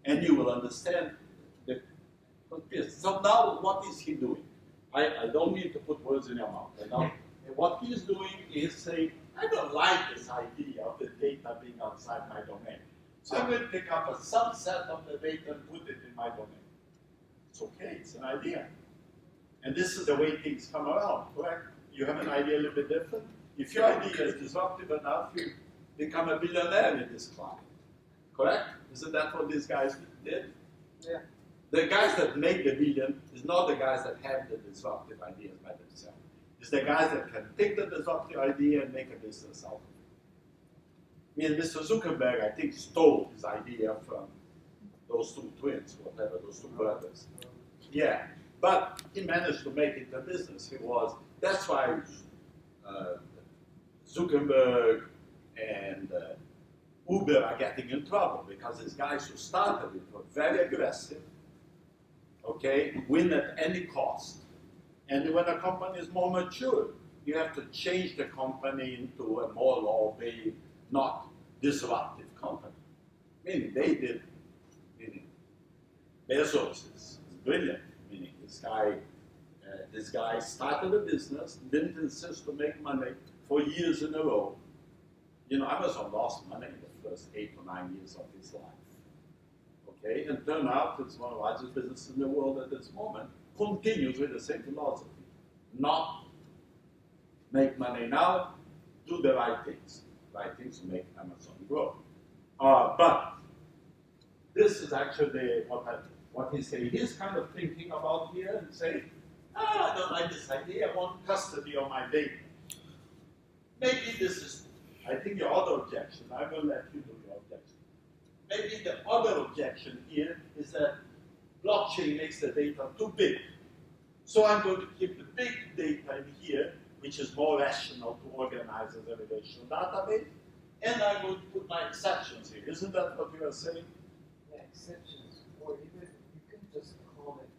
And you will understand the conspiracy. So now, what is he doing? I don't need to put words in your mouth. And what he's doing is saying, I don't like this idea of the data being outside my domain. So I'm going to pick up a subset of the data and put it in my domain. It's okay, it's an idea. And this is the way things come around, correct? You have an idea a little bit different. If your idea is disruptive enough, you become a billionaire in this climate. Correct? Isn't that what these guys did? Yeah. The guys that make the billion is not the guys that have the disruptive ideas by themselves. It's the guys that can take the disruptive idea and make a business out of it. I mean, Mr. Zuckerberg, I think, stole his idea from those two twins, whatever, those two brothers. Yeah, but he managed to make it a business. That's why Zuckerberg and Uber are getting in trouble, because these guys who started it were very aggressive, okay, win at any cost. And when a company is more mature, you have to change the company into a more law-obeying, not disruptive company. Meaning they did, meaning Bezos is brilliant, meaning this guy started a business, didn't insist to make money for years in a row. You know, Amazon lost money in the first 8 or 9 years of his life. Okay, and turned out it's one of the largest businesses in the world at this moment, continues with the same philosophy. Not make money now, do the right things to make Amazon grow. But this is actually what he's saying. He's kind of thinking about here and saying, I don't like this idea, I want custody of my data. Maybe this is, I think your other objection, I will let you do your objection. Maybe the other objection here is that blockchain makes the data too big. So I'm going to keep the big data in here, which is more rational to organize as a relational database, and I'm going to put my exceptions here. Isn't that what you are saying? Yeah, exceptions, or even you can just call it,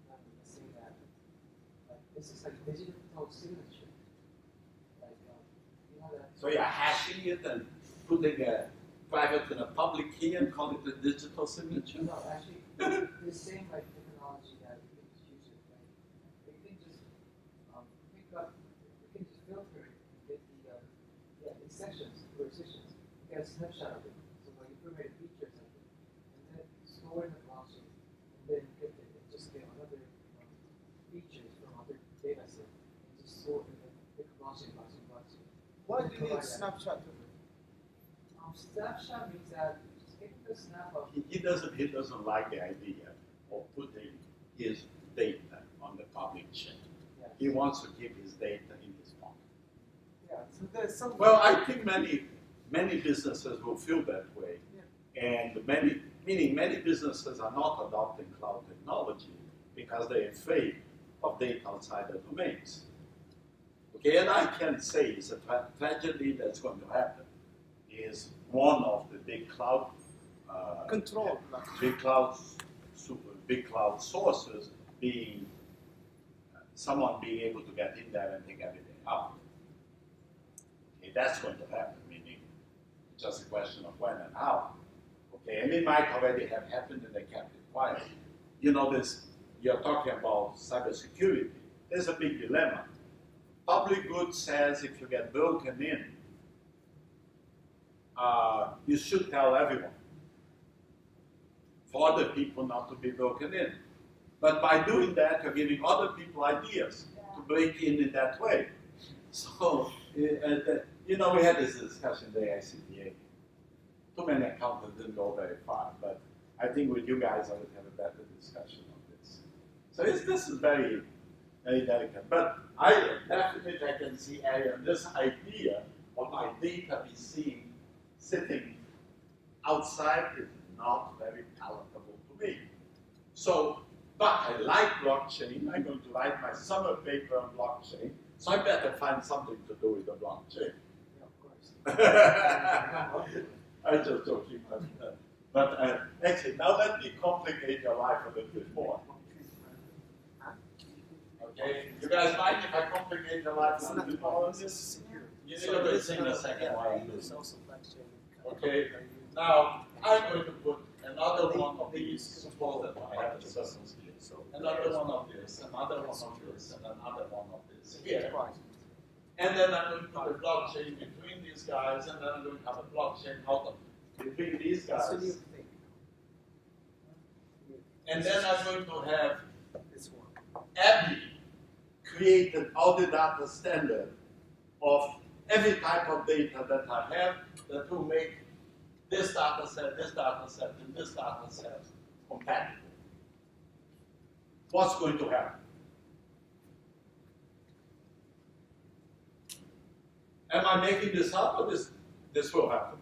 let's say that, like this is like digital signature. Like, you know that. So you're hashing it and putting a private and a public key and call it a digital signature? No, actually, the same like technology that we can just use it. Like, we can just pick up, we can just filter it and get the exceptions or exceptions. Get a snapshot of it. So like informative features of it, and then store in the blockchain, and then get it and just get other features from other data set and just store in the blockchain. Why do you need snapshot of it? Snapshot means that just get the snap of He doesn't like the idea of putting his data on the public chain. Yes. He wants to keep his data in his pocket. Yeah, so there's some. Well, I think many businesses will feel that way, and many businesses are not adopting cloud technology because they're afraid of data outside their domains. Okay, and I can say it's a tragedy that's going to happen. Is one of the big cloud Control. big cloud sources being someone being able to get in there and take everything out. Okay, that's going to happen. Meaning, it's just a question of when and how. Okay, and it might already have happened and they kept it quiet. You know, you're talking about cybersecurity. There's a big dilemma. Public good says if you get broken in, you should tell everyone for other people not to be broken in. But by doing that, you're giving other people ideas to break in that way. So, you know, we had this discussion at the AICPA. Too many accountants didn't go very far, but I think with you guys I would have a better discussion on this. So this is very, very delicate. But I can see this idea of my data be sitting outside is not very palatable to me. So, but I like blockchain. I'm going to write my summer paper on blockchain, so I better find something to do with the blockchain. Yeah, of course. I'm just joking. But actually, now let me complicate your life a little bit more. Okay, you guys mind if I complicate the life It's a not little more on this? secure. You're going to see in a second why I'm doing It's it. also blockchain. Okay, now I'm going to put another one of these. Suppose that I have the systems here. So another one of this, another one of this, and another one of this here. Right. And then I'm going to put a blockchain between these guys, and then I'm going to have a blockchain out of between these That's a new guys. thing. And then I'm going to have This one. Abby create an audit data standard of every type of data that I have that will make this data set, and this data set compatible. What's going to happen? Am I making this up, or this will happen?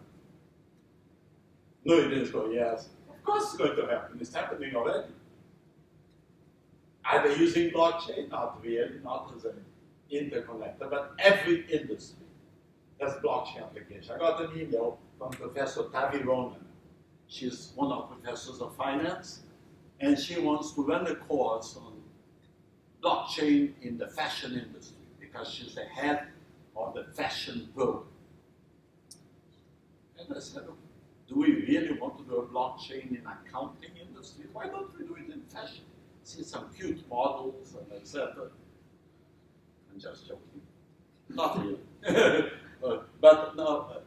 No, you didn't go, yes. Of course it's going to happen. It's happening already. Either using blockchain, not really, not as an interconnector, but every industry has blockchain application. I got an email from Professor Tavi Ronan. She's one of professors of finance, and she wants to run a course on blockchain in the fashion industry because she's the head of the fashion program. And I said, do we really want to do a blockchain in accounting industry? Why don't we do it in fashion? See some cute models and etc. I'm just joking. Not really. But no,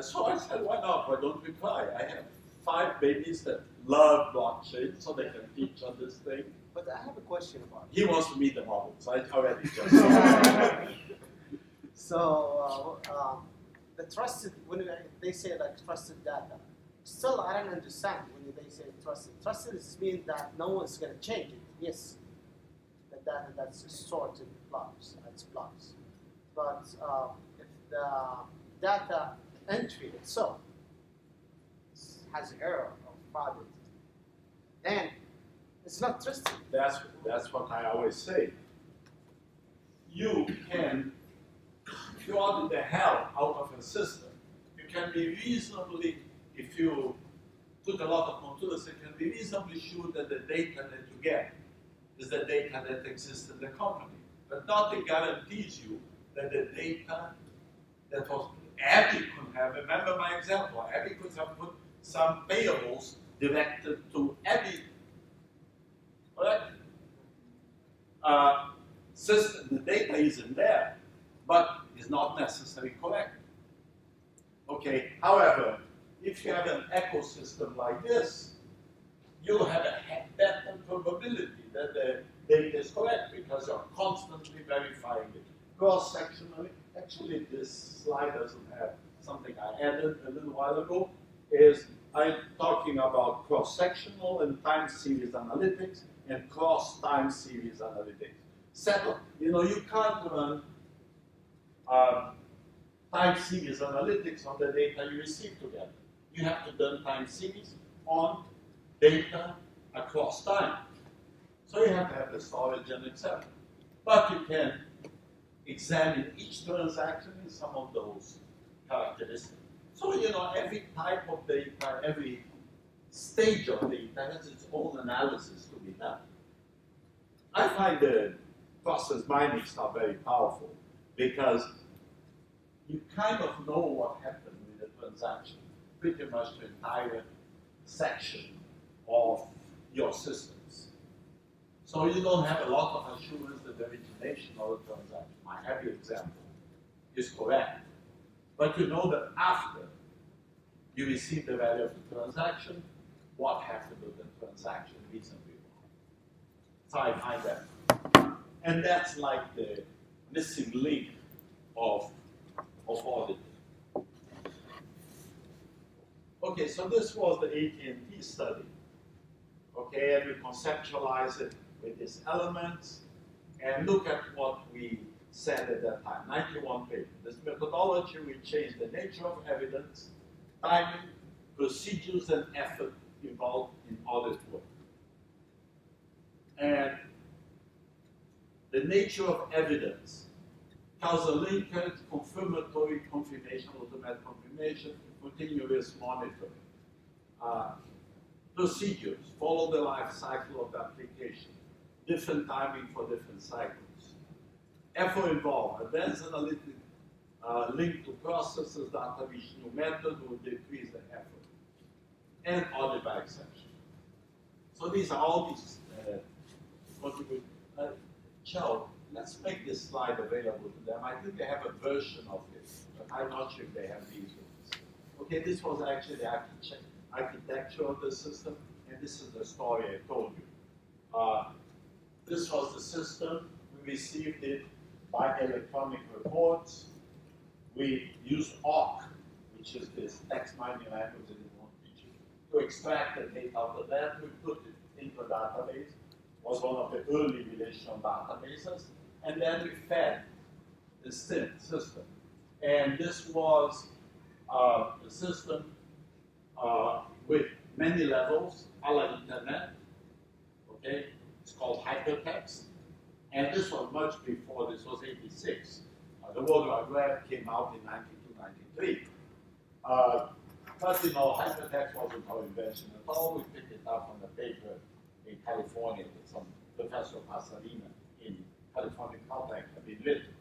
so I said, why not? Why don't we try? I have 5 babies that love blockchain, so they can teach on this thing. But I have a question about it. He wants to meet the models. I already just saw. So the trusted, when they say like trusted data, still I don't understand when they say trusted. Trusted means that no one's going to change it. Yes, the data that's stored in blocks, it's blocks. But if the data entry itself has error or fraud, then it's not trusted. That's what I always say. You can, if you audit the hell out of a system, you can be reasonably, if you put a lot of controls, you can be reasonably sure that the data that you get is the data that exists in the company. But nothing guarantees you that the data that was Abby could have, remember my example, Abby could have put some payables directed to Abby, correct? System, the data isn't there, but is not necessarily correct. Okay, however, if you have an ecosystem like this, you'll have a better probability that the data is correct because you're constantly verifying it. Cross-sectionally, actually this slide doesn't have something I added a little while ago, is I'm talking about cross-sectional and time series analytics and cross-time series analytics. Settle, you can't run time series analytics on the data you receive together. You have to do time series on data across time. So you have to have the storage and etc. But you can examine each transaction in some of those characteristics. So every type of data, every stage of data has its own analysis to be done. I find the process mining stuff very powerful because you kind of know what happened with the transaction, pretty much the entire section of your systems. So you don't have a lot of assurance that the origination of the transaction, my happy example, is correct. But you know that after you receive the value of the transaction, what happened with the transaction reasonably well. So I find that. And that's like the missing link of auditing. Okay, so this was the AT&T study. Okay, and we conceptualize it with these elements and look at what we said at that time, 91 paper. This methodology, we changed the nature of evidence, timing, procedures, and effort involved in audit work. And the nature of evidence, causal linkage, confirmatory, confirmation, automatic confirmation, continuous monitoring. Procedures, follow the life cycle of the application, different timing for different cycles. effort involved. Advanced analytics linked to processes that reach new method will decrease the effort. And audit by exception. So these are all these contribute. Joe, let's make this slide available to them. I think they have a version of it, but I'm not sure if they have these ones. Okay, this was actually the architecture of the system, and this is the story I told you. This was the system. We received it by electronic reports. We used awk, which is this text mining language that we won't teach you, to extract the data out of that. We put it into a database. Was one of the early relational databases, and then we fed the system. And this was the system with many levels, a la internet. Okay, it's called hypertext, and this was much before. This was '86. The World Wide Web came out in 1992, 93. But you know, hypertext wasn't our invention at all. We picked it up on the paper in California with some Professor Pasadena in California Caltech had been written.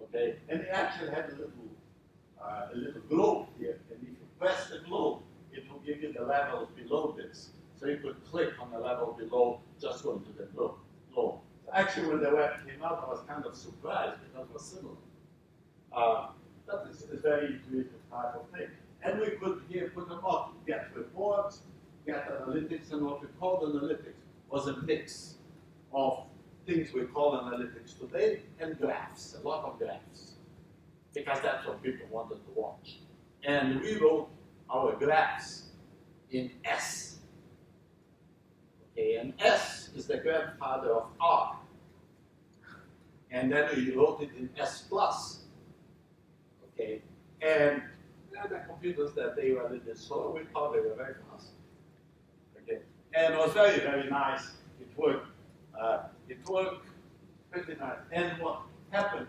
Okay, and it actually had a little globe here, and if you press the globe, it will give you the levels below this. So you could click on the level below, just go into the globe. So actually, when the web came out, I was kind of surprised because it was similar. That is a very intuitive type of thing. And we could here put them up, get reports, get analytics, and what we called analytics was a mix of things we call analytics today and graphs, a lot of graphs, because that's what people wanted to watch. And we wrote our graphs in S. Okay, and S is the grandfather of R. And then we wrote it in S+. Okay, and the computers that they were in this, so we thought they were very fast. Okay, and it was very, very nice. It worked. It worked pretty nice. And what happened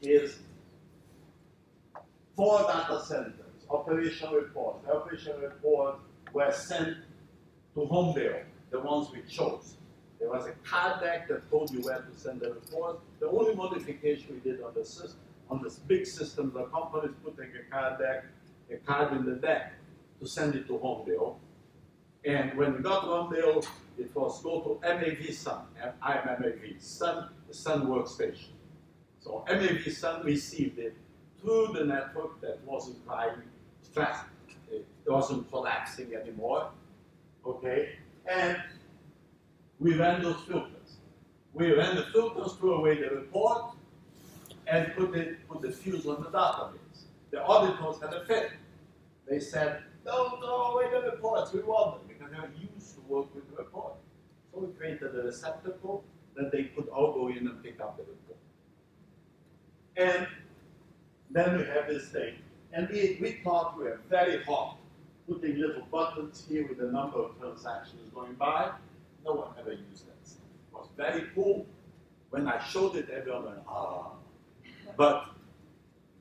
is 4 data centers, operational reports. The operational reports were sent to Homedale, the ones we chose. There was a card deck that told you where to send the reports. The only modification we did on the system, on this big system, the company is putting a card in the deck to send it to Homedale. And when we got to Homedale, it was go to MAV Sun, MAV Sun, the Sun workstation. So MAV Sun received it through the network that wasn't driving fast. It wasn't collapsing anymore. Okay, and we ran those filters. We ran the filters, threw away the report, and put the fuse on the database. The auditors had a fit. They said, don't throw away the reports, we want them, because they were used to work with the report. So we created a receptacle that they could all go in and pick up the report. And then we have this thing. And we thought we were very hot, putting little buttons here with the number of transactions going by. No one ever used that stuff. It was very cool. When I showed it, everyone went, ah. But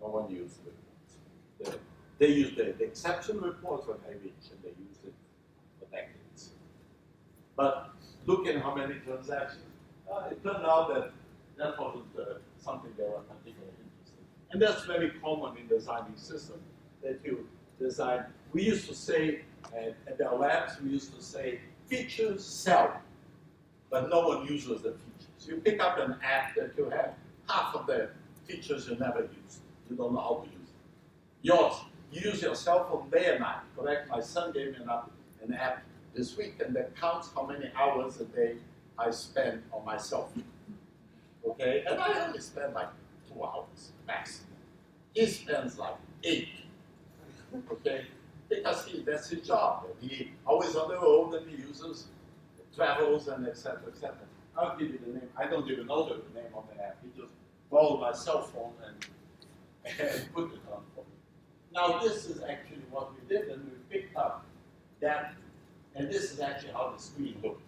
no one used it. They used the exception reports when they reached, and they used it for decades. But look at how many transactions. It turned out that that wasn't something they were particularly interested in. And that's very common in designing systems that you design. We used to say, at the labs, we used to say, features sell, but no one uses the features. You pick up an app that you have, half of the features you never use. You don't know how to use it. Yours, you use your cell phone day and night, correct? My son gave me an app this week, and that counts how many hours a day I spend on my cell phone. Okay? And I only spend like 2 hours maximum. He spends like 8. Okay? Because that's his job. He always on the road and he uses, travels and etc. etc. I'll give you the name. I don't even know the name of the app. He just borrowed my cell phone and put it on for me. Now this is actually what we did, and we picked up that, and this is actually how the screen looked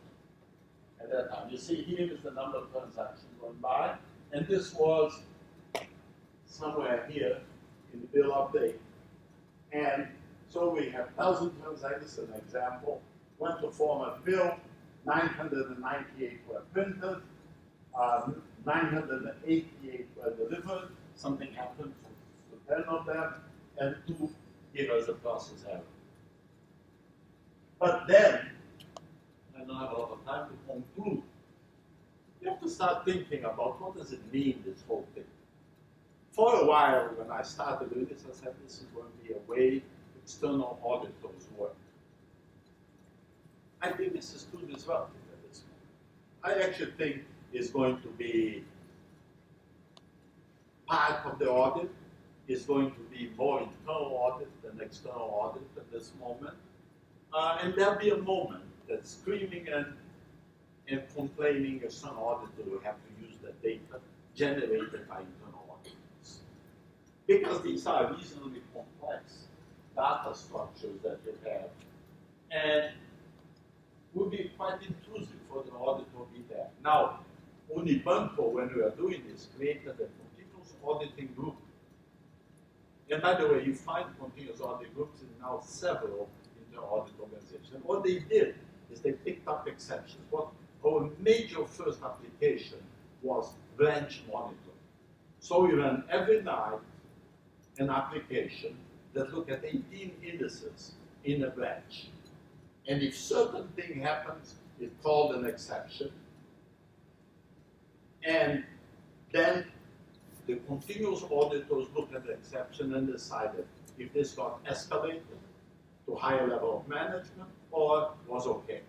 at that time. You see here is the number of transactions going by, and this was somewhere here in the bill update. And so we have 1,000 transactions, an example, went to form a bill, 998 were printed, 988 were delivered, something happened to 10 of them, and 2 gave us a process error. But then, I don't have a lot of time to conclude, you have to start thinking about what does it mean, this whole thing. For a while, when I started doing this, I said this is going to be a way external auditors work. I think this is too disruptive at this point. I actually think it's going to be part of the audit, is going to be more internal audit than external audit at this moment. And there'll be a moment that screaming and complaining external auditor will have to use the data generated by internal auditors. Because these are reasonably complex data structures that you have, and would be quite intrusive for the auditor to be there. Now, Unibanco, when we are doing this, created a continuous auditing group. And by the way, you find continuous audit groups in now several inter-audit organizations. What they did is they picked up exceptions. What our major first application was branch monitoring. So you run every night an application that look at 18 indices in a branch. And if certain thing happens, it's called an exception. And then the continuous auditors look at the exception and decided if this got escalated to higher level of management or was okay.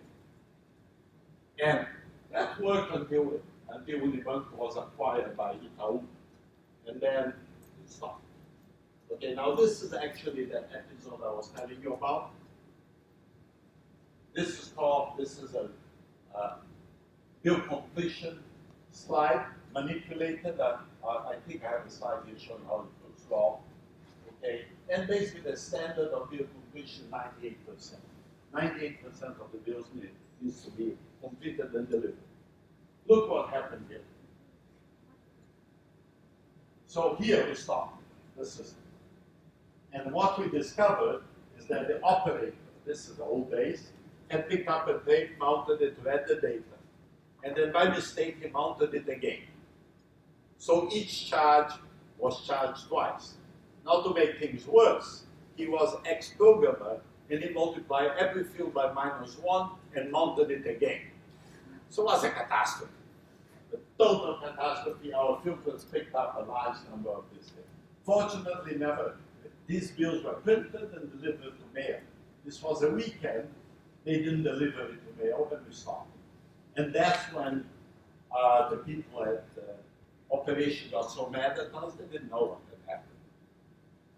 And that worked until Unibanco was acquired by Itaú, and then it stopped. Okay, now this is actually the episode I was telling you about. This is a bill completion slide manipulated. I think I have a slide here showing how it looks well. Okay, and basically the standard of bill completion 98%. 98% of the bills needs to be completed and delivered. Look what happened here. So here we stop the system. And what we discovered is that the operator, this is the old days, had picked up a tape, mounted it, read the data, and then by mistake he mounted it again. So each charge was charged twice. Now to make things worse, he was ex-programmer and he multiplied every field by -1 and mounted it again. So it was a catastrophe. A total catastrophe. Our filters picked up a large number of these things. Fortunately, these bills were printed and delivered to mail. This was a weekend. They didn't deliver it to mail, and we stopped. And that's when the people at operation got so mad at us, they didn't know what had happened.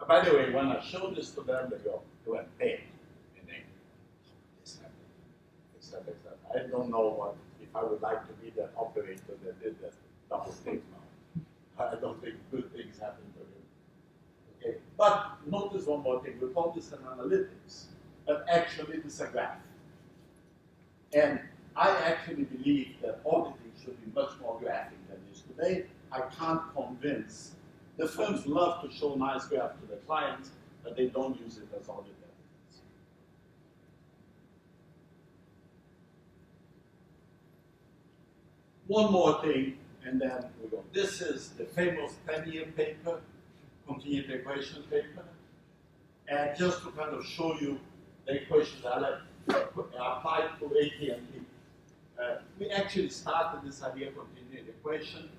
By the way, when I showed this to them, they went pale. And they, this happened, except. I don't know if I would like to be that operator that did that double thing now. I don't think good things happen to him. Okay, but notice one more thing. We call this an analytics, but actually this is a graph. And I actually believe that auditing should be much more graphic than it is today. I can't convince. The firms love to show nice graphs to their clients, but they don't use it as audit evidence. One more thing, and then we go. This is the famous 10-year paper, continued equation paper. And just to kind of show you the equations I applied to AT&T. We actually started this idea of continued equation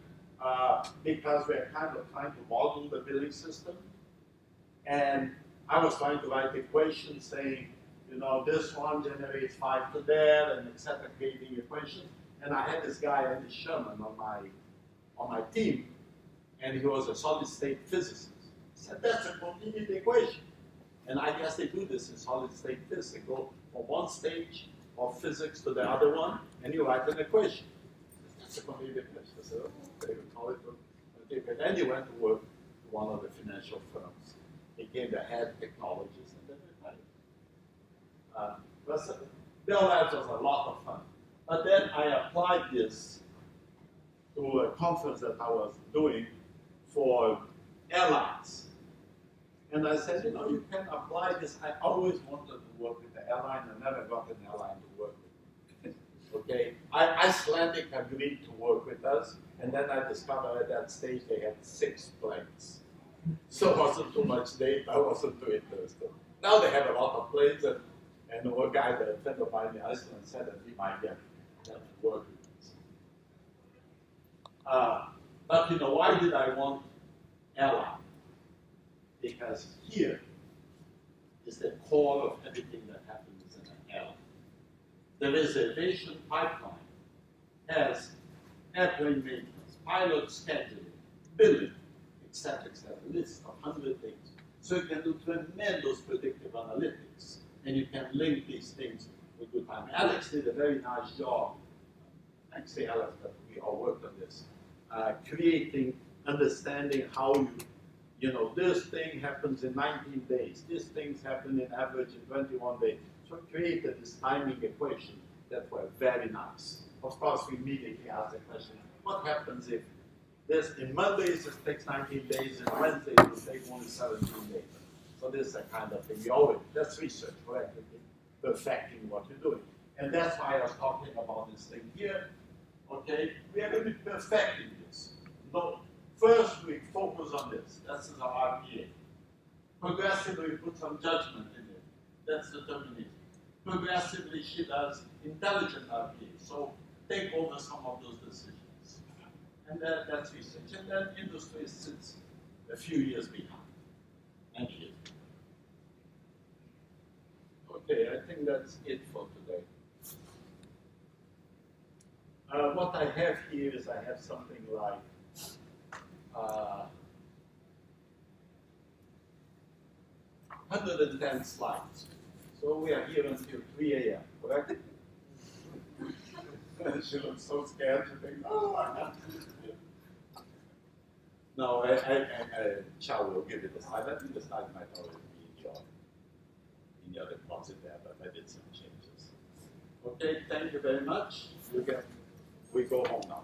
because we're kind of trying to model the billing system. And I was trying to write equations saying, you know, this one generates 5 to there, and etc. creating equations. And I had this guy, Andy Sherman, on my team, and he was a solid state physicist. He said, that's a continued equation. And I guess they do this in solid state physics. They go from one stage of physics to the other one, and you write an equation. That's a continued equation. I said, okay, we call it. Okay. But then he went to work to one of the financial firms. He became the head technologist, and then retired. Bell Labs was a lot of fun. But then I applied this to a conference that I was doing for airlines. And I said, you know, you can apply this. I always wanted to work with the airline. I never got an airline to work with me. Okay? Icelandic agreed to work with us, And then I discovered at that stage they had 6 planes. So it wasn't too much data, I wasn't too interested. Now they have a lot of planes, and one guy, a friend of mine in Iceland, said that he might get that to work with this. But you know, why did I want Ally? Because here is the core of everything that happens in an airline. The reservation pipeline has airplane maintenance, pilot scheduling, billing, etc., etc., list of 100 things. So you can do tremendous predictive analytics, and you can link these things with good time. Alex did a very nice job. Thanks to Alex that we all worked on this, creating, understanding how you know, this thing happens in 19 days, these things happen in average in 21 days. So we created this timing equation that were very nice. Of course, we immediately asked the question, what happens if this, in Mondays it takes 19 days, and Wednesdays it will take only 17 days. So this is a kind of thing we always, that's research, correctly, perfecting what you're doing. And that's why I was talking about this thing here. Okay, we are going to be perfecting this. No, first we focus on this. This is our RPA. Progressively we put some judgment in it. That's determinism. Progressively she does intelligent RPA. So take over some of those decisions. And that's research. And then industry sits a few years behind. Many years behind. Okay, I think that's it for today. What I have here is I have something like 110 slides. So we are here until 3 a.m., correct? She looks so scared. She thinks, oh, I have to. No, Chow will give you the slide. I think the slide might already be in your deposit there, but I did some changes. Okay, thank you very much. We go home now.